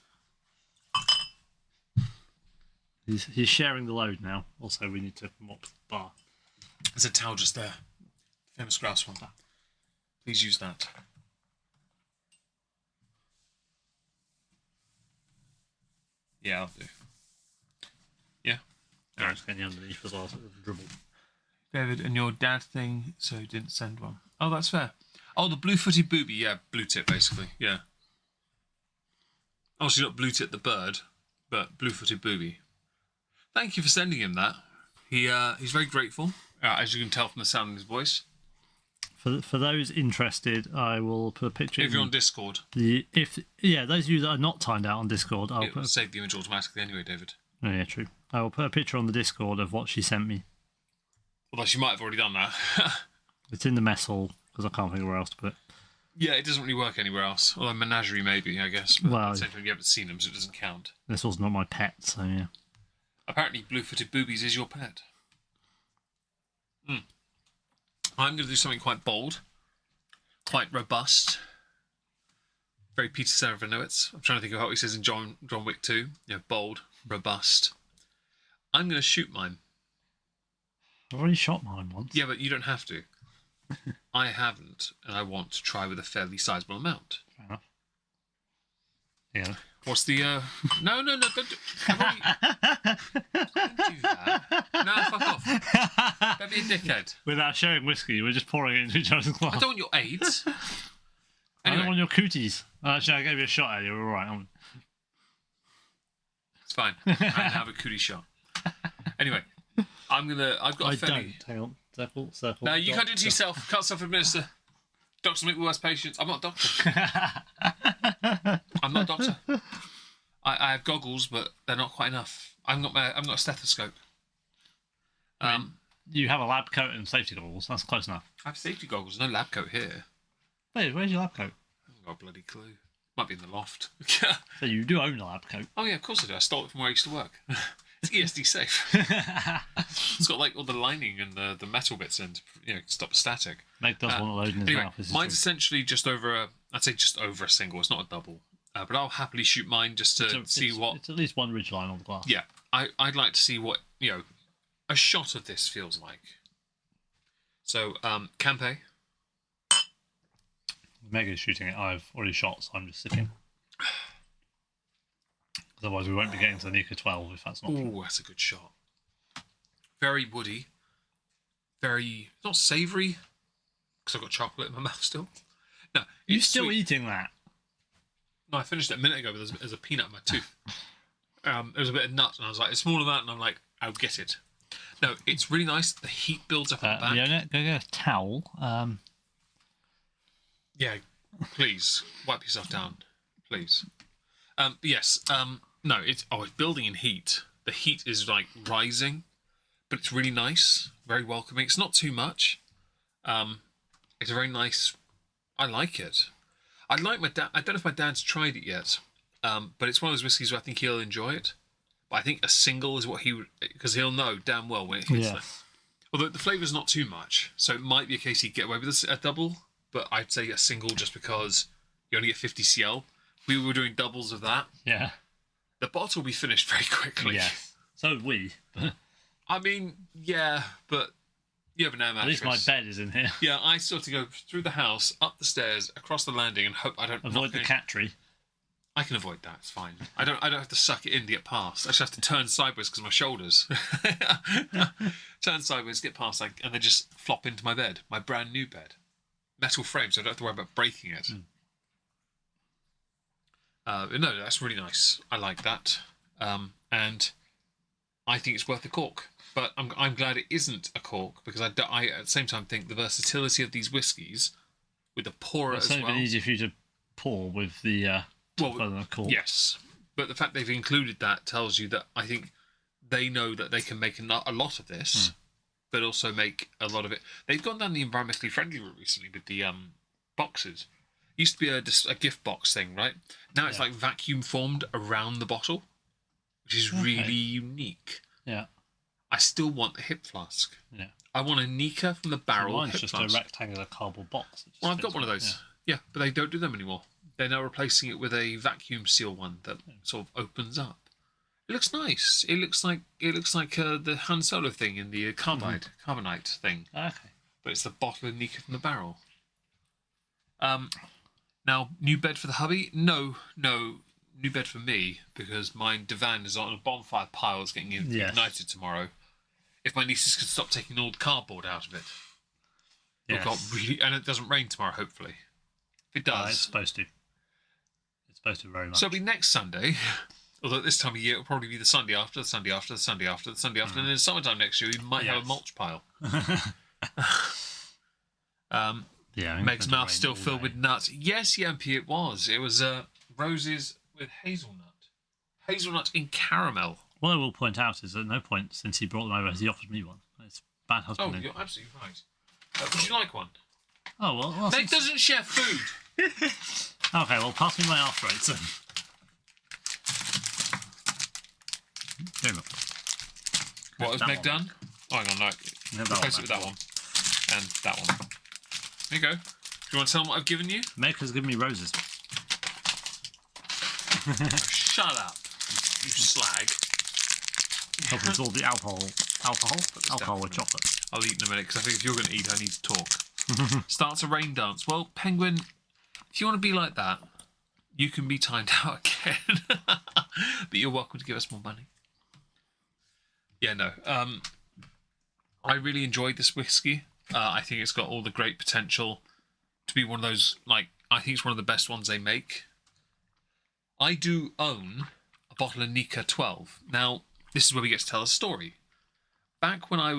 He's sharing the load now. Also, we need to mop the bar. There's a towel just there. Famous grass one. Please use that. 'Cause Yeah, I'll do. Yeah. I'm just getting underneath as well, sort of dribble. David, and your dad thing, so he didn't send one. Oh, that's fair. Oh, the blue-footed booby. Yeah, blue tit, basically. Yeah. Obviously not blue tit the bird, but blue-footed booby. Thank you for sending him that. He's very grateful, as you can tell from the sound of his voice. For those interested, I will put a picture. If you're on Discord. Those of you that are not timed out on Discord, I'll save the image automatically anyway, David. Oh, yeah, true. I will put a picture on the Discord of what she sent me. Although she might have already done that. It's in the mess hall, because I can't think of where else to put it. Yeah, it doesn't really work anywhere else. Although menagerie maybe, I guess. But Well, at the same time, you haven't seen them, so it doesn't count. This was not my pet, so yeah. Apparently, blue-footed boobies is your pet. I'm going to do something quite bold, quite robust. Very Peter Serafinowicz. I'm trying to think of how he says in John Wick 2. You know, bold, robust. I'm going to shoot mine. I've already shot mine once. Yeah, but you don't have to. I haven't, and I want to try with a fairly sizable amount. Fair enough. Yeah. What's the... No, don't do... Don't do that. No, fuck off. Don't be a dickhead. Without sharing whiskey, we're just pouring it into each other's glass. I don't want your AIDS. I Anyway, don't want your cooties. Actually, I gave you a shot earlier. We're all right. it's fine. I have a cootie shot. Anyway, I've got a fairly... Hang on. Circle. No, you can't do it to yourself. Can't self-administer. Doctors make me worse patients. I'm not a doctor. I'm not a doctor. I have goggles, but they're not quite enough. I've got a stethoscope. You have a lab coat and safety goggles. That's close enough. I have safety goggles. No lab coat here. Wait, where's your lab coat? I haven't got a bloody clue. Might be in the loft. So you do own a lab coat. Oh yeah, of course I do. I stole it from where I used to work. It's ESD safe. It's got like all the lining and the metal bits in to stop static. Meg does want to load in his Anyway, mouth. mine's essentially just over I'd say just over a single. It's not a double. But I'll happily shoot mine just to see what... It's at least one ridgeline on the glass. Yeah, I'd like to see what, a shot of this feels like. So, Campe. Meg is shooting it. I've already shot, so I'm just sipping. Otherwise, we won't be getting to the Nikka 12 if that's not true. Oh, that's a good shot. Very woody. Very... Not savoury, because I've got chocolate in my mouth still. No, You're still sweet. eating that? No, I finished it a minute ago, but there's a peanut in my tooth. There was a bit of nut, and I was like, it's smaller than that, and I'm like, I'll get it. No, it's really nice. The heat builds up at the back. Leona, go get a towel. Yeah, please, wipe yourself down. Please. Yes, no, it's building in heat. The heat is, like, rising, but it's really nice. Very welcoming. It's not too much. It's a very nice... I like it. I like my dad. I don't know if my dad's tried it yet, but it's one of those whiskies where I think he'll enjoy it. But I think a single is what he would, because he'll know damn well when it hits there. Although the flavour's not too much, so it might be a case he'd get away with a double, but I'd say a single just because you only get 50 cl. We were doing doubles of that. Yeah. The bottle will be finished very quickly. Yes. So would we. I mean, yeah, but you have an air mattress. At least my bed is in here. Yeah, I sort of go through the house, up the stairs, across the landing, and hope I don't Avoid the cat tree. I can avoid that. It's fine. I don't have to suck it in to get past. I just have to turn sideways because of my shoulders. Turn sideways, get past, and then just flop into my bed, my brand new bed, metal frame, so I don't have to worry about breaking it. No, that's really nice. I like that, and I think it's worth a cork. But I'm glad it isn't a cork because I at the same time think the versatility of these whiskies with the pourer It's as well. been easier for you to pour with the cork. Yes, but the fact they've included that tells you that I think they know that they can make a lot of this, but also make a lot of it. They've gone down the environmentally friendly route recently with the boxes. It used to be a gift box thing, right? Now it's like vacuum formed around the bottle, which is really unique. Yeah. I still want a hip flask. Yeah. I want a Nikka from the barrel. Mine's hip just flask. a rectangular cardboard box. Well, I've got one of those. Yeah, but they don't do them anymore. They're now replacing it with a vacuum seal one that sort of opens up. It looks nice. It looks like the Han Solo thing in the carbonite thing. Okay. But it's the bottle of Nikka from the barrel. Now, new bed for the hubby? No, new bed for me because my divan is on a bonfire pile that's getting ignited tomorrow. If my nieces could stop taking all the cardboard out of it. Yes. And it doesn't rain tomorrow, hopefully. If it does. It's supposed to. It's supposed to very much. So it'll be next Sunday. Although at this time of year, it'll probably be the Sunday after, the Sunday after, the Sunday after, the Sunday after. And in the summertime next year, we might have a mulch pile. Meg's mouth still filled with nuts. Yes, Yampy, it was. It was roses with hazelnut. Hazelnut in caramel. What I will point out is at no point since he brought them over has he offered me one. It's bad Oh, husbanding. you're absolutely right. Would you like one? Oh, well Meg doesn't share food. Okay, well, pass me my after eights then. There we go. What has That Meg one. done? Oh, hang on, no. No, that Replace one, it with that one. And that one. There you go. Do you want to tell them what I've given you? Meg has given me roses. Shut up, you slag. Help absorb the alcohol with chocolate. I'll eat in a minute because I think if you're going to eat, I need to talk. Starts a rain dance. Well, Penguin, if you want to be like that, you can be timed out again. But you're welcome to give us more money. Yeah, no. I really enjoyed this whiskey. I think it's got all the great potential to be one of those, I think it's one of the best ones they make. I do own a bottle of Nikka 12. Now, this is where we get to tell a story. Back when I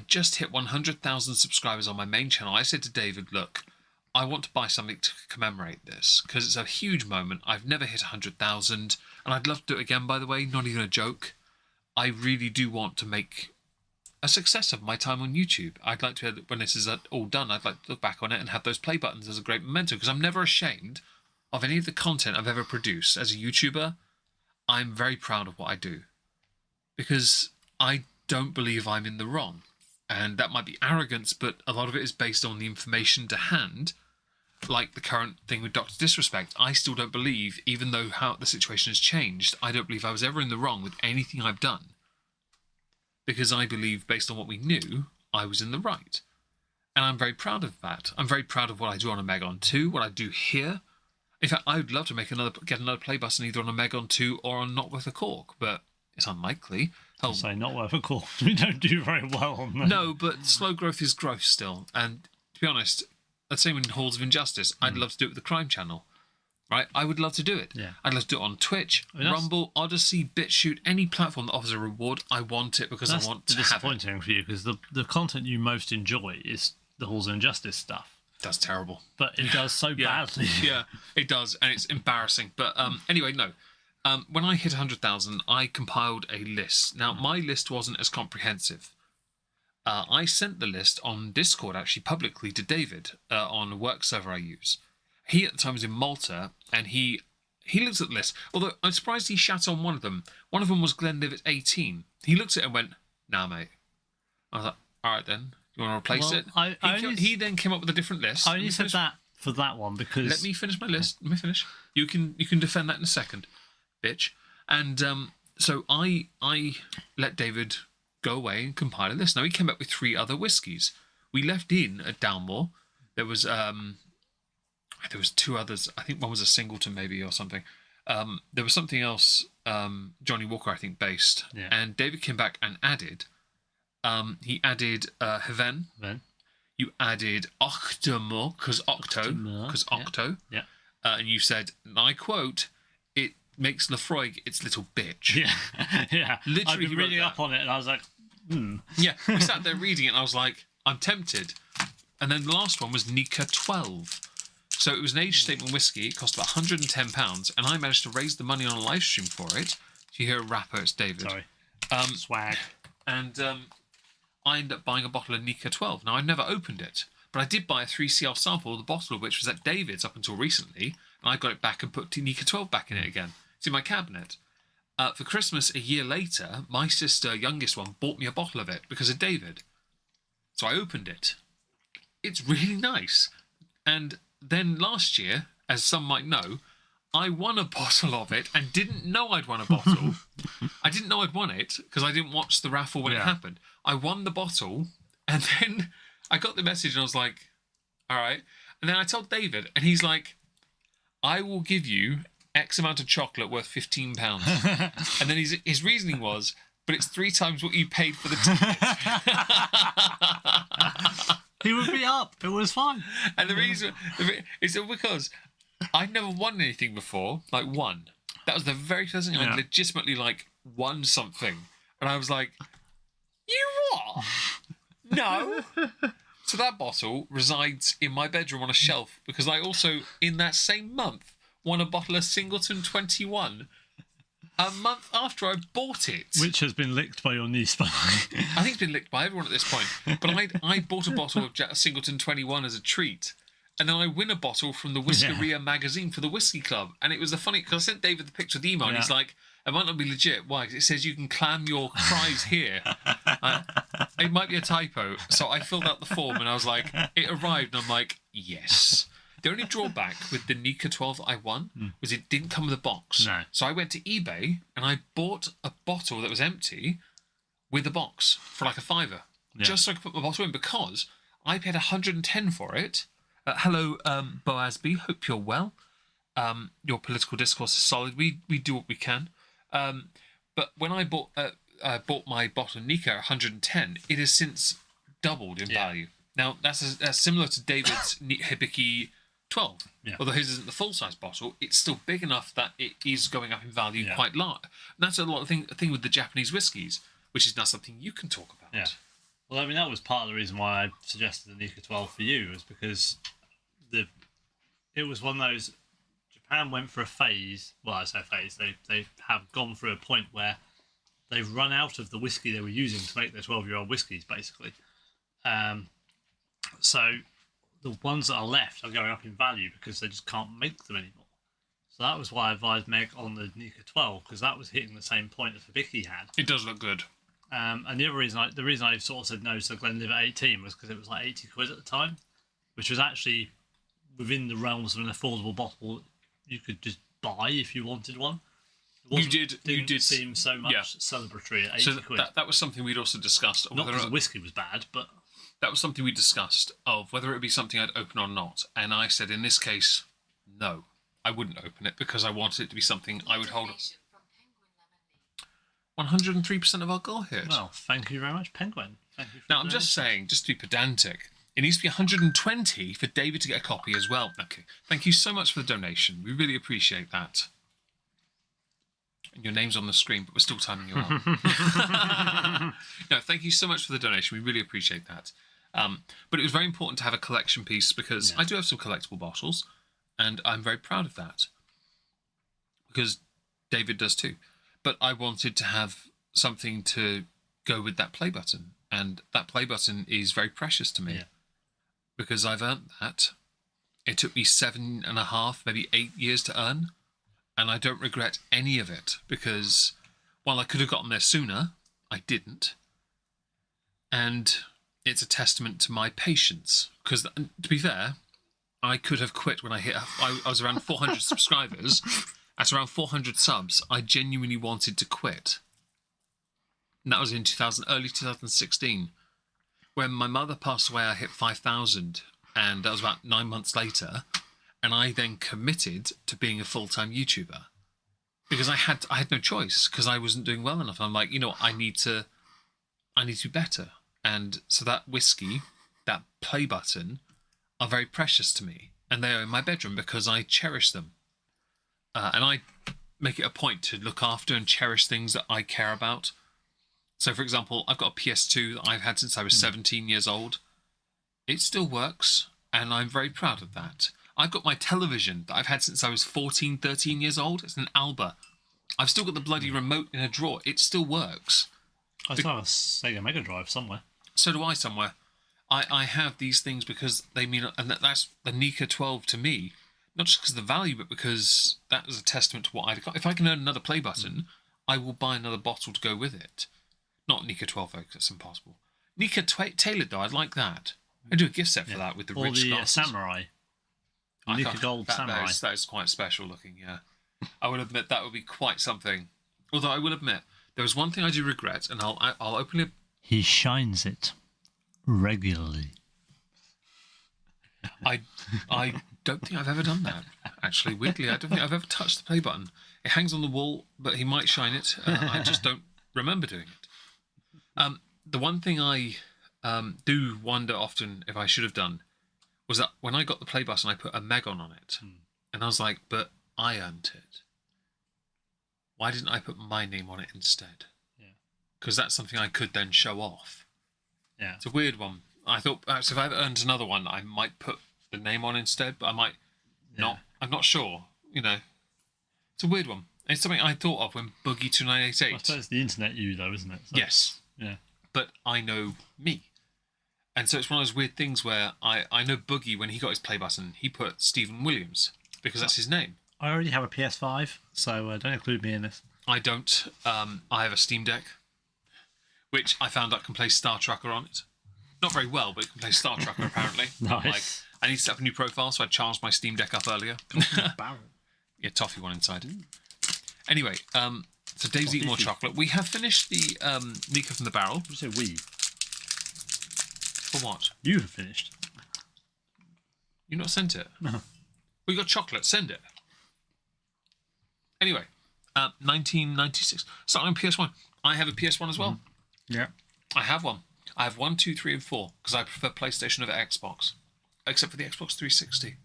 just hit 100,000 subscribers on my main channel, I said to David, look, I want to buy something to commemorate this because it's a huge moment. I've never hit 100,000 and I'd love to do it again, by the way, not even a joke. I really do want to make a success of my time on YouTube. I'd like to, when this is all done, I'd like to look back on it and have those play buttons as a great memento because I'm never ashamed of any of the content I've ever produced. As a YouTuber, I'm very proud of what I do because I don't believe I'm in the wrong. And that might be arrogance, but a lot of it is based on the information to hand. Like the current thing with Dr. Disrespect, I still don't believe, even though how the situation has changed, I don't believe I was ever in the wrong with anything I've done. Because I believe, based on what we knew, I was in the right. And I'm very proud of that. I'm very proud of what I do on Omegon 2, what I do here. In fact, I would love to get another play button either on Omegon 2 or on Not Worth A Cork, but it's unlikely. I'll say Not Worth A Cork. We don't do very well on that. No, but slow growth is growth still. And to be honest, the same in Halls of Injustice. I'd love to do it with the Crime Channel. Right? I would love to do it. Yeah. I'd love to do it on Twitch, Rumble, Odyssey, BitChute, any platform that offers a reward. I want it because I want to have it. That's disappointing for you because the content you most enjoy is the Halls of Injustice stuff. That's terrible. But it does so badly. Yeah, it does, and it's embarrassing. But anyway, no. When I hit 100,000, I compiled a list. Now, my list wasn't as comprehensive. I sent the list on Discord, actually, publicly to David on a work server I use. He, at the time, was in Malta, and he looks at the list. Although, I'm surprised he shat on one of them. One of them was Glenlivet 18. He looked at it and went, nah, mate. I was like, all right, then. You want to replace it? He then came up with a different list. I only said that for that one because... Let me finish my list. Let me finish. You can defend that in a second, bitch. And so I let David go away and compile a list. Now, he came up with 3 other whiskies. We left in at Dalmore. There was 2 others. I think one was a Singleton maybe or something. There was something else, Johnny Walker, I think, based. Yeah. And David came back and added... he added Haven. You added Octomo, because Octo. Yeah. And you said, and I quote, it makes Lefroy its little bitch. Yeah. Yeah. Literally, I've been reading up on it and I was like, Yeah, we sat there reading it and I was like, I'm tempted. And then the last one was Nikka 12. So it was an age statement whiskey. It cost about £110, and I managed to raise the money on a live stream for it. If you hear a rapper, it's David. sorry. Swag. And I ended up buying a bottle of Nikka 12. Now, I've never opened it, but I did buy a 3CL sample, the bottle of which was at David's up until recently, and I got it back and put Nikka 12 back in it again. It's in my cabinet. For Christmas, a year later, my sister, youngest one, bought me a bottle of it because of David. So I opened it. It's really nice. And then last year, as some might know, I won a bottle of it and didn't know I'd won a bottle. I didn't know I'd won it because I didn't watch the raffle when it happened. I won the bottle, and then I got the message and I was like, all right. And then I told David, and he's like, I will give you X amount of chocolate worth £15. And then his reasoning was, but it's 3 times what you paid for the ticket. He would be up. It was fine. And the reason is because I'd never won anything before, like won. That was the very first thing I legitimately like won something. And I was like, you what? No. So that bottle resides in my bedroom on a shelf because I also, in that same month, won a bottle of Singleton 21 a month after I bought it. Which has been licked by your niece, by the way. I think it's been licked by everyone at this point. But I bought a bottle of Singleton 21 as a treat. And then I win a bottle from the Whiskeria magazine for the Whisky Club. And it was funny, because I sent David the picture of the email, and he's like, it might not be legit. Why? 'Cause it says you can clam your prize here. It might be a typo. So I filled out the form, and I was like, it arrived, and I'm like, yes. The only drawback with the Nikka 12 that I won was it didn't come with a box. No. So I went to eBay, and I bought a bottle that was empty with a box for like £5, just so I could put my bottle in, because I paid 110 for it. Hello, Boasby. Hope you're well. Your political discourse is solid. We do what we can. But when I bought my bottle of Nikka at 110, it has since doubled in value. Now that's similar to David's Hibiki 12. Yeah. Although his isn't the full size bottle, it's still big enough that it is going up in value quite large. And that's a lot of thing with the Japanese whiskies, which is now something you can talk about. Yeah. Well, I mean, that was part of the reason why I suggested the Nikka 12 for you, was because it was one of those. Japan went for a phase. Well, I say phase. They have gone through a point where they've run out of the whiskey they were using to make their 12-year-old whiskies, basically. So the ones that are left are going up in value because they just can't make them anymore. So that was why I advised Meg on the Nikka 12, because that was hitting the same point as Hibiki had. It does look good. And the reason I sort of said no to Glenlivet 18 was because it was like 80 quid at the time, which was actually within the realms of an affordable bottle you could just buy if you wanted one. You did seem so much celebratory at 80 quid. That was something we'd also discussed. Not because the whiskey was bad, but that was something we discussed of whether it would be something I'd open or not. And I said, in this case, no, I wouldn't open it because I wanted it to be something I would hold. 103% of our goal hit. Well, thank you very much, Penguin. Thank you. Now, I'm just saying, just to be pedantic, it needs to be 120 for David to get a copy as well. Okay. Thank you so much for the donation. We really appreciate that. And your name's on the screen, but we're still timing you out. No, thank you so much for the donation. We really appreciate that. But it was very important to have a collection piece because I do have some collectible bottles, and I'm very proud of that. Because David does too. But I wanted to have something to go with that play button. And that play button is very precious to me. Yeah. Because I've earned that. It took me 7.5, maybe 8 years to earn. And I don't regret any of it. Because while I could have gotten there sooner, I didn't. And it's a testament to my patience. Because, to be fair, I could have quit when I hit... I was around 400 subscribers... At around 400 subs, I genuinely wanted to quit. And that was in early 2016. When my mother passed away, I hit 5,000, and that was about 9 months later. And I then committed to being a full-time YouTuber because I had no choice because I wasn't doing well enough. I'm like, I need to be better. And so that whiskey, that play button, are very precious to me, and they are in my bedroom because I cherish them. And I make it a point to look after and cherish things that I care about. So, for example, I've got a PS2 that I've had since I was 17 years old. It still works, and I'm very proud of that. I've got my television that I've had since I was 14, 13 years old. It's an Alba. I've still got the bloody remote in a drawer. It still works. I still have a Sega Mega Drive somewhere. So do I somewhere. I have these things because they mean... And that's the Nikka 12 to me. Not just because of the value, but because that was a testament to what I'd got. If I can earn another play button, I will buy another bottle to go with it. Not Nikka 12, though, because that's impossible. Nikka tailored, though, I'd like that. I'd do a gift set for that with the or rich the glasses. Samurai. Nikka Gold Samurai. That is quite special looking, yeah. I will admit that would be quite something. Although I will admit, there was one thing I do regret, and I'll openly... He shines it regularly. I don't think I've ever done that. Actually, weirdly, I don't think I've ever touched the play button. It hangs on the wall, but he might shine it. I just don't remember doing it. The one thing I do wonder often if I should have done was that when I got the play button, I put Omegon on it, and I was like, but I earned it. Why didn't I put my name on it instead? Yeah. Because that's something I could then show off. Yeah. It's a weird one. I thought perhaps if I ever earned another one, I might put the name on instead, but I might not. I'm not sure. It's a weird one. It's something I thought of when Boogie 2988. I suppose it's the internet you, though, isn't it? So, Yes. Yeah. But I know me. And so it's one of those weird things where I know Boogie, when he got his play button, he put Stephen Williams because that's his name. I already have a PS5, so don't include me in this. I don't. I have a Steam Deck, which I found out can play Star Tracker on it. Not very well, but it can play Star Tracker apparently. Nice. I need to set up a new profile, so I charged my Steam Deck up earlier. Barrel. Yeah, toffee one inside. Anyway, so Dave's eating more chocolate. We have finished the Nikka from the barrel. Did you say we? For what? You have finished. You not sent it? No. We got chocolate. Send it. Anyway, 1996. Starting on PS1. I have a PS1 as well. Yeah. I have one. I have 1, 2, 3, and 4 because I prefer PlayStation over Xbox, except for the Xbox 360.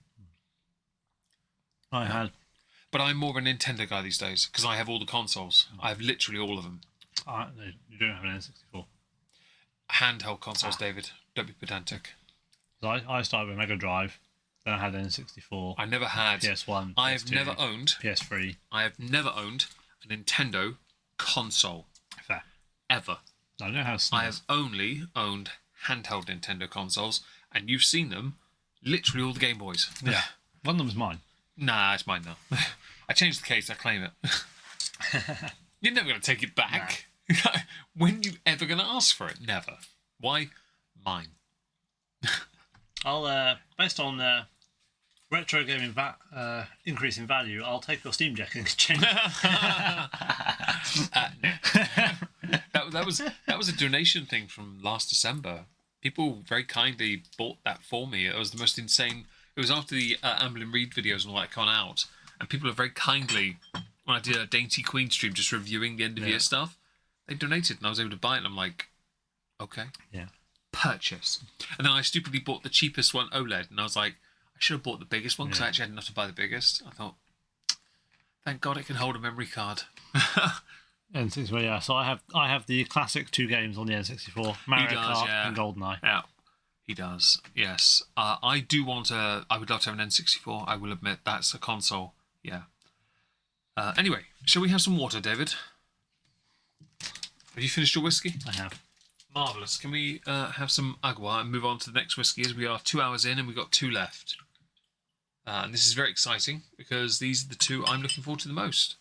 I had. But I'm more of a Nintendo guy these days because I have all the consoles. I have literally all of them. No, you don't have an N64. Handheld consoles, David. Don't be pedantic. So I started with Mega Drive, then I had an N64. I never had. PS1. I have PS2, never owned. PS3. I have never owned a Nintendo console. Fair. Ever. I don't know how to I have only owned handheld Nintendo consoles, and you've seen them. Literally all the Game Boys. Yeah. One of them was mine. Nah, it's mine now. I changed the case. I claim it. You're never going to take it back. When are you ever going to ask for it? Never. Why? Mine. I'll based on retro gaming increase in value, I'll take your Steam Deck and exchange. That was a donation thing from last December. People very kindly bought that for me. It was the most insane. It was after the Amblin Reed videos and all that gone out, and people have very kindly, when I did a Dainty Queen stream just reviewing the end of year stuff, they donated and I was able to buy it. And I'm like, okay, purchase. And then I stupidly bought the cheapest one, OLED, and I was like, I should have bought the biggest one because I actually had enough to buy the biggest. I thought, thank God it can hold a memory card. N64, yeah. So I have the classic 2 games on the N64, Mario Kart and GoldenEye. Yeah, he does. Yes, I do want a. I would love to have an N64. I will admit that's a console. Yeah. Anyway, shall we have some water, David? Have you finished your whiskey? I have. Marvellous. Can we have some agua and move on to the next whiskey as we are 2 hours in and we've got 2 left. And this is very exciting because these are the 2 I'm looking forward to the most.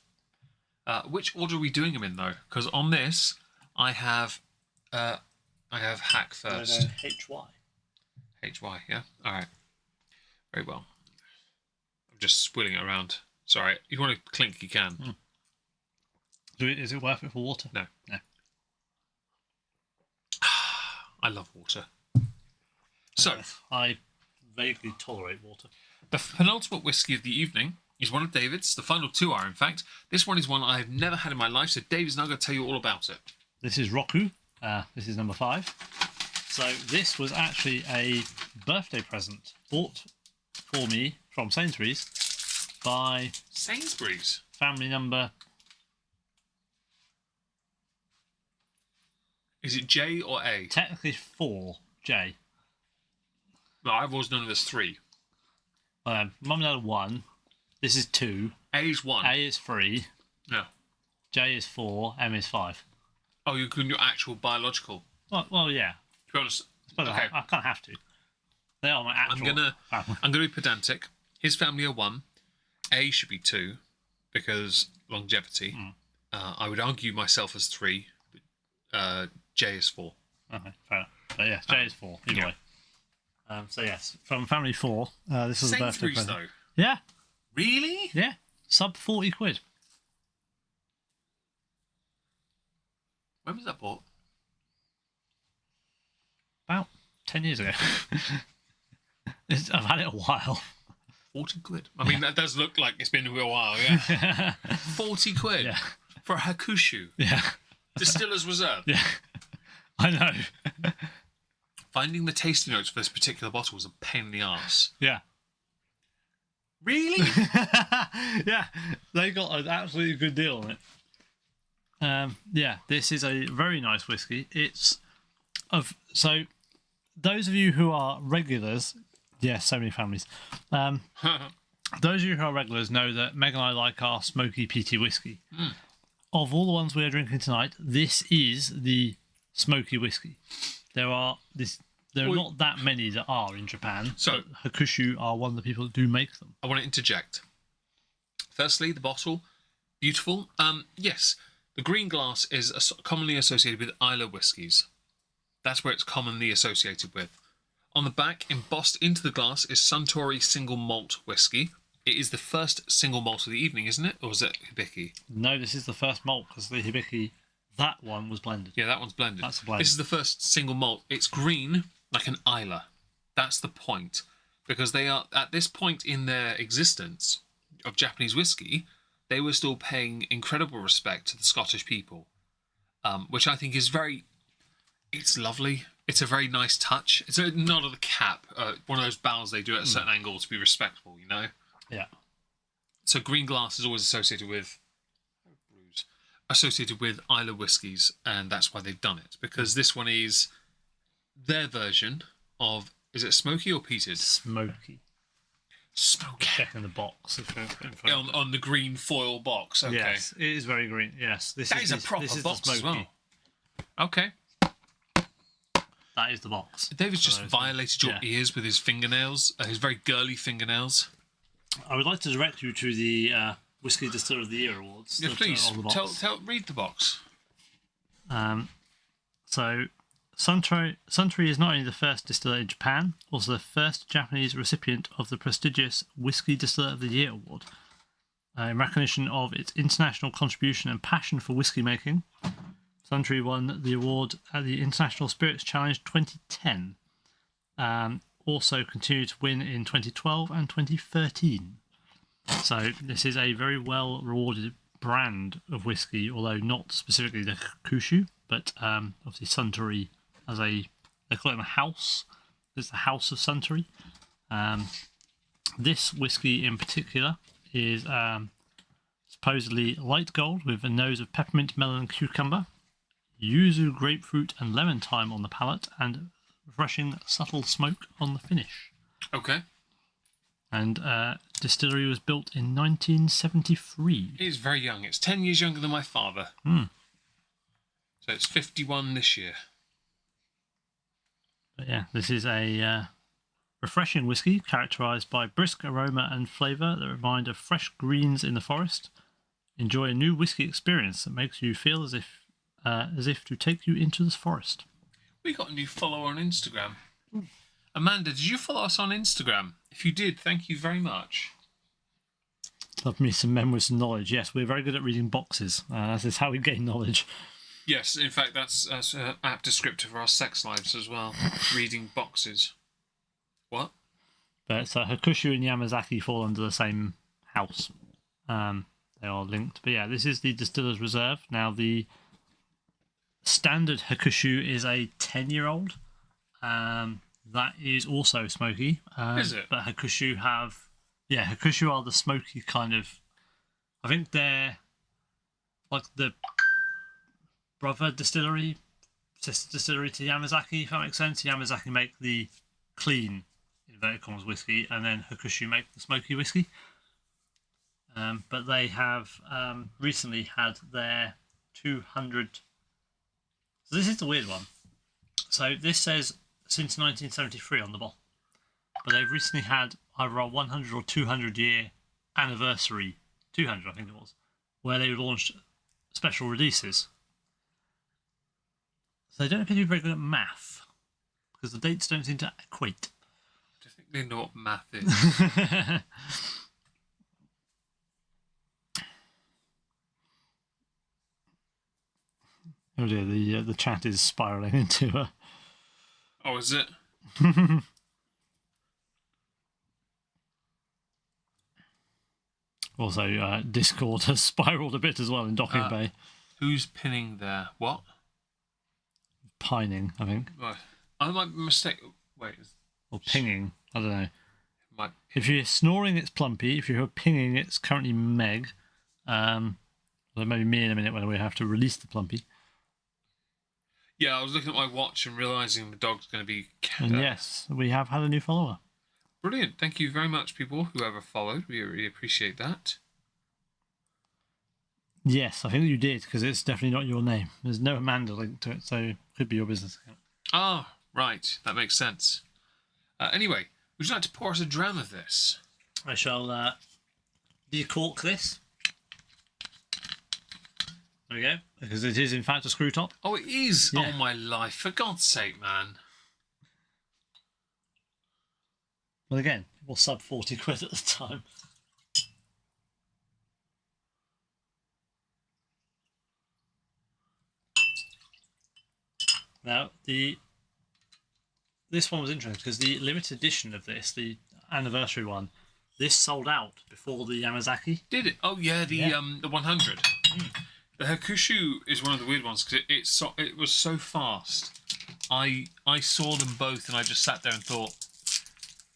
Which order are we doing them in, though? Because on this, I have Hack first. HY. HY, yeah? All right. Very well. I'm just swilling it around. Sorry. If you want to clink, you can. Is it worth it for water? No. I love water. So, I vaguely tolerate water. the penultimate whiskey of the evening is one of David's. The final 2 are, in fact. This one is one I've never had in my life, so David's now going to tell you all about it. This is Roku. This is number 5. So this was actually a birthday present bought for me from Sainsbury's by Sainsbury's? family number. Is it J or A? Technically 4J. No, I've always known it as 3. Mum and Dad 1. This is 2. A is 1. A is 3. No. J is 4. M is 5. Oh, you're including your actual biological. Well, yeah. To be honest, But okay. I kind of have to. They are my actual family. I'm gonna be pedantic. His family are 1. A should be 2 because longevity. I would argue myself as 3. But, J is 4. Okay, fair enough. But yeah, J is 4. Either way. So yes, from family 4. This was a birthday Sainsbury's present. though. Yeah, Really? yeah. Sub 40 quid. When was that bought? About 10 years ago. I've had it a while. 40 quid. I mean, that does look like it's been a real while, yeah. 40 quid Yeah. for a Hakushu. Yeah. Distiller's Reserve. Yeah. I know. Finding the tasting notes for this particular bottle was a pain in the arse. Yeah. Really? Yeah. They got an absolutely good deal on it. Yeah, this is a very nice whiskey. So those of you who are regulars, yes, so many families. Those of you who are regulars know that Meg and I like our smoky peaty whiskey. Of all the ones we are drinking tonight, this is the smoky whiskey. There are not that many that are in Japan. So Hakushu are one of the people that do make them. I want to interject. Firstly, the bottle, beautiful. Yes, the green glass is commonly associated with Islay whiskies. That's where it's commonly associated with. On the back, embossed into the glass, is Suntory single malt whiskey. It is the first single malt of the evening, isn't it? Or is it Hibiki? No, this is the first malt because the Hibiki, that one was blended. Yeah, that one's blended. That's a blend. This is the first single malt. It's green like an Islay. That's the point. Because they are, at this point in their existence of Japanese whiskey, they were still paying incredible respect to the Scottish people, which I think is it's lovely. It's a very nice touch. It's a nod of the cap, one of those bows they do at a certain angle to be respectful, you know? Yeah. So green glass is always associated with Islay whiskies, and that's why they've done it. Because this one is their version of, is it smoky or peated? Smoky. Smoky. Checking the box. On the green foil box, okay. Yes, it is very green. Yes, this That is a proper this is box the as smoky. well. Okay. That is the box. David's just violated your ears with his fingernails, his very girly fingernails. I would like to direct you to the Whisky Distiller of the Year awards. Yeah, that are please, on the box. read the box. So, Suntory is not only the first distiller in Japan, also the first Japanese recipient of the prestigious Whisky Distiller of the Year award. In recognition of its international contribution and passion for whisky making, Suntory won the award at the International Spirits Challenge 2010. Also continued to win in 2012 and 2013. So this is a very well rewarded brand of whiskey, although not specifically the Hakushu, but obviously Suntory they call it a house. It's the House of Suntory. This whiskey in particular is supposedly light gold with a nose of peppermint, melon, and cucumber, yuzu, grapefruit, and lemon thyme on the palate, and refreshing subtle smoke on the finish. Okay. And distillery was built in 1973. It is very young. It's 10 years younger than my father. So it's 51 this year. But yeah, this is a refreshing whiskey characterised by brisk aroma and flavour that remind of fresh greens in the forest. Enjoy a new whiskey experience that makes you feel as if to take you into the forest. We got a new follower on Instagram. Amanda, did you follow us on Instagram? If you did, thank you very much. Love me some memories and knowledge. Yes, we're very good at reading boxes. That is how we gain knowledge. Yes, in fact, that's an apt descriptor for our sex lives as well. Reading boxes. What? But Hakushu and Yamazaki fall under the same house. They are linked. But yeah, this is the Distiller's Reserve. Now, the standard Hakushu is a 10-year-old. That is also smoky. Is it? But Hakushu Hakushu are the smoky kind of... I think they're like the brother distillery, sister distillery to Yamazaki, if that makes sense. Yamazaki make the clean, inverted commas, whiskey, and then Hakushu make the smoky whiskey. But they have recently had their 200... So this is the weird one. So this says since 1973 on the bottle. But they've recently had either a 100 or 200 year anniversary, 200 I think it was, where they launched special releases. So they don't appear to be very good at math, because the dates don't seem to equate. I think they know what math is. Oh dear, the chat is spiralling into a... Oh, is it? Also, Discord has spiralled a bit as well in Docking Bay. Who's pinning there? What? Pining, I think. Right. I might mistake. Wait. Or pinging. I don't know. Might... If you're snoring, it's Plumpy. If you're pinging, it's currently Meg. Well, maybe me in a minute when we have to release the Plumpy. Yeah, I was looking at my watch and realising the dog's going to be... And yes, we have had a new follower. Brilliant. Thank you very much, people, whoever followed. We really appreciate that. Yes, I think you did, because it's definitely not your name. There's no Amanda linked to it, so it could be your business account. Ah, right. That makes sense. Anyway, would you like to pour us a dram of this? I shall decork this. There we go, because it is in fact a screw top. Oh, it is? Yeah. Oh, my life. For God's sake, man. Well, again, it was sub 40 quid at the time. Now, this one was interesting because the limited edition of this, the anniversary one, this sold out before the Yamazaki. Did it? Oh, yeah, the 100. The Hakushu is one of the weird ones because it was so fast. I saw them both and I just sat there and thought,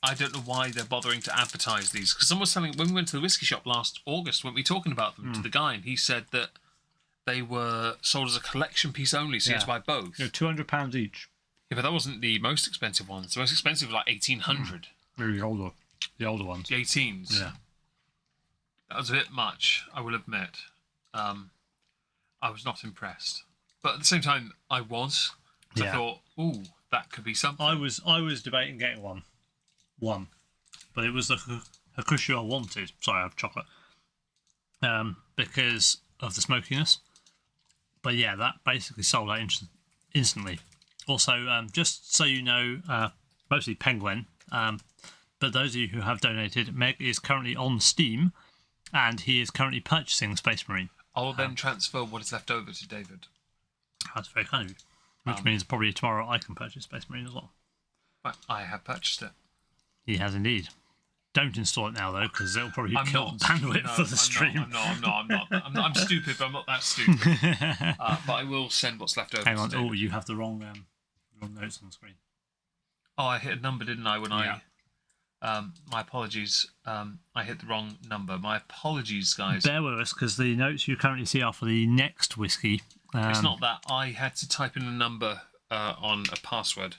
I don't know why they're bothering to advertise these. Because someone was selling, when we went to the whiskey shop last August, weren't we talking about them to the guy, and he said that they were sold as a collection piece only, so you had to buy both. £200 each. Yeah, but that wasn't the most expensive ones. The most expensive was like 1800. Maybe the older ones. The 18s. Yeah. That was a bit much, I will admit. I was not impressed. But at the same time, I was. So I thought, ooh, that could be something. I was debating getting one, but it was the Hakushu I wanted. Sorry, I have chocolate. Because of the smokiness. But yeah, that basically sold out instantly. Also, just so you know, mostly Penguin, but those of you who have donated, Meg is currently on Steam, and he is currently purchasing Space Marine. I will then transfer what is left over to David. That's very kind of you. Which means probably tomorrow I can purchase Space Marine as well. Right, I have purchased it. He has indeed. Don't install it now though, because it'll probably kill bandwidth for the stream. I'm not. I'm stupid, but I'm not that stupid. But I will send what's left over. Hang on. to David. Oh, you have the wrong notes on the screen. Oh, I hit a number, didn't I? When I my apologies. I hit the wrong number. My apologies, guys. Bear with us, because the notes you currently see are for the next whiskey. It's not that. I had to type in a number on a password.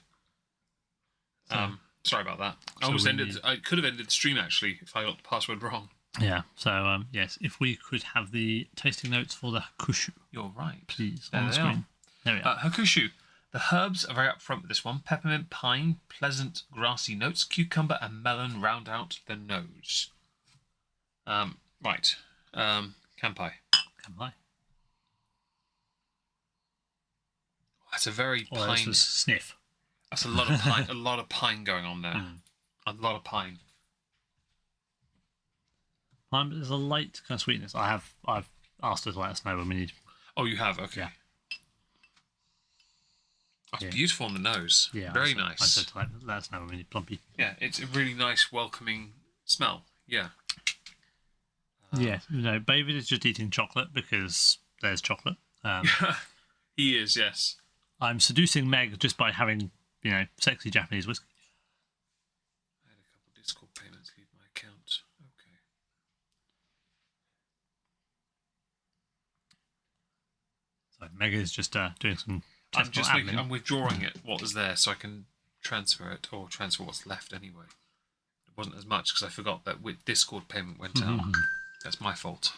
Sorry about that. I could have ended the stream actually if I got the password wrong. Yeah. So yes, if we could have the tasting notes for the Hakushu. You're right. Please, There on the they screen. There we are. Hakushu. The herbs are very upfront with this one. Peppermint, pine, pleasant grassy notes, cucumber and melon round out the nose. Right. Kampai. Kampai. That's a very Or pine. this was sniff. That's a lot of pine. A lot of pine going on there. A lot of pine. There's a light kind of sweetness. I've asked her to let us know when we need. Oh, you have? Okay. Yeah. That's beautiful on the nose. Yeah, Very I nice. said to let us know when we need Plumpy. Yeah, it's a really nice, welcoming smell. Yeah. Yeah, David is just eating chocolate because there's chocolate. He is, yes. I'm seducing Meg just by having, sexy Japanese whiskey. I had a couple of Discord payments leave my account. Okay. So Meg is just doing some. I'm withdrawing it, what was there, so I can transfer it, or transfer what's left anyway. It wasn't as much because I forgot that with Discord payment went out. That's my fault.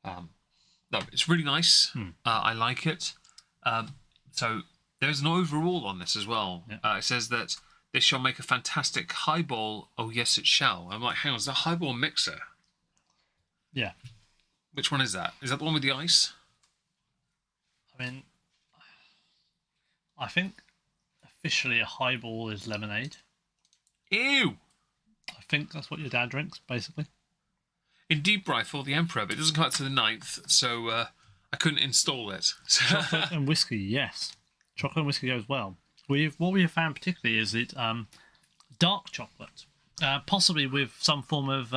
No, it's really nice. I like it. So there's an overall on this as well. Yeah. It says that this shall make a fantastic highball. Oh yes, it shall. I'm like, hang on, is that a highball mixer? Yeah. Which one is that? Is that the one with the ice? I think officially a highball is lemonade. Ew! I think that's what your dad drinks, basically. In Deep Rifle, the Emperor, but it doesn't come out to the 9th, so I couldn't install it. Chocolate and whiskey, yes. Chocolate and whiskey goes well. What we have found particularly is it dark chocolate, possibly with some form of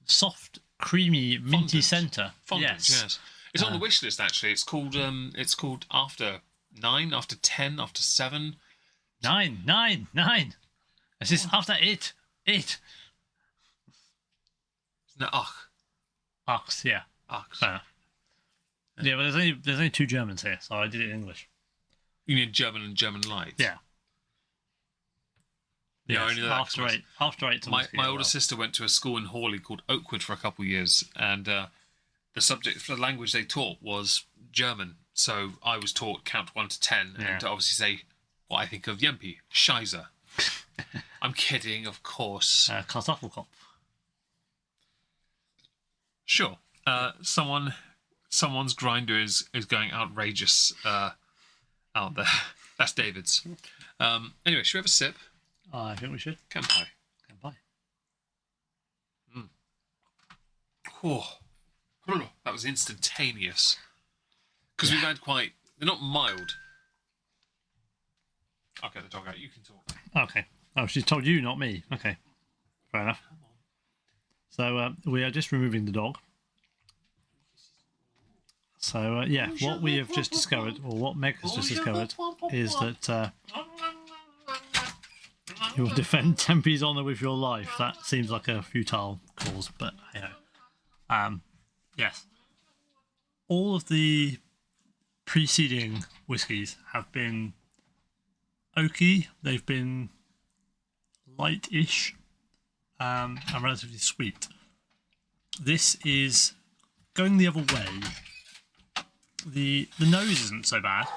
soft creamy, minty Fondant. centre. Fondant, yes. It's on the wish list, actually. It's called after 9, after 10, after 7. 9. This is after 8. 8. Isn't it Ach? Ox, yeah. Ach. Fair enough. Yeah, but there's only 2 Germans here, so I did it in English. You mean German and German light? Yeah. Yeah, Yes, I knew that. after 8 to My whiskey, older sister went to a school in Hawley called Oakwood for a couple of years, and the subject for the language they taught was German. So I was taught count 1 to 10, and to obviously say what I think of Yempi, Scheiße. I'm kidding, of course. Kartoffelkopf. Sure. Someone's grinder is going outrageous out there. That's David's. Anyway, should we have a sip? I think we should. Kanpai. Kanpai. Oh, that was instantaneous. Because we've had they're not mild. I'll get the dog out. You can talk. Okay. Oh, she told you, not me. Okay. Fair enough. So we are just removing the dog. So, what we have just discovered, or what Meg has just discovered, is that you'll defend Tempe's honour with your life. That seems like a futile cause, but, yes. All of the preceding whiskies have been oaky. They've been light-ish and relatively sweet. This is going the other way. The nose isn't so bad,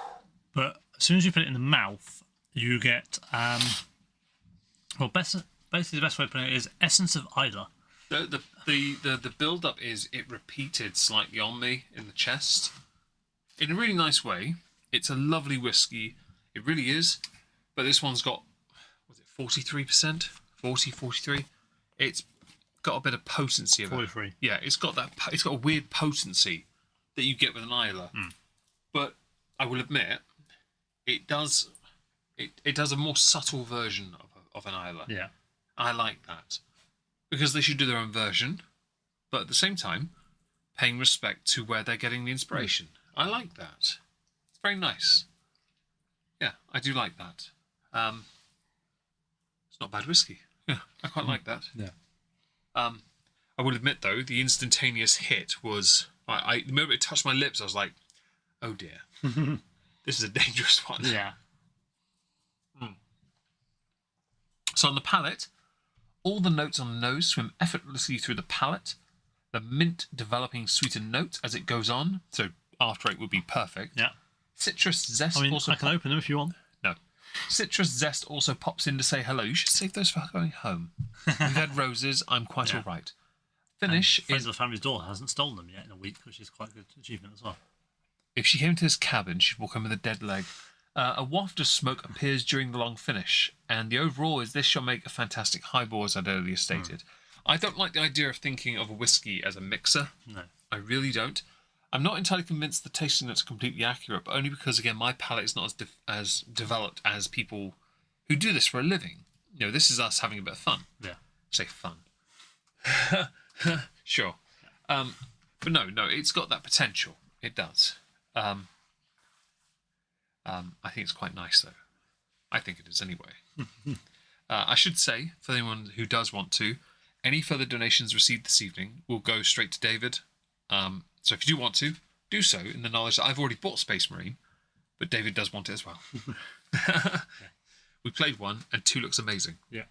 but as soon as you put it in the mouth, you get basically the best way of putting it is essence of Isla. The build up is it repeated slightly on me in the chest in a really nice way. It's a lovely whiskey, it really is. But this one's got 43%, 43. It's got a bit of potency of 43. it. Yeah, it's got a weird potency that you get with an Isla. But I will admit, it does a more subtle version of an Isla. Yeah. I like that. Because they should do their own version, but at the same time, paying respect to where they're getting the inspiration. I like that. It's very nice. Yeah, I do like that. It's not bad whiskey. Yeah, I quite like that. Yeah. I will admit, though, the instantaneous hit was... the moment it touched my lips, I was like, oh dear. This is a dangerous one. Yeah. So on the palate, all the notes on the nose swim effortlessly through the palate, the mint developing sweetened note as it goes on. So after 8 would be perfect. Yeah. Citrus zest I can open them if you want. No. Citrus zest also pops in to say hello. You should save those for going home. We've had roses. I'm quite all right. Finish Friends is... of the family's daughter hasn't stolen them yet in a week, which is quite a good achievement as well. If she came to this cabin, she'd walk home with a dead leg. A waft of smoke appears during the long finish, and the overall is this shall make a fantastic highball, as I'd earlier stated. I don't like the idea of thinking of a whiskey as a mixer. No. I really don't. I'm not entirely convinced the tasting notes are completely accurate, but only because, again, my palate is not as developed as people who do this for a living. You know, this is us having a bit of fun. Yeah. Say fun. Sure. But no, it's got that potential. It does. I think it's quite nice, though. I think it is anyway. I should say, for anyone who does want to, any further donations received this evening will go straight to David. So if you do want to, do so in the knowledge that I've already bought Space Marine, but David does want it as well. We played 1, and 2 looks amazing. Yeah.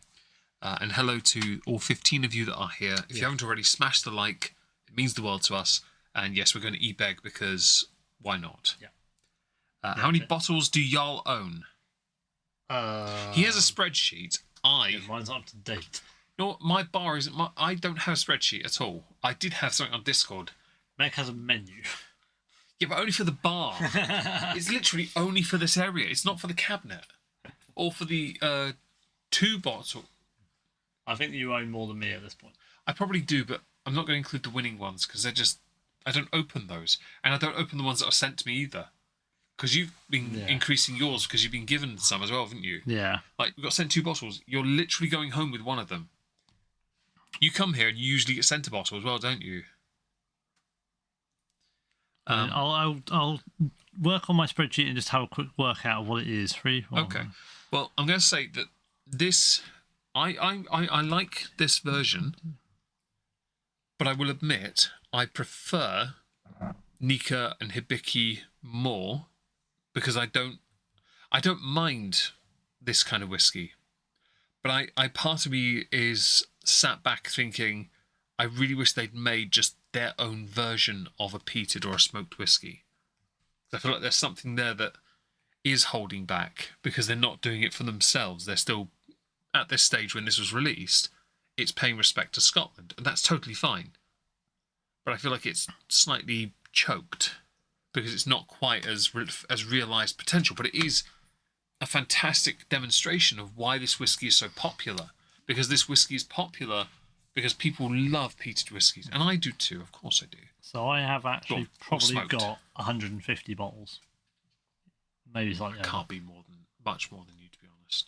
And hello to all 15 of you that are here. If you haven't already, smash the like. It means the world to us. And yes, we're going to e-beg because why not? Yeah. How many bottles do y'all own? He has a spreadsheet. Mine's up to date. No, my bar isn't. I don't have a spreadsheet at all. I did have something on Discord. Meg has a menu. Yeah, but only for the bar. It's literally only for this area. It's not for the cabinet. Or for the 2 bottle. I think you own more than me at this point. I probably do, but I'm not going to include the winning ones because they're just... I don't open those. And I don't open the ones that are sent to me either. Because you've been increasing yours because you've been given some as well, haven't you? Yeah. Like, we got sent 2 bottles. You're literally going home with one of them. You come here and you usually get centre bottle as well, don't you? I'll work on my spreadsheet and just have a quick workout of what it is. Okay. Well, I'm going to say that this, I like this version, but I will admit I prefer Nikka and Hibiki more because I don't mind this kind of whiskey, but I part of me is sat back thinking I really wish they'd made just their own version of a peated or a smoked whiskey. I feel like there's something there that is holding back because they're not doing it for themselves. They're still at this stage when this was released, it's paying respect to Scotland, and that's totally fine. But I feel like it's slightly choked because it's not quite as realised potential. But it is a fantastic demonstration of why this whiskey is so popular. Because this whiskey is popular because people love peated whiskies, and I do too. Of course, I do. So I have actually probably smoked. got 150 bottles. Maybe slightly. Can't be much more than you, to be honest.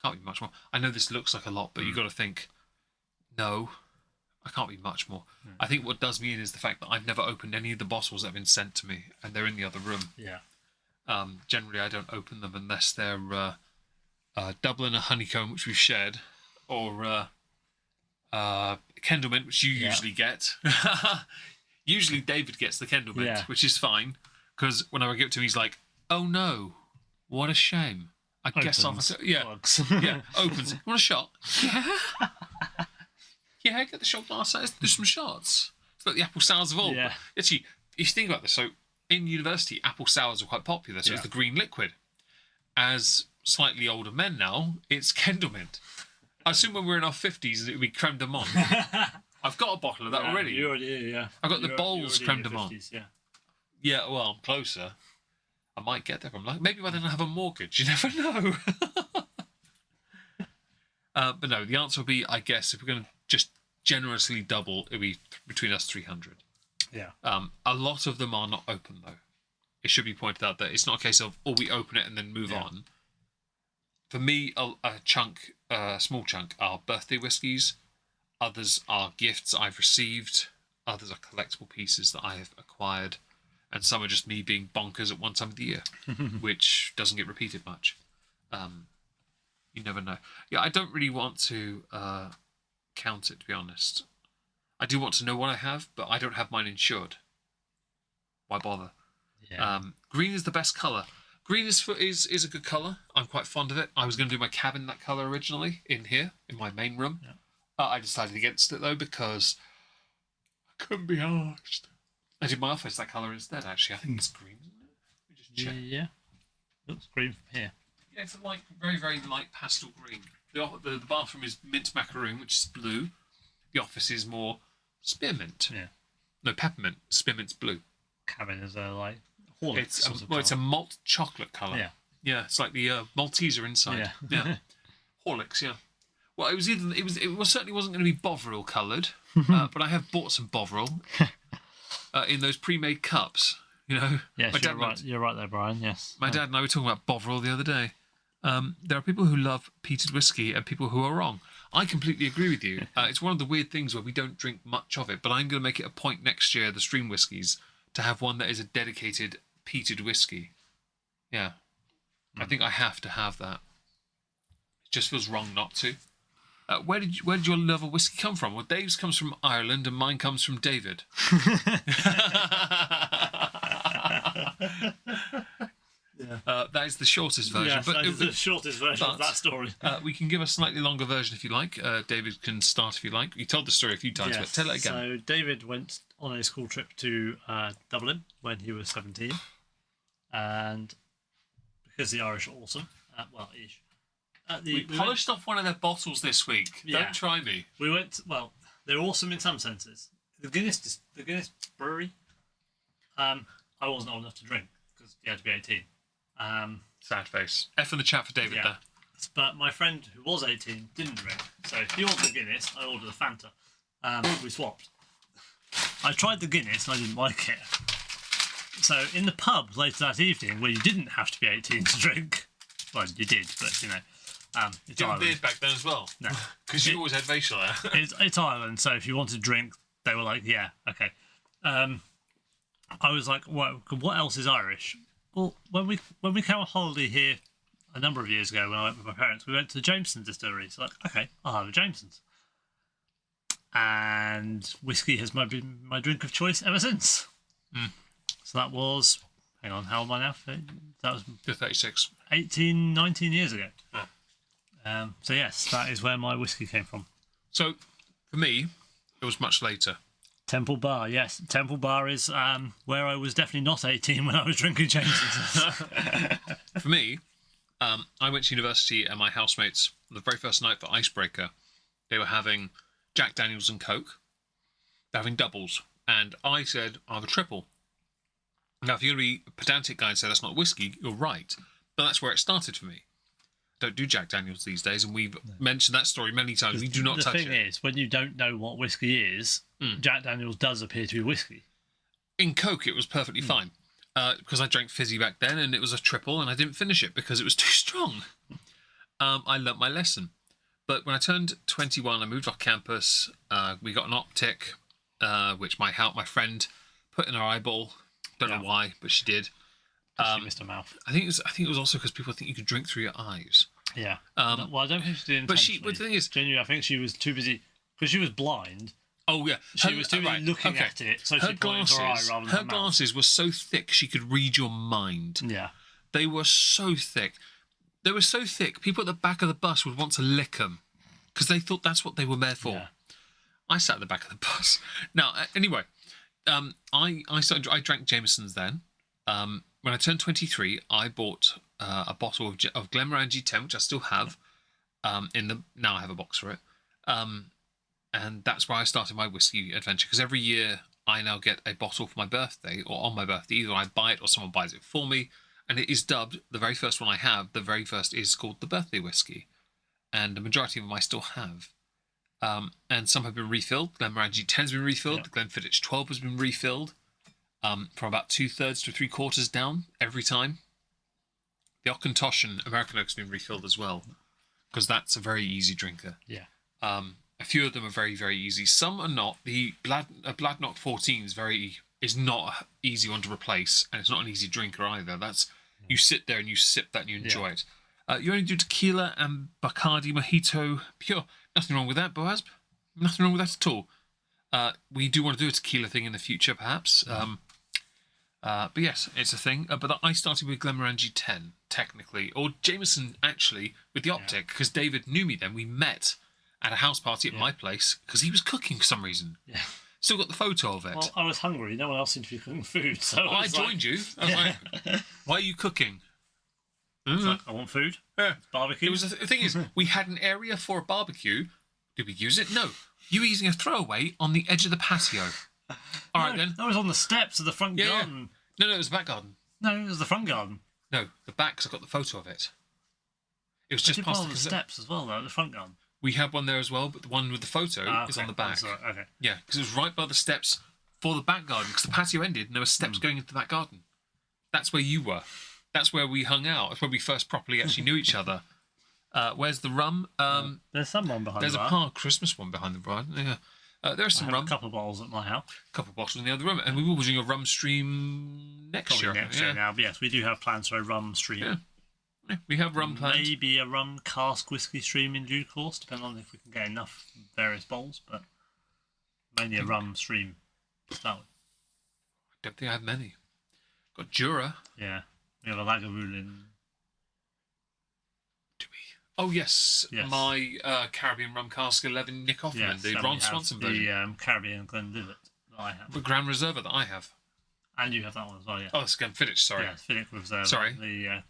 Can't be much more. I know this looks like a lot, but you've got to think, no, I can't be much more. I think what does me in is the fact that I've never opened any of the bottles that have been sent to me, and they're in the other room. Yeah. Generally, I don't open them unless they're Dublin, a honeycomb, which we've shared, or Kendallmint, which you usually get. Usually David gets the Kendallmint, which is fine, because whenever I give it to him, he's like, oh no, what a shame. I guess I'll... Yeah, yeah, opens it. Want a shot? Yeah. Yeah, get the shot glass. Let's do some shots. It's like the apple sours of all. Yeah. But actually, if you think about this, so in university, apple sours are quite popular, so it's the green liquid. As slightly older men now, it's Kendallmint. I assume when we're in our 50s, it would be creme de menthe. I've got a bottle of that already. You already do, yeah. I've got the Bowls creme de menthe. Yeah. Yeah, well, I'm closer. I might get there. I'm like, maybe by then I'll have a mortgage. You never know. But no, the answer would be, I guess, if we're going to just generously double, it would be between us 300. Yeah. A lot of them are not open, though. It should be pointed out that it's not a case of, we open it and then move on. For me, a small chunk are birthday whiskies. Others are gifts I've received. Others are collectible pieces that I have acquired. And some are just me being bonkers at one time of the year, which doesn't get repeated much. You never know. Yeah, I don't really want to count it, to be honest. I do want to know what I have, but I don't have mine insured. Why bother? Yeah. Green is the best colour. Green is a good colour. I'm quite fond of it. I was going to do my cabin that colour originally in here, in my main room. Yeah. I decided against it, though, because I couldn't be arsed. I did my office that colour instead, actually. I think it's green, isn't it? Let me just check. Yeah. Looks green from here. Yeah, it's a light, very, very light pastel green. The bathroom is mint macaroon, which is blue. The office is more spearmint. Yeah. No, peppermint. Spearmint's blue. Cabin is a Horlicks. It's a malt chocolate colour. Yeah. Yeah, it's like the Malteser inside. Yeah. Horlicks, yeah. Well, it certainly wasn't going to be Bovril coloured, but I have bought some Bovril in those pre-made cups. You know. Yes, you're right there, Brian. Yes. My dad and I were talking about Bovril the other day. There are people who love peated whiskey and people who are wrong. I completely agree with you. It's one of the weird things where we don't drink much of it, but I'm going to make it a point next year, the stream whiskies, to have one that is a dedicated peated whiskey. Yeah. I think I have to have that. It just feels wrong not to. Where did your love of whiskey come from? Well, Dave's comes from Ireland and mine comes from David. That is the shortest version. Yes, that is the shortest version of that story. We can give a slightly longer version if you like. David can start if you like. You told the story a few times, but tell it again. So David went on a school trip to Dublin when he was 17. And because the Irish are awesome, ish. We polished off one of their bottles this week. Yeah. Don't try me. We went, they're awesome in some senses. The Guinness brewery, I wasn't old enough to drink because you had to be 18. Sad face. F in the chat for David there. But my friend who was 18 didn't drink. So he ordered the Guinness, I ordered the Fanta. We swapped. I tried the Guinness and I didn't like it. So in the pub later that evening, where you didn't have to be 18 to drink, well, you did, but It's Did you have a Ireland. beard back then as well? No. Because you always had facial hair. It's Ireland, so if you wanted to drink, they were like, yeah, okay. I was like, what else is Irish? Well, when we came on holiday here a number of years ago when I went with my parents, we went to the Jameson distillery. So like, okay, I'll have a Jameson's. And whiskey has been my drink of choice ever since. So that was, hang on, how old am I now? That was 36. 18, 19 years ago. So yes, that is where my whiskey came from. So, for me, it was much later. Temple Bar, yes. Temple Bar is where I was definitely not 18 when I was drinking Jameson's. For me, I went to university and my housemates, the very first night for Icebreaker, they were having Jack Daniels and Coke. They're having doubles. And I said, I'll have a triple. Now, if you're going to be a pedantic guy and say that's not whiskey, you're right. But that's where it started for me. Don't do Jack Daniels these days, and we've mentioned that story many times. We do not touch it. The thing is, when you don't know what whiskey is, Jack Daniels does appear to be whiskey. In Coke, it was perfectly fine. Because I drank fizzy back then, and it was a triple, and I didn't finish it because it was too strong. I learnt my lesson. But when I turned 21, I moved off campus. We got an optic, which my friend put in her eyeball. Don't know why, but she did. She missed her mouth. I think it was also because people think you could drink through your eyes. Yeah. Well, I don't think she did intentionally. But the thing is, genuinely, I think she was too busy because she was blind. Oh yeah, She was too busy looking at it, so she pointed her eye rather than her her mouth. glasses were so thick she could read your mind. Yeah. They were so thick. They were so thick. People at the back of the bus would want to lick them because they thought that's what they were there for. Yeah. I sat at the back of the bus. Now, anyway, I drank Jameson's then. When I turned 23, I bought a bottle of Glenmorangie 10, which I still have. Now I have a box for it. And that's where I started my whiskey adventure. Because every year I now get a bottle for my birthday, or on my birthday. Either I buy it or someone buys it for me. And it is dubbed, the very first one I have, the very first is called the birthday whiskey. And the majority of them I still have. And some have been refilled. Glenmorangie 10 has been refilled. The Glenfiddich 12 has been refilled. From about 2/3 to 3/4 down every time. The Auchentoshan American Oak has been refilled as well, because that's a very easy drinker. Yeah. A few of them are very, very easy. Some are not. The Bladnoch 14 is not an easy one to replace, and it's not an easy drinker either. You sit there and you sip that and you enjoy it. You only do tequila and Bacardi Mojito pure. Nothing wrong with that, Boaz. Nothing wrong with that at all. We do want to do a tequila thing in the future, perhaps. But yes, it's a thing. But I started with Glenmorangie 10, technically. Or Jameson, actually, with the optic, because David knew me then. We met at a house party at my place, because he was cooking for some reason. Yeah. Still got the photo of it. Well, I was hungry. No one else seemed to be cooking food, so I joined you. I was like, why are you cooking? It's like, I want food. Yeah. Barbecue. The thing is, we had an area for a barbecue. Did we use it? No. You were using a throwaway on the edge of the patio. All right, then. I was on the steps of the front garden. No, it was the back garden. No, it was the front garden. No, the back, because I got the photo of it. It was just past the steps as well, though, the front garden. We had one there as well, but the one with the photo is on the back. Okay. Yeah, because it was right by the steps for the back garden, because the patio ended and there were steps going into that garden. That's where you were. That's where we hung out. That's where we first properly actually knew each other. Where's the rum? There's some rum behind There's the a bar. Christmas one behind the bar. Yeah. There's some rum. A couple of bottles at my house. A couple of bottles in the other room. And we will be doing a rum stream next year. Next year now. But yes, we do have plans for a rum stream. Yeah, we have rum planned. Maybe a rum cask whiskey stream in due course, depending on if we can get enough various bottles, but mainly a rum stream to start with. I don't think I have many. Got Jura. Yeah. We have a Lagavulin. Do we? Oh, yes. My Caribbean rum cask 11 Nick Offerman, the Ron Swanson version. The Caribbean Glenlivet that I have. The Grand Reserva that I have. And you have that one as well, yeah. Oh, it's Glenfiddich, sorry. Yeah, Finnick Reserve. Sorry.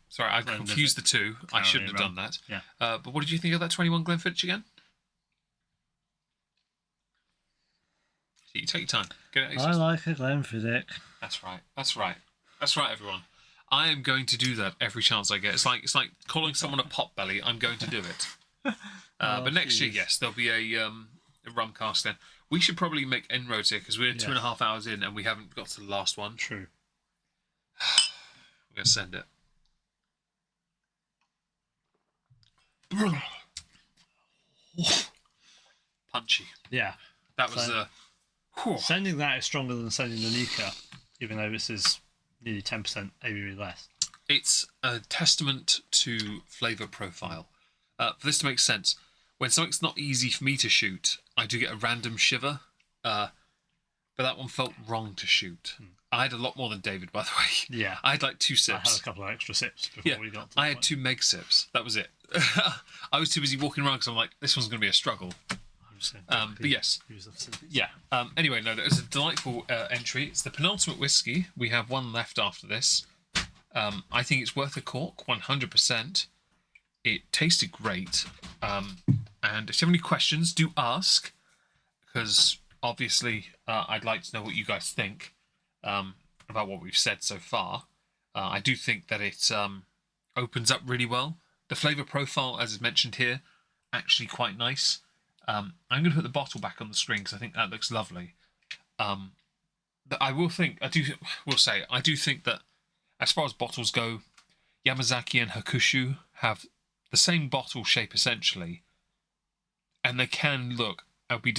Sorry, I Glenlivet. confused the two. I shouldn't have done that. Yeah. But what did you think of that 21 Glenfiddich again? You take your time. Get it. I like a Glenfiddich. That's right. That's right. That's right, everyone. I am going to do that every chance I get. It's like calling someone a potbelly. I'm going to do it. But next year, yes, there'll be a rum cask then. We should probably make inroads here because we're 2.5 hours in and we haven't got to the last one. True. We're going to send it. Punchy. Yeah. That was So- Sending that is stronger than sending the Nikka, even though this is nearly 10% ABV less. It's a testament to flavour profile. For this to make sense, when something's not easy for me to shoot, I do get a random shiver. But that one felt wrong to shoot. I had a lot more than David, by the way. Yeah. I had like 2 I had sips. a couple of extra sips before we got to the I had point. 2 meg sips. That was it. I was too busy walking around because I'm like, this one's going to be a struggle. But yes. Use the facilities. Yeah. Anyway, no, there's a delightful entry. It's the penultimate whiskey. We have one left after this. I think it's worth a cork, 100%. It tasted great. And if you have any questions, do ask, because obviously I'd like to know what you guys think about what we've said so far. I do think that it opens up really well. The flavour profile, as is mentioned here, actually quite nice. I'm going to put the bottle back on the screen because I think that looks lovely. I do think that as far as bottles go, Yamazaki and Hakushu have the same bottle shape essentially, and they can look be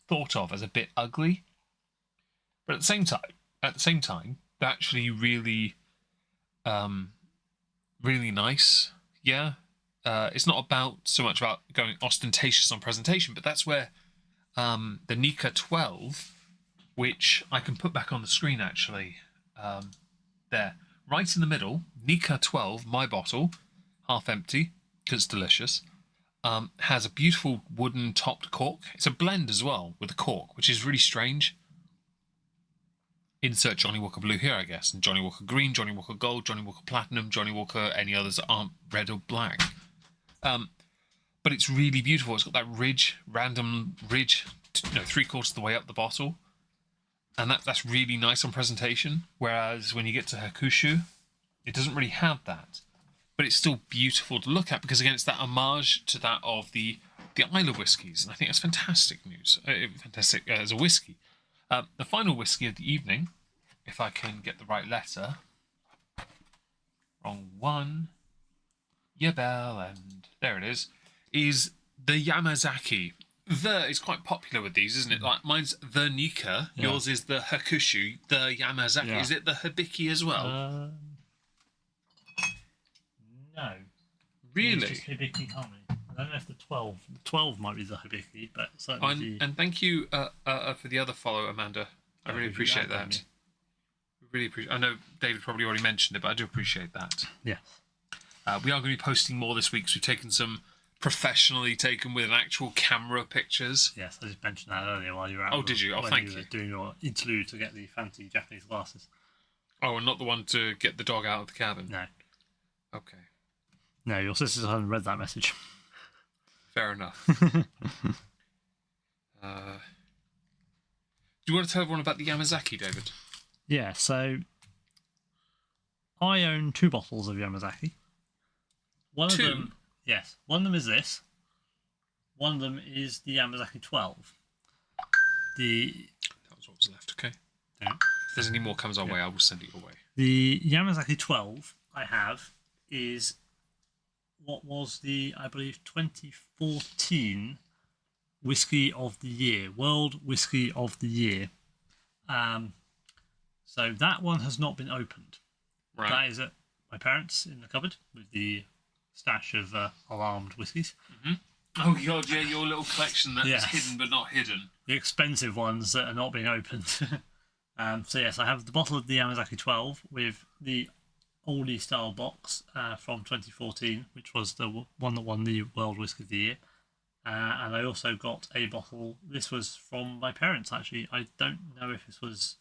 thought of as a bit ugly, but at the same time, they're actually really, really nice. Yeah. It's not so much about going ostentatious on presentation, but that's where the Nikka 12, which I can put back on the screen actually, there, right in the middle, Nikka 12, my bottle, half empty, because it's delicious, has a beautiful wooden topped cork. It's a blend as well with a cork, which is really strange. Insert Johnny Walker Blue here, I guess, and Johnny Walker Green, Johnny Walker Gold, Johnny Walker Platinum, Johnny Walker, any others that aren't red or black. But it's really beautiful. It's got that random ridge, 3/4 of the way up the bottle. And that's really nice on presentation. Whereas when you get to Hakushu, it doesn't really have that. But it's still beautiful to look at because, again, it's that homage to that of the Isla whiskies. And I think that's fantastic news. Fantastic as a whiskey. The final whiskey of the evening, if I can get the right letter. Wrong one. Yeah, bell, and there it is the Yamazaki. The is quite popular with these, isn't it? Like mine's the Nikka, yours is the Hakushu, the Yamazaki. Yeah. Is it the Hibiki as well? No. Really? It's just Hibiki Honey. I don't know if the 12 might be the Hibiki, but certainly And thank you for the other follow, Amanda. I really appreciate that. Really appreciate. I know David probably already mentioned it, but I do appreciate that. Yes. We are going to be posting more this week, so we've taken some professionally taken with an actual camera pictures. Yes, I just mentioned that earlier while you were out. Oh, did you? Oh, thank you. Doing your interlude to get the fancy Japanese glasses. Oh, and not the one to get the dog out of the cabin? No. Okay. No, your sisters haven't read that message. Fair enough. Do you want to tell everyone about the Yamazaki, David? Yeah, so I own 2 bottles of Yamazaki. One of them, yes, one of them is this. One of them is the Yamazaki 12. That was what was left, okay? Yeah. If there's any more comes our way, I will send it your way. The Yamazaki 12 I have is what was the, I believe, 2014 Whisky of the Year, World Whisky of the Year. So that one has not been opened. Right. That is at my parents' in the cupboard with the stash of alarmed whiskies. Mm-hmm. Oh god, yeah, your little collection that's Yes. hidden but not hidden. The expensive ones that are not being opened. So yes, I have the bottle of the Yamazaki 12 with the oldie style box from 2014, which was the one that won the World Whisky of the Year. And I also got a bottle. This was from my parents, actually. I don't know if this was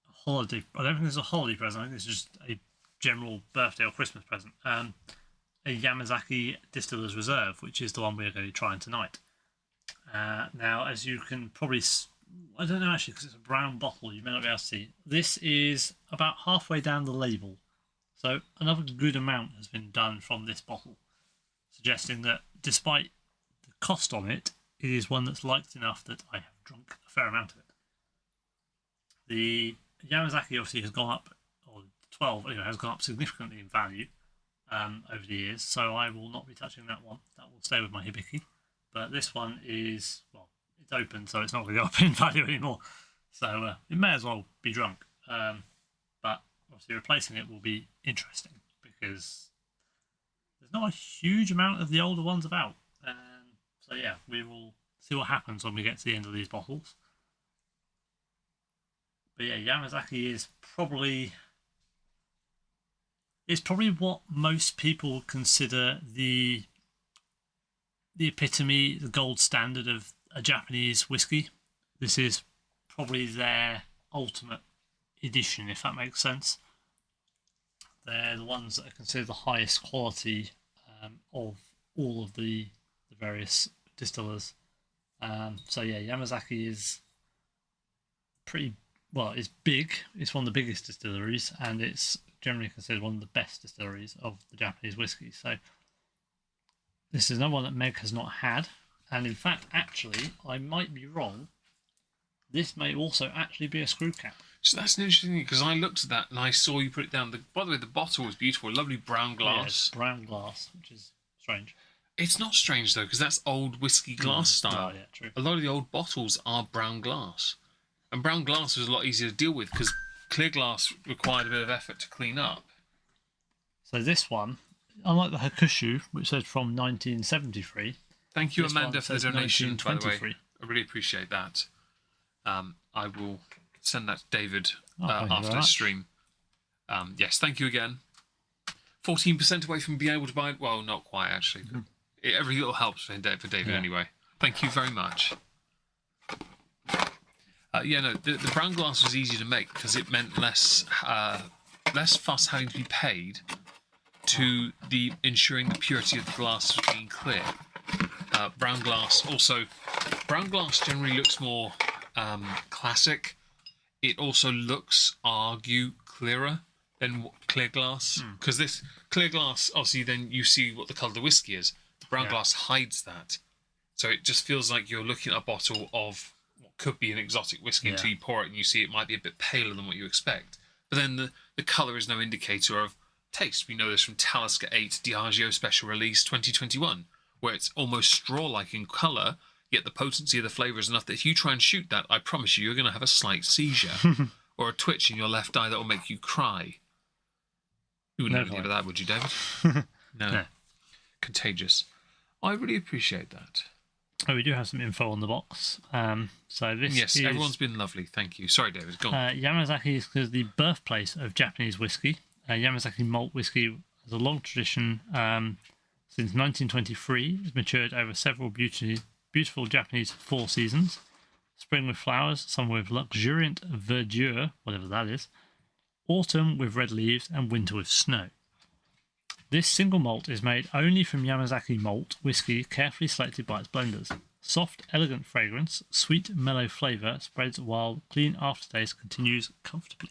a holiday. I don't think it's a holiday present. I think it's just a general birthday or Christmas present. A Yamazaki Distiller's Reserve, which is the one we're going to be trying tonight. Now, as you can probably... I don't know, actually, because it's a brown bottle. You may not be able to see. This is about halfway down the label. So another good amount has been done from this bottle, suggesting that despite the cost on it, it is one that's liked enough that I have drunk a fair amount of it. The Yamazaki obviously has gone up, or 12 anyway, has gone up significantly in value. over the years, so I will not be touching that one. That will stay with my hibiki. But this one is, well, it's open, so it's not going to go up in value anymore. So it may as well be drunk. But obviously replacing it will be interesting because there's not a huge amount of the older ones about. So yeah, we will see what happens when we get to the end of these bottles. But yeah, Yamazaki is probably what most people consider the epitome, the gold standard of a Japanese whiskey. This is probably their ultimate edition, if that makes sense. They're the ones that are considered the highest quality of all of the various distillers. So yeah, Yamazaki is it's big. It's one of the biggest distilleries, and it's generally considered one of the best distilleries of the Japanese whiskey. So this is another one that Meg has not had, and in fact, actually, I might be wrong. This may also actually be a screw cap. So that's an interesting thing, because I looked at that and I saw you put it down. By the way, the bottle was beautiful, lovely brown glass. Yeah, it's brown glass, which is strange. It's not strange though, because that's old whiskey glass style. Oh, yeah, true. A lot of the old bottles are brown glass, and brown glass was a lot easier to deal with because clear glass required a bit of effort to clean up. So this one, unlike the Hakushu, which says from 1973. Thank you, Amanda, for the donation. By the way, 1923. I really appreciate that. I will send that to David thank you after very the much. stream. Yes, thank you again. 14% away from being able to buy it. Well, not quite actually. But every little helps for David anyway. Thank you very much. The brown glass was easy to make because it meant less fuss having to be paid to the ensuring the purity of the glass was being clear. Brown glass generally looks more classic. It also looks clearer than clear glass, because this clear glass, obviously, then you see what the colour of the whiskey is. The brown glass hides that, so it just feels like you're looking at a bottle of what could be an exotic whiskey until you pour it and you see it might be a bit paler than what you expect. But then the colour is no indicator of taste. We know this from Talisker 8 Diageo Special Release 2021, where it's almost straw-like in colour, yet the potency of the flavour is enough that if you try and shoot that, I promise you're going to have a slight seizure or a twitch in your left eye that will make you cry. You wouldn't have that, would you, David? No. Contagious. I really appreciate that. Oh, we do have some info on the box. So this yes, is, everyone's been lovely. Thank you. Sorry, David. Go on. Yamazaki is the birthplace of Japanese whiskey. Yamazaki malt whiskey has a long tradition. Since 1923, it's matured over several beautiful Japanese fall seasons. Spring with flowers, summer with luxuriant verdure, whatever that is. Autumn with red leaves, and winter with snow. This single malt is made only from Yamazaki malt whiskey carefully selected by its blenders. Soft, elegant fragrance, sweet, mellow flavour spreads while clean aftertaste continues comfortably.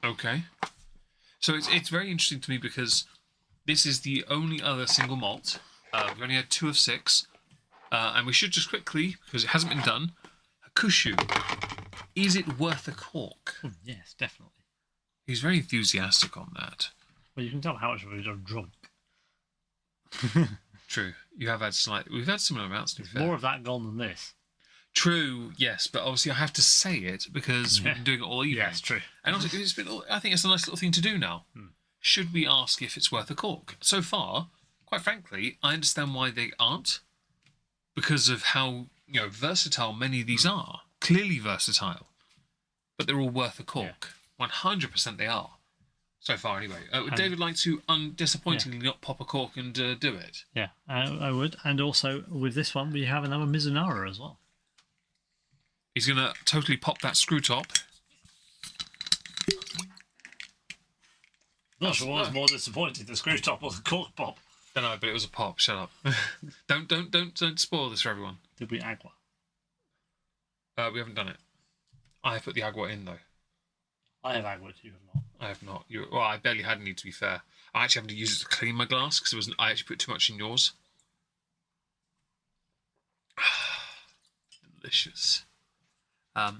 Okay. So it's very interesting to me because this is the only other single malt. We've only had 2 of 6. And we should just quickly, because it hasn't been done, Hakushu. Is it worth a cork? Oh, yes, definitely. He's very enthusiastic on that. Well, you can tell how much of it I've drunk. True. We've had similar amounts, to be fair. More of that gone than this. True, yes, but obviously I have to say it because we've been doing it all evening. Yes, true. And also, I think it's a nice little thing to do now. Should we ask if it's worth a cork? So far, quite frankly, I understand why they aren't, because of how versatile many of these are. Clearly versatile, but they're all worth a cork. 100% they are. So far, anyway. Would David like to disappointingly not pop a cork and do it? Yeah, I would. And also, with this one, we have another Mizunara as well. He's going to totally pop that screw top. Not sure what was more disappointing, the screw top or the cork pop. Don't know, but it was a pop. Shut up. Don't spoil this for everyone. Did we agua? We haven't done it. I have put the agua in, though. I have agua, you have not. I have not. I barely had any, to be fair. I actually having to use it to clean my glass because I actually put too much in yours. Delicious. But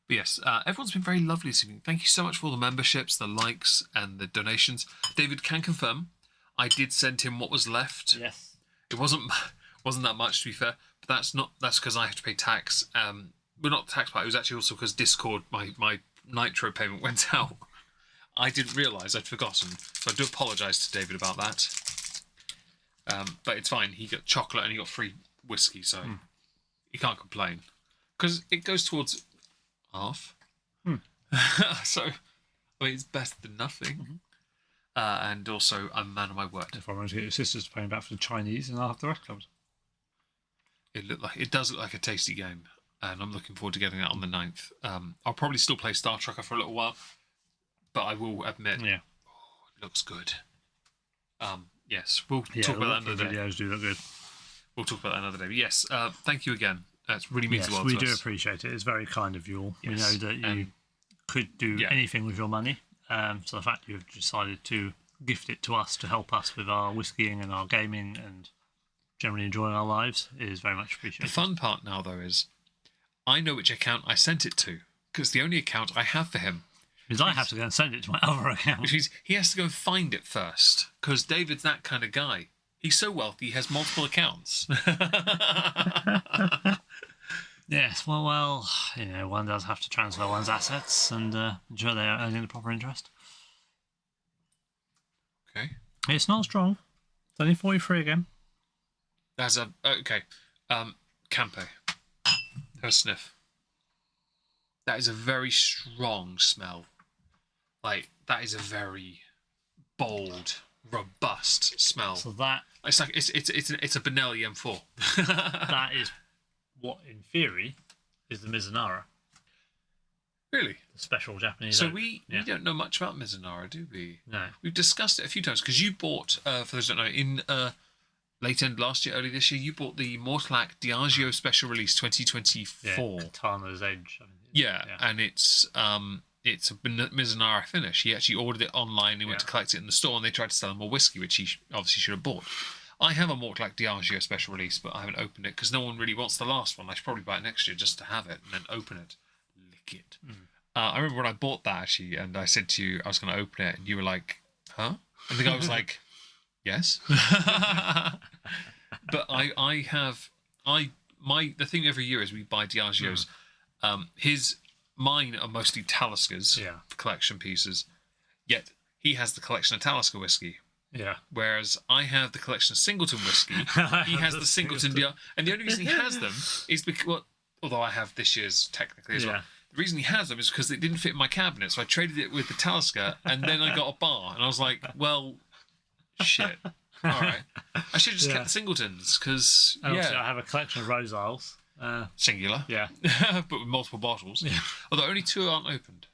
yes, everyone's been very lovely this evening. Thank you so much for all the memberships, the likes, and the donations. David can confirm I did send him what was left. Yes. It wasn't that much, to be fair. But that's because I have to pay tax. Well, not the tax part. It was actually also because Discord, my Nitro payment went out. I didn't realise. I'd forgotten. So I do apologise to David about that. But it's fine. He got chocolate and he got free whiskey, so he can't complain. Because it goes towards half. So, I mean, it's better than nothing. And also, I'm a man of my word. If I manage to get your sisters to pay me back for the Chinese, and I'll have the rest clubs. It does look like a tasty game, and I'm looking forward to getting that on the 9th. I'll probably still play Star Trekker for a little while, but I will admit, it looks good. Yes, we'll talk about that another day. Videos do look good. We'll talk about that another day. But yes, thank you again. That really means a lot to us. We do appreciate it. It's very kind of you all. Yes. We know that you could do anything with your money. So the fact you've decided to gift it to us to help us with our whiskeying and our gaming and generally enjoying our lives is very much appreciated. The fun part now, though, is I know which account I sent it to, because the only account I have for him. Because I have to go and send it to my other account. Which means he has to go and find it first, because David's that kind of guy. He's so wealthy, he has multiple accounts. Yes, well, one does have to transfer one's assets and ensure they are earning the proper interest. Okay. It's not strong. It's only 43 again. Okay. Campe. Have a sniff. That is a very strong smell. Like, that is a very bold, robust smell. So that... It's like, it's a Benelli M4. That is what, in theory, is the Mizunara. Really? The special Japanese So oak. we don't know much about Mizunara, do we? No. We've discussed it a few times, because you bought, for those who don't know, in late end last year, early this year, you bought the Mortlach Diageo Special Release 2024. Katana's Edge. And it's a Mizunara finish. He actually ordered it online, he went to collect it in the store, and they tried to sell him more whiskey, which he obviously should have bought. I have a Mortlach Diageo Special Release, but I haven't opened it, because no one really wants the last one. I should probably buy it next year just to have it, and then open it. Lick it. I remember when I bought that, actually, and I said to you I was going to open it, and you were like, huh? And the guy was like, yes. But the thing every year is we buy Diageo's. Mine are mostly Taliskers, collection pieces, yet he has the collection of Talisker whiskey. Yeah. Whereas I have the collection of Singleton whiskey. He has the Singleton and the only reason he has them is because, well, although I have this year's technically as well. The reason he has them is because it didn't fit in my cabinet, so I traded it with the Talisker, and then I got a bar, and I was like, well, shit. All right. I should have just kept the Singletons, because, I have a collection of Rose Isles. Singular. Yeah. But with multiple bottles. Yeah. Although only 2 aren't opened.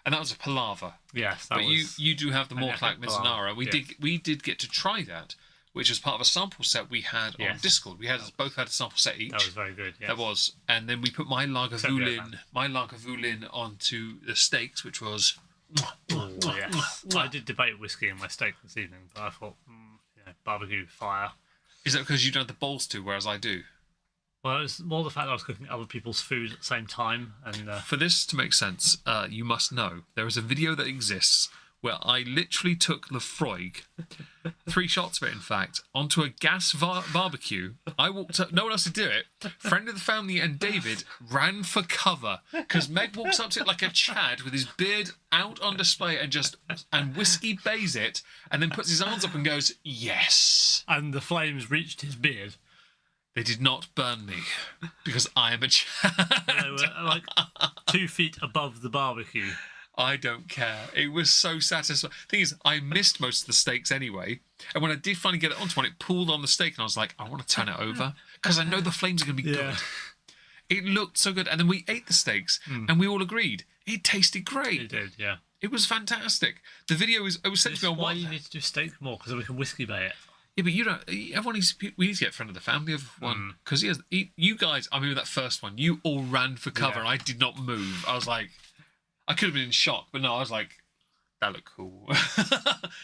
And that was a palaver. Yes, but you do have the Mortlach Mizunara. We did get to try that, which was part of a sample set we had on Discord. We both had a sample set each. That was very good. Yes. That was, and then we put my Lagavulin onto the steaks, which was. Yes. I did debate whiskey in my steak this evening, but I thought, barbecue fire. Is that because you don't have the balls to, whereas I do? Well, it was more the fact that I was cooking other people's food at the same time. And for this to make sense, you must know there is a video that exists where I literally took Lefroig, 3 shots of it, in fact, onto a gas barbecue. I walked up, no one else to do it. Friend of the family and David ran for cover because Meg walks up to it like a Chad with his beard out on display and whiskey bays it, and then puts his arms up and goes, yes. And the flames reached his beard. They did not burn me because I am a Chad. They were like 2 feet above the barbecue. I don't care. It was so satisfying. Thing is, I missed most of the steaks anyway. And when I did finally get it onto one, it pulled on the steak. And I was like, I want to turn it over because I know the flames are going to be good. It looked so good. And then we ate the steaks and we all agreed. It tasted great. It did, yeah. It was fantastic. The video it was sent to me on why you need to do steak more, because we can whiskey bay it. Yeah, but you don't. Everyone we need to get a friend of the family of one, because you guys. I mean, with that first one, you all ran for cover, and I did not move. I was like, I could have been in shock, but no, I was like, that looked cool. But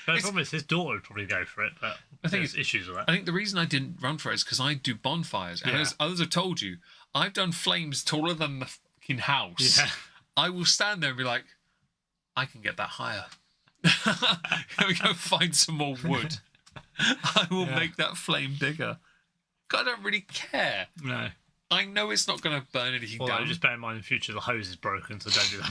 the problem is, his daughter would probably go for it, but I think there's issues with that. I think the reason I didn't run for it is because I do bonfires, and as others have told you, I've done flames taller than the fucking house. Yeah. I will stand there and be like, I can get that higher. Can we go find some more wood? I will make that flame bigger. I don't really care. No. I know it's not going to burn anything Although, down. just bear in mind in future the hose is broken, so don't do that.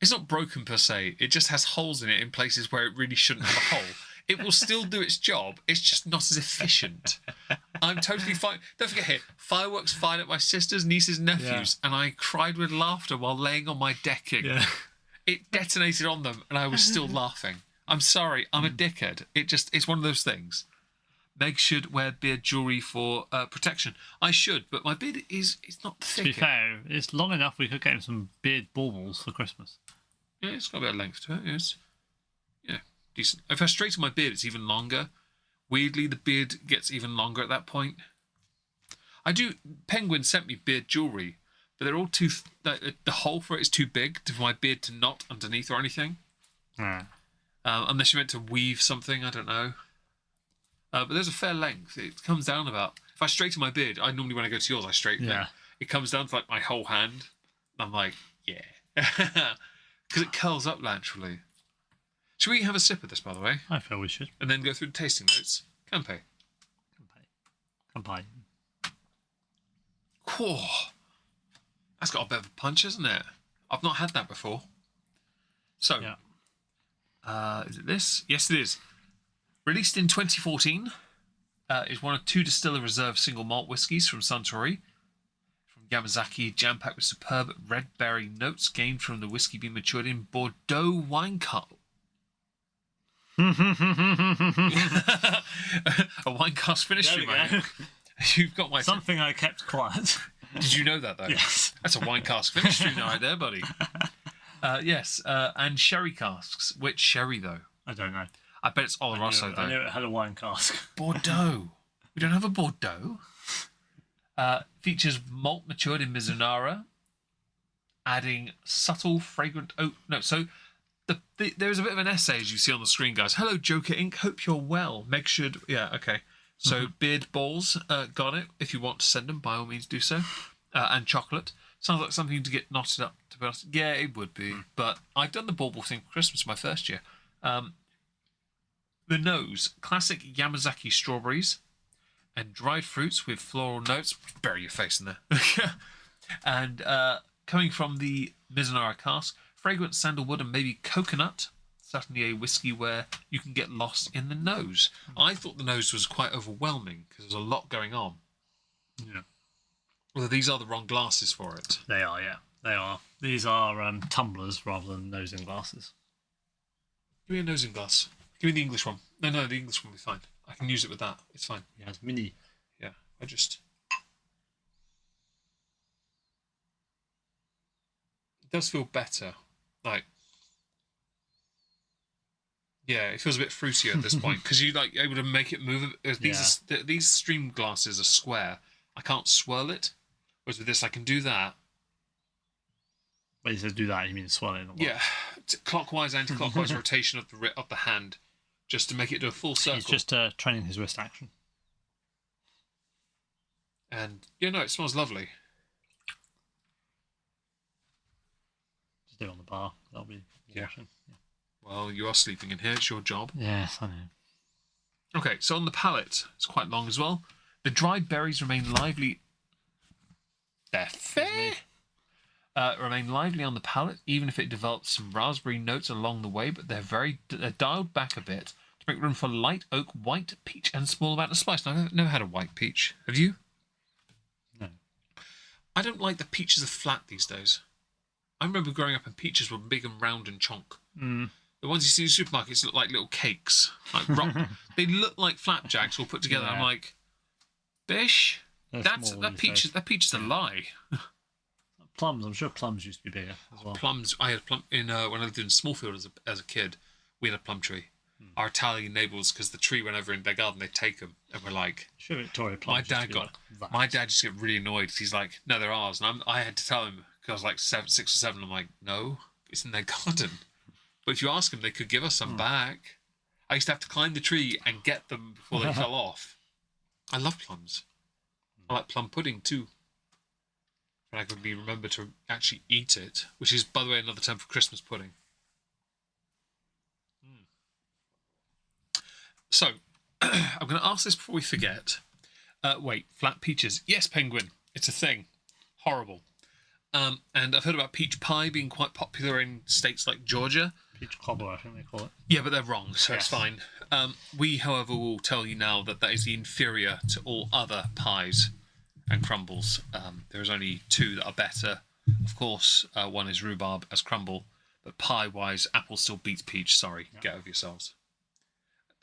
It's not broken per se. It just has holes in it in places where it really shouldn't have a hole. It will still do its job. It's just not as efficient. I'm totally fine. Don't forget here, fireworks fired at my sisters, nieces, nephews, and I cried with laughter while laying on my decking. Yeah. It detonated on them, and I was still laughing. I'm sorry, I'm a dickhead. It's one of those things. Meg should wear beard jewellery for protection. I should, but my beard it's not thick. To be fair, it's long enough we could get him some beard baubles for Christmas. Yeah, it's got a bit of length to it. Yes. Yeah, decent. If I straighten my beard, it's even longer. Weirdly, the beard gets even longer at that point. Penguin sent me beard jewellery, but they're all too... the hole for it is too big for my beard to knot underneath or anything. Unless you meant to weave something, I don't know. But there's a fair length. It comes down about... If I straighten my beard, I normally, when I go to yours, I straighten it. It comes down to like my whole hand. I'm like, yeah. Because it curls up naturally. Should we have a sip of this, by the way? I feel we should. And then go through the tasting notes? Kanpai. Kanpai. Cool. That's got a bit of a punch, hasn't it? I've not had that before. So, is it this? Yes, it is. Released in 2014, is one of 2 Distiller Reserve single malt whiskies from Suntory. From Yamazaki, jam-packed with superb red berry notes gained from the whiskey being matured in Bordeaux wine cup. A wine cask finish, mate. You've got my... Something I kept quiet. Did you know that, though? Yes. That's a wine cask finish stream right there, buddy. Yes, and sherry casks. Which sherry, though? I don't know. I bet it's Oloroso, though. I knew it had a wine cask. Bordeaux. We don't have a Bordeaux. Features malt matured in Mizunara, adding subtle, fragrant oak. No, so there's a bit of an essay, as you see on the screen, guys. Hello, Joker Inc. Hope you're well. Meg should... Yeah, okay. So beard balls, got it. If you want to send them, by all means do so. And chocolate. Sounds like something to get knotted up, to be honest. Yeah, it would be. But I've done the bauble thing for Christmas my first year. The nose, classic Yamazaki strawberries and dried fruits with floral notes. Bury your face in there. And coming from the Mizunara cask, fragrant sandalwood and maybe coconut. Certainly a whiskey where you can get lost in the nose. I thought the nose was quite overwhelming because there's a lot going on. Yeah. Although these are the wrong glasses for it. They are, yeah. They are. These are tumblers rather than nosing glasses. Give me a nosing glass. Give me the English one. No, the English one will be fine. I can use it with that. It's fine. Yeah, it's mini. Yeah, I just... It does feel better. Like... Yeah, it feels a bit fruitier at this point because you're like able to make it move. These stream glasses are square. I can't swirl it. Whereas with this, I can do that. When you said do that, you mean swirl it? Yeah, clockwise, anti-clockwise rotation of the hand, just to make it do a full circle. He's just training his wrist action. And it smells lovely. Just do it on the bar. That'll be washing. Yeah. Well, you are sleeping in here. It's your job. Yes, I know. Okay, so on the palate, it's quite long as well. The dried berries remain lively. They're fair. Remain lively on the palate, even if it develops some raspberry notes along the way, but they're dialed back a bit to make room for light oak, white peach, and small amount of spice. Now, I've never had a white peach. Have you? No. I don't like the peaches are flat these days. I remember growing up and peaches were big and round and chonk. The ones you see in supermarkets look like little cakes. Like they look like flapjacks all put together. Yeah. I'm like, bish, that peach is a lie. Plums, I'm sure plums used to be bigger as well. Plums, I had plum in when I lived in Smallfield as a kid. We had a plum tree. Our Italian neighbours, because the tree went over in their garden, they take them, and we're like, sure, Victoria plums. My dad just get really annoyed. He's like, no, they're ours, and I had to tell him because I was like 6 or 7. I'm like, no, it's in their garden. But if you ask them, they could give us some back. I used to have to climb the tree and get them before they fell off. I love plums. I like plum pudding too. And I could remember to actually eat it, which is, by the way, another term for Christmas pudding. So, I'm going to ask this before we forget. Wait, flat peaches. Yes, Penguin. It's a thing. Horrible. And I've heard about peach pie being quite popular in states like Georgia. Peach cobbler, I think they call it. Yeah, but they're wrong, so it's fine. We, however, will tell you now that is the inferior to all other pies and crumbles. There's only two that are better. Of course, one is rhubarb as crumble, but pie-wise, apple still beats peach. Sorry, get over yourselves.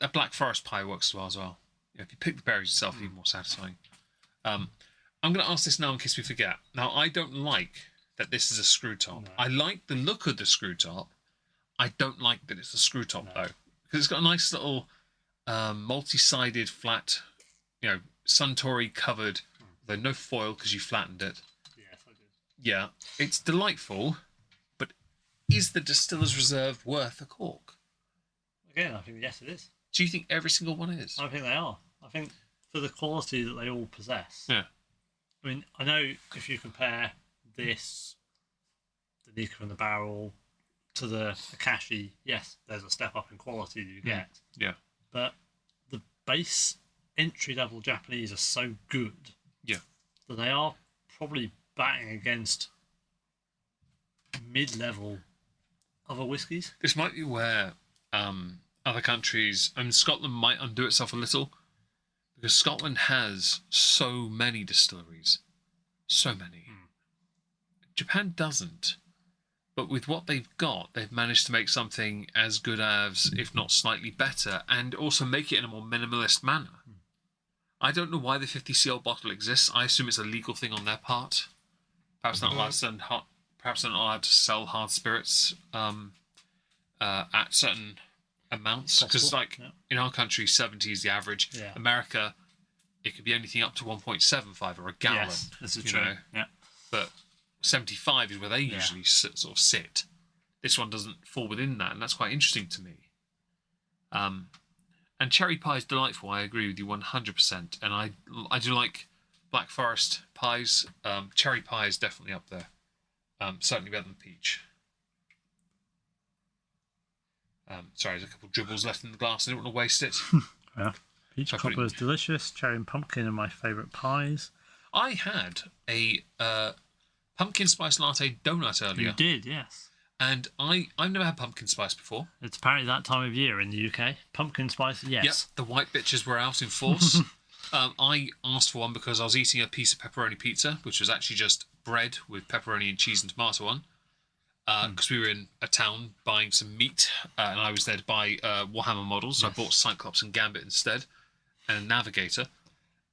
A black forest pie works as well. If you pick the berries yourself, it's even more satisfying. I'm going to ask this now in case we forget. Now, I don't like that this is a screw top. No. I like the look of the screw top. I don't like that it's a screw top, though. Because it's got a nice little multi-sided flat, Suntory covered, though no foil because you flattened it. Yes, I did. Yeah, it's delightful, but is the Distiller's Reserve worth a cork? Again, I think yes, it is. Do you think every single one is? I think they are. I think for the quality that they all possess. Yeah. I mean, I know if you compare this, the Nikka from the barrel, to the Akashi, yes, there's a step up in quality that you get. Yeah. But the base entry-level Japanese are so good that they are probably batting against mid-level other whiskies. This might be where other countries, Scotland might undo itself a little, because Scotland has so many distilleries. So many. Japan doesn't. But with what they've got, they've managed to make something as good as, if not slightly better, and also make it in a more minimalist manner. I don't know why the 50cl bottle exists. I assume it's a legal thing on their part. Perhaps they're not allowed to sell hard spirits at certain amounts. Because, in our country, 70 is the average. Yeah. America, it could be anything up to 1.75 or a gallon. Yes, this is true. Yeah. But 75 is where they usually sort of sit. This one doesn't fall within that, and that's quite interesting to me. And cherry pie is delightful. I agree with you 100%. And I do like black forest pies. Cherry pie is definitely up there. Certainly better than peach. Sorry, there's a couple of dribbles left in the glass. I didn't want to waste it. Yeah. Peach cobbler is delicious. Cherry and pumpkin are my favourite pies. I had a pumpkin spice latte donut earlier. You did, yes. And I've never had pumpkin spice before. It's apparently that time of year in the UK. Pumpkin spice, yes. Yep, the white bitches were out in force. I asked for one because I was eating a piece of pepperoni pizza, which was actually just bread with pepperoni and cheese and tomato on. Because we were in a town buying some meat, and I was there to buy Warhammer models, so I bought Cyclops and Gambit instead, and a Navigator.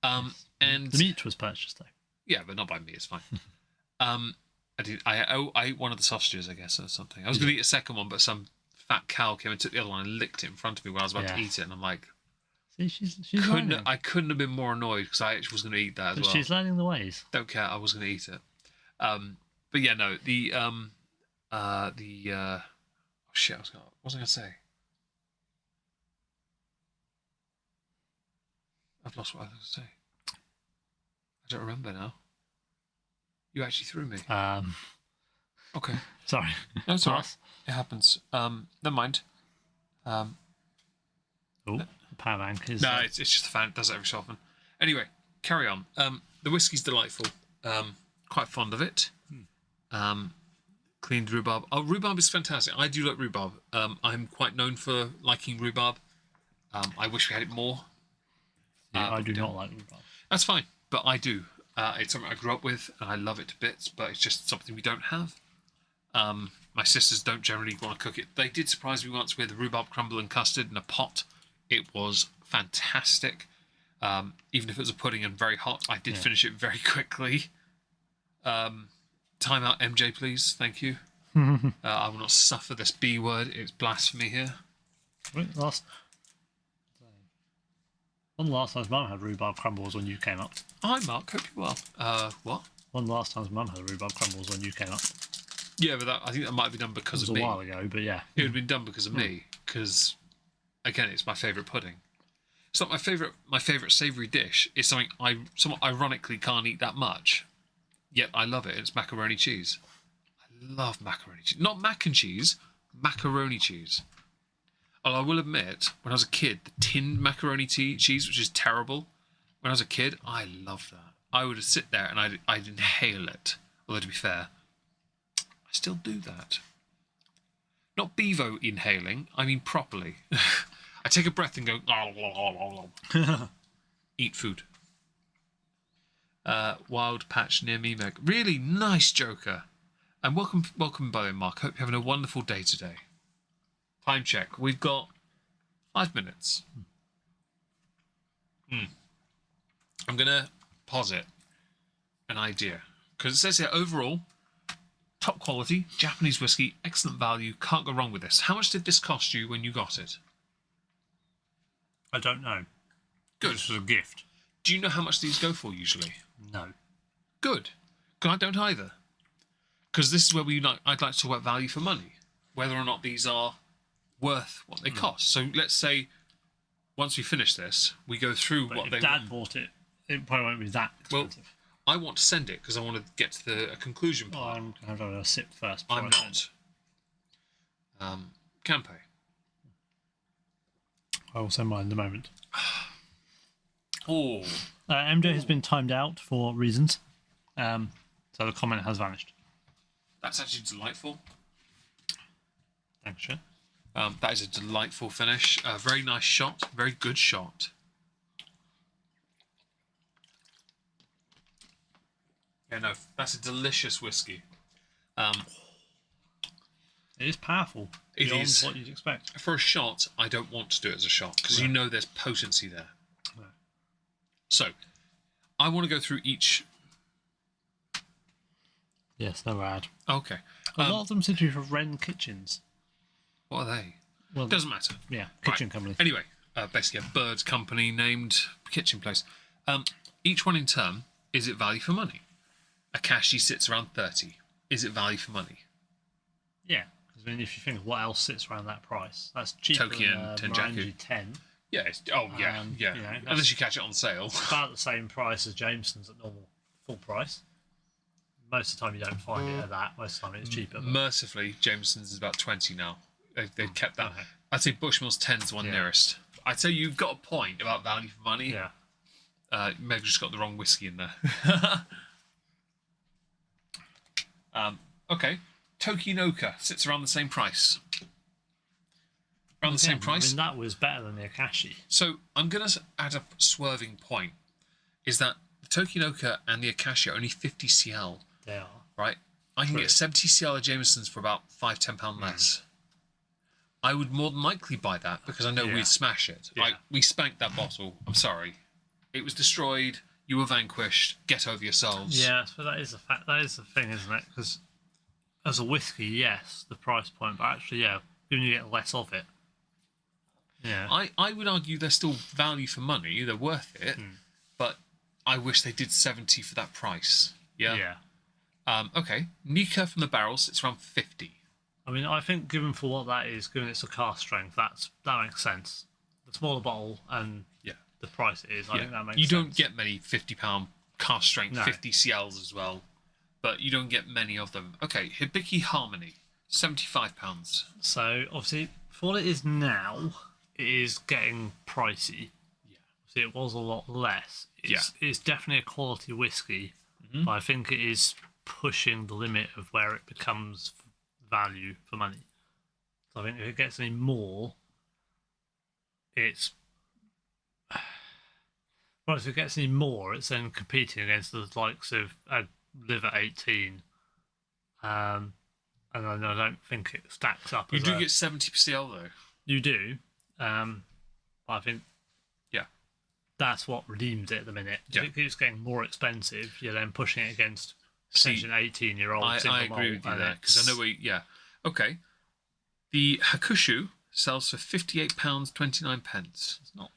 And the meat was purchased, though. Yeah, but not by me, it's fine. I ate one of the sausages, I guess, or something. I was going to eat a second one, but some fat cow came and took the other one and licked it in front of me when I was about to eat it, and I'm like... See, she's learning. I couldn't have been more annoyed, because I actually was going to eat that as well. She's learning the ways. Don't care, I was going to eat it. But yeah, no, oh shit, what was I going to say? I've lost what I was going to say. I don't remember now. You actually threw me. Okay. Sorry. No, it's alright. It happens. Never mind. Oh, the power bank is... No, it's just the fan. It does it every so often. Anyway, carry on. The whiskey's delightful. Quite fond of it. Cleaned rhubarb. Oh, rhubarb is fantastic. I do like rhubarb. I'm quite known for liking rhubarb. I wish we had it more. Yeah, I do not like rhubarb. That's fine, but I do. It's something I grew up with, and I love it to bits, but it's just something we don't have. My sisters don't generally want to cook it. They did surprise me once with rhubarb crumble and custard in a pot. It was fantastic. Even if it was a pudding and very hot, I did finish it very quickly. Time out, MJ, please. Thank you. I will not suffer this B word. It's blasphemy here. When last time Mum had rhubarb crumbles when you came up? Hi, Mark. Hope you're well. What? When last time Mum had rhubarb crumbles when you came up? Yeah, but I think that might have been done because of me. It was a while ago, but yeah. It would have been done because of me, because, again, it's my favourite pudding. It's not my favourite savoury dish. It's something I somewhat ironically can't eat that much, yet I love it. It's macaroni cheese. I love macaroni cheese. Not mac and cheese, macaroni cheese. Although I will admit, when I was a kid, the tinned macaroni cheese, which is terrible, when I was a kid, I loved that. I would sit there and I'd inhale it. Although, to be fair, I still do that. Not bevo inhaling, I mean properly. I take a breath and go, eat food. Wild patch near me, Meg. Really nice Joker. And welcome by the way, Mark. Hope you're having a wonderful day today. Time check. We've got 5 minutes. I'm going to posit an idea. Because it says here, overall, top quality, Japanese whiskey, excellent value, can't go wrong with this. How much did this cost you when you got it? I don't know. Good. This was a gift. Do you know how much these go for usually? No. Good. Because I don't either. Because this is where I'd like to talk about value for money. Whether or not these are worth what they cost. So let's say, once we finish this, we go through But what if they... Dad bought it, it probably won't be that expensive. I want to send it because I want to get to the conclusion Well, part. I'm going to have a sip first. I'm before I send. not. Campe. I will send mine in a moment. Oh. MJ has been timed out for reasons, so the comment has vanished. That's actually delightful. Thanks, Sean. That is a delightful finish. Very nice shot. Very good shot. Yeah, no, that's a delicious whiskey. It is powerful. It Beyond is. what you'd expect. For a shot, I don't want to do it as a shot because you know there's potency there. No. So, I want to go through each. Yes, they're rad. Okay. A lot of them seem to be from Wren Kitchens. What are they? Well, Doesn't matter. yeah, kitchen Right. company. Anyway, basically a bird company named kitchen place. Each one in turn, is it value for money? Akashi sits around 30. Is it value for money? Yeah, because I mean, if you think of what else sits around that price, that's cheaper Tokyo than and Tenjaku. Marangi 10. Yeah. Yeah. You know, that's- Unless you catch it on sale. About the same price as Jameson's at normal full price. Most of the time you don't find it at that. Most of the time it's cheaper. But Mercifully, Jameson's is about 20 now. They've kept that. Okay. I'd say Bushmill's 10 is the one Yeah. nearest. I'd say you've got a point about value for money. yeah. Meg just got the wrong whiskey in there. Okay. Tokinoka sits around the same price. Around the same Again, price. I mean, that was better than the Akashi. So I'm going to add a swerving point. Is that the Tokinoka and the Akashi are only 50 CL, They are. right? I can True. get 70 CL of Jameson's for about £5-10 less. I would more than likely buy that because I know Yeah. we'd smash it. Yeah. Like, we spanked that bottle. I'm sorry. It was destroyed. You were vanquished. Get over yourselves. Yeah, but that is the fact. That is the thing, isn't it? Because as a whiskey, yes, the price point, but actually, yeah, even you get less of it. Yeah. I would argue they're still value for money. They're worth it. But I wish they did 70 for that price. Yeah? Yeah. Okay. Nikka from the barrel sits around 50. I mean, I think given for what that is, given it's a cask strength, that makes sense. The smaller bottle and Yeah. the price it is, I think that makes You sense. don't get many £50 cast strength No. 50 CLs as well. But you don't get many of them. Okay. Hibiki Harmony, £75. So, obviously, for what it is now, it is getting pricey. Yeah. See, it was a lot less. It's definitely a quality whiskey, but I think it is pushing the limit of where it becomes value for money. So I think if it gets any more, it's... Well, if it gets any more, it's then competing against the likes of Liver 18. And I don't think it stacks up. You as do a- get 70 CL though. You do. But I think Yeah. that's what redeems it at the minute. Yeah. If it keeps getting more expensive, you're then pushing it against See, potentially an 18-year-old I single agree with you malt, there and because I know where. Yeah. Okay. The Hakushu sells for £58.29. it's not.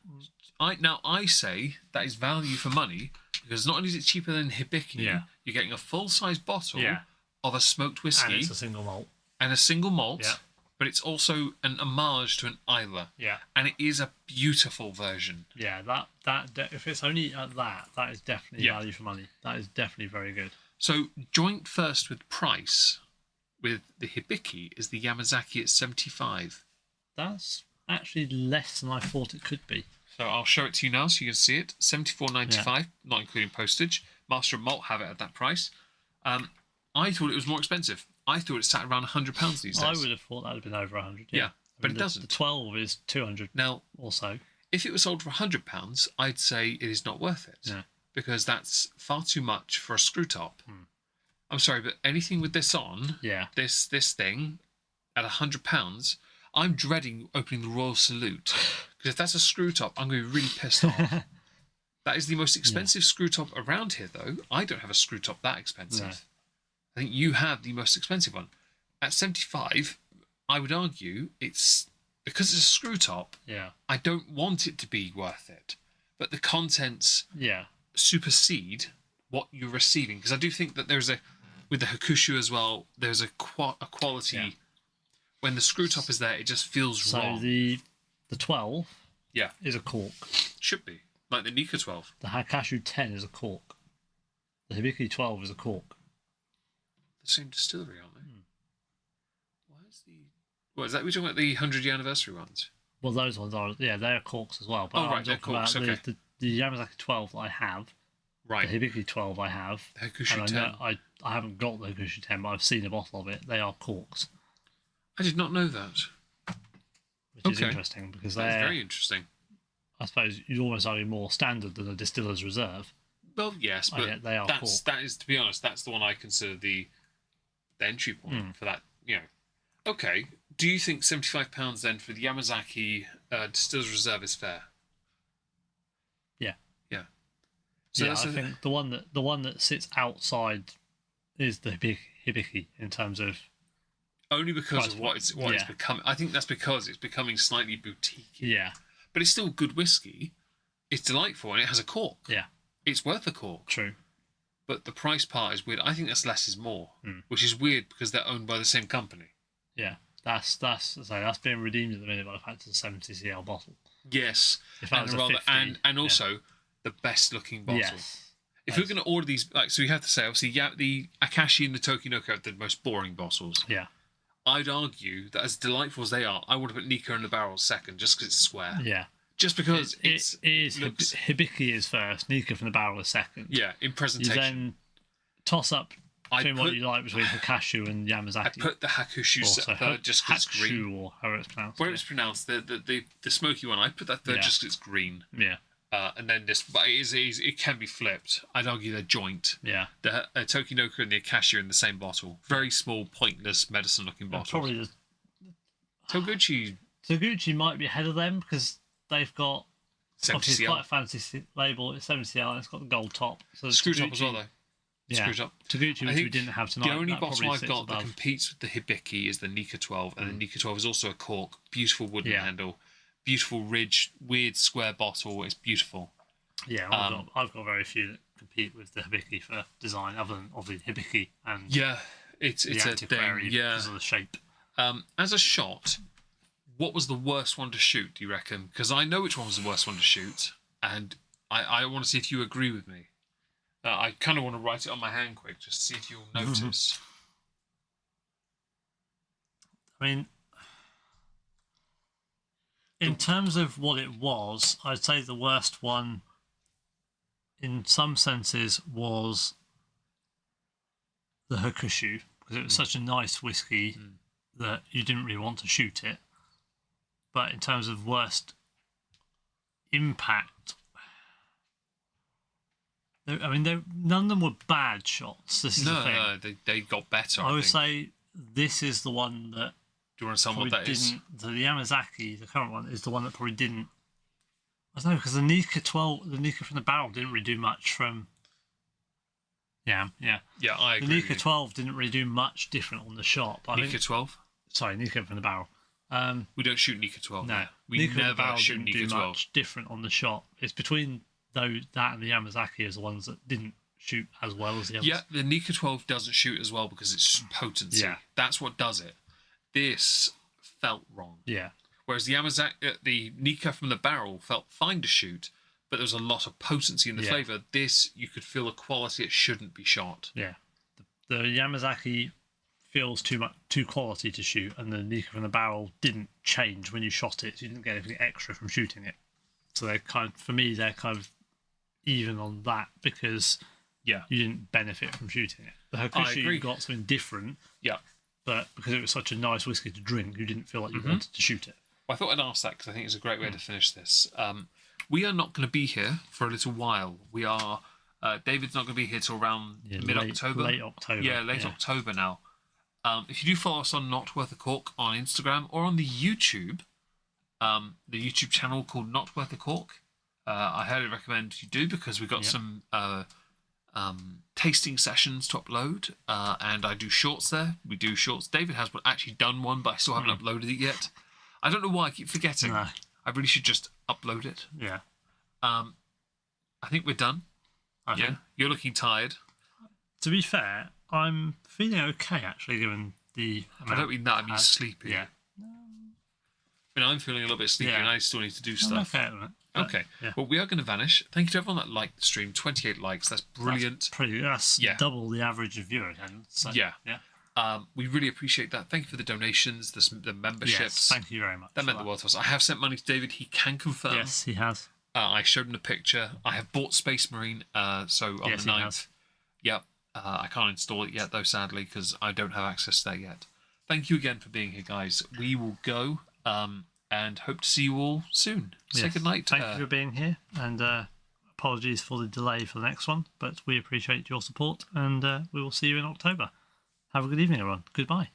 I say that is value for money because not only is it cheaper than Hibiki, Yeah. you're getting a full-size bottle Yeah. of a smoked And whiskey it's a single malt. and a single malt, Yeah. but it's also an homage to an Isla, Yeah. and it is a beautiful version. Yeah. If it's only at that is definitely Yeah. value for money. That is definitely very good. So joint first with price with the Hibiki is the Yamazaki at 75. That's actually less than I thought it could be. So I'll show it to you now so you can see it. $74.95, not including postage. Master and Malt have it at that price. I thought it was more expensive. I thought it sat around £100 these days. I would have thought that would have been over 100. Yeah, but it the, doesn't. The 12 is 200 Now, or so. if it was sold for £100, I'd say it is not worth it. Yeah. Because that's far too much for a screw top. I'm sorry, but anything with this on, this thing, at £100, I'm dreading opening the Royal Salute. Because if that's a screw top, I'm going to be really pissed off. That is the most expensive screw top around here, though. I don't have a screw top that expensive. No. I think you have the most expensive one. At 75, I would argue it's because it's a screw top. Yeah. I don't want it to be worth it, but the contents supersede what you're receiving. Because I do think that there's with the Hakushu as well, there's a quality. Yeah. When the screw top is there, it just feels wrong. So the 12 yeah, is a cork. Should be. Like the Nikka 12. The Hakushu 10 is a cork. The Hibiki 12 is a cork. The same distillery, aren't they? Why is the... What, is that we're talking about the 100th anniversary ones? Well, those ones are... Yeah, they're corks as well. But right, they're corks, about okay. The Yamazaki 12 that I have. Right. The Hibiki 12 I have. The Hakushu and 10. I haven't got the Hakushu 10, but I've seen a bottle of it. They are corks. I did not know that. Which is interesting because they're... That's very interesting. I suppose you'd almost argue more standard than a distiller's reserve. Well, yes, but yet they are cork. That is, to be honest, that's the one I consider the entry point for that. You know, okay. Do you think £75 then for the Yamazaki distiller's reserve is fair? Yeah. Yeah. So I think the one that sits outside is the Hibiki in terms of only because of what it's becoming. I think that's because it's becoming slightly boutique. Yeah. But it's still good whiskey. It's delightful and it has a cork. Yeah. It's worth a cork. True. But the price part is weird. I think that's less is more, which is weird because they're owned by the same company. Yeah. That's being redeemed at the minute by the fact it's a 70cl bottle. Yes. And also the best looking bottle. Yes. If you're going to order these, like, so you have to say, obviously, the Akashi and the Tokinoka are the most boring bottles. Yeah. I'd argue that as delightful as they are, I would have put Nikka in the barrel second, just because it's square. Yeah. Just because it looks... Hibiki is first, Nikka from the barrel is second. Yeah, in presentation. You then toss up between what you like between Hakushu and Yamazaki. I put the Hakushu third just because it's green. Hakushu, or however it's pronounced. Where it's pronounced, the smoky one, I put that third just because it's green. Yeah. And then this, but it can be flipped. I'd argue they're joint. Yeah. The Tokinoka and the Akashi are in the same bottle. Very small, pointless, medicine-looking bottles. Probably Tougouchi might be ahead of them because they've got 70cl. It's quite a fancy label. It's 70cl and it's got the gold top. So screw top as well, though. Yeah. Screw top. Tougouchi, which we didn't have tonight. The only bottle I've got that competes with the Hibiki is the Nikka 12, and the Nikka 12 is also a cork. Beautiful wooden handle. Beautiful ridge, weird square bottle. It's beautiful. Yeah, I've got very few that compete with the Hibiki for design, other than obviously Hibiki and it's a thing. Because of the shape. As a shot, what was the worst one to shoot? Do you reckon? Because I know which one was the worst one to shoot, and I want to see if you agree with me. I kind of want to write it on my hand quick, just to see if you'll notice. I mean, in terms of what it was, I'd say the worst one, in some senses, was the Hakushu, because it was such a nice whiskey that you didn't really want to shoot it. But in terms of worst impact, I mean, none of them were bad shots. This is the thing. No, they got better. I would say this is the one that. Do you want to tell me what that is? The Yamazaki, the current one, is the one that probably didn't. I don't know, because the Nikka 12, the Nikka from the barrel didn't really do much from. Yeah, I agree. The Nikka 12 didn't really do much different on the shop. Nikka 12? Sorry, Nikka from the barrel. We don't shoot Nikka 12. No, we Nikka never shoot didn't Nikka do 12. Much different on the shop. It's between that and the Yamazaki as the ones that didn't shoot as well as the others. Yeah, the Nikka 12 doesn't shoot as well because it's potency. Yeah. That's what does it. This felt wrong. Yeah. Whereas the Yamazaki, the Nikka from the barrel felt fine to shoot, but there was a lot of potency in the flavour. This, you could feel a quality it shouldn't be shot. Yeah. The Yamazaki feels too quality to shoot, and the Nikka from the barrel didn't change when you shot it. So you didn't get anything extra from shooting it. So they're for me, they're kind of even on that because you didn't benefit from shooting it. The Hakushu got something different. Yeah. But because it was such a nice whiskey to drink, you didn't feel like you wanted to shoot it. Well, I thought I'd ask that because I think it's a great way to finish this. We are not going to be here for a little while. We are. David's not going to be here till around mid-October. Late October. Yeah, late October now. If you do follow us on Not Worth A Cork on Instagram or on the YouTube channel called Not Worth A Cork, I highly recommend you do because we've got some tasting sessions to upload, and I do shorts there. We do shorts. David has actually done one, but I still haven't uploaded it yet. I don't know why I keep forgetting. No. I really should just upload it. Yeah. I think we're done. I think. You're looking tired. To be fair, I'm feeling okay actually, given the. I don't mean that. I mean sleepy. Yeah. I mean, I'm feeling a little bit sleepy, and I still need to do stuff. I'm okay. Okay. Yeah. Well, we are going to vanish. Thank you to everyone that liked the stream. 28 likes. That's brilliant. That's double the average of viewer attendance. So, yeah. We really appreciate that. Thank you for the donations, the memberships. Yes, thank you very much. That meant the world to us. I have sent money to David. He can confirm. Yes, he has. I showed him the picture. I have bought Space Marine. So on the 9th. Yep. I can't install it yet, though, sadly, because I don't have access to that yet. Thank you again for being here, guys. We will go and hope to see you all soon. Say good night. Thank you for being here, and apologies for the delay for the next one, but we appreciate your support, and we will see you in October. Have a good evening, everyone. Goodbye.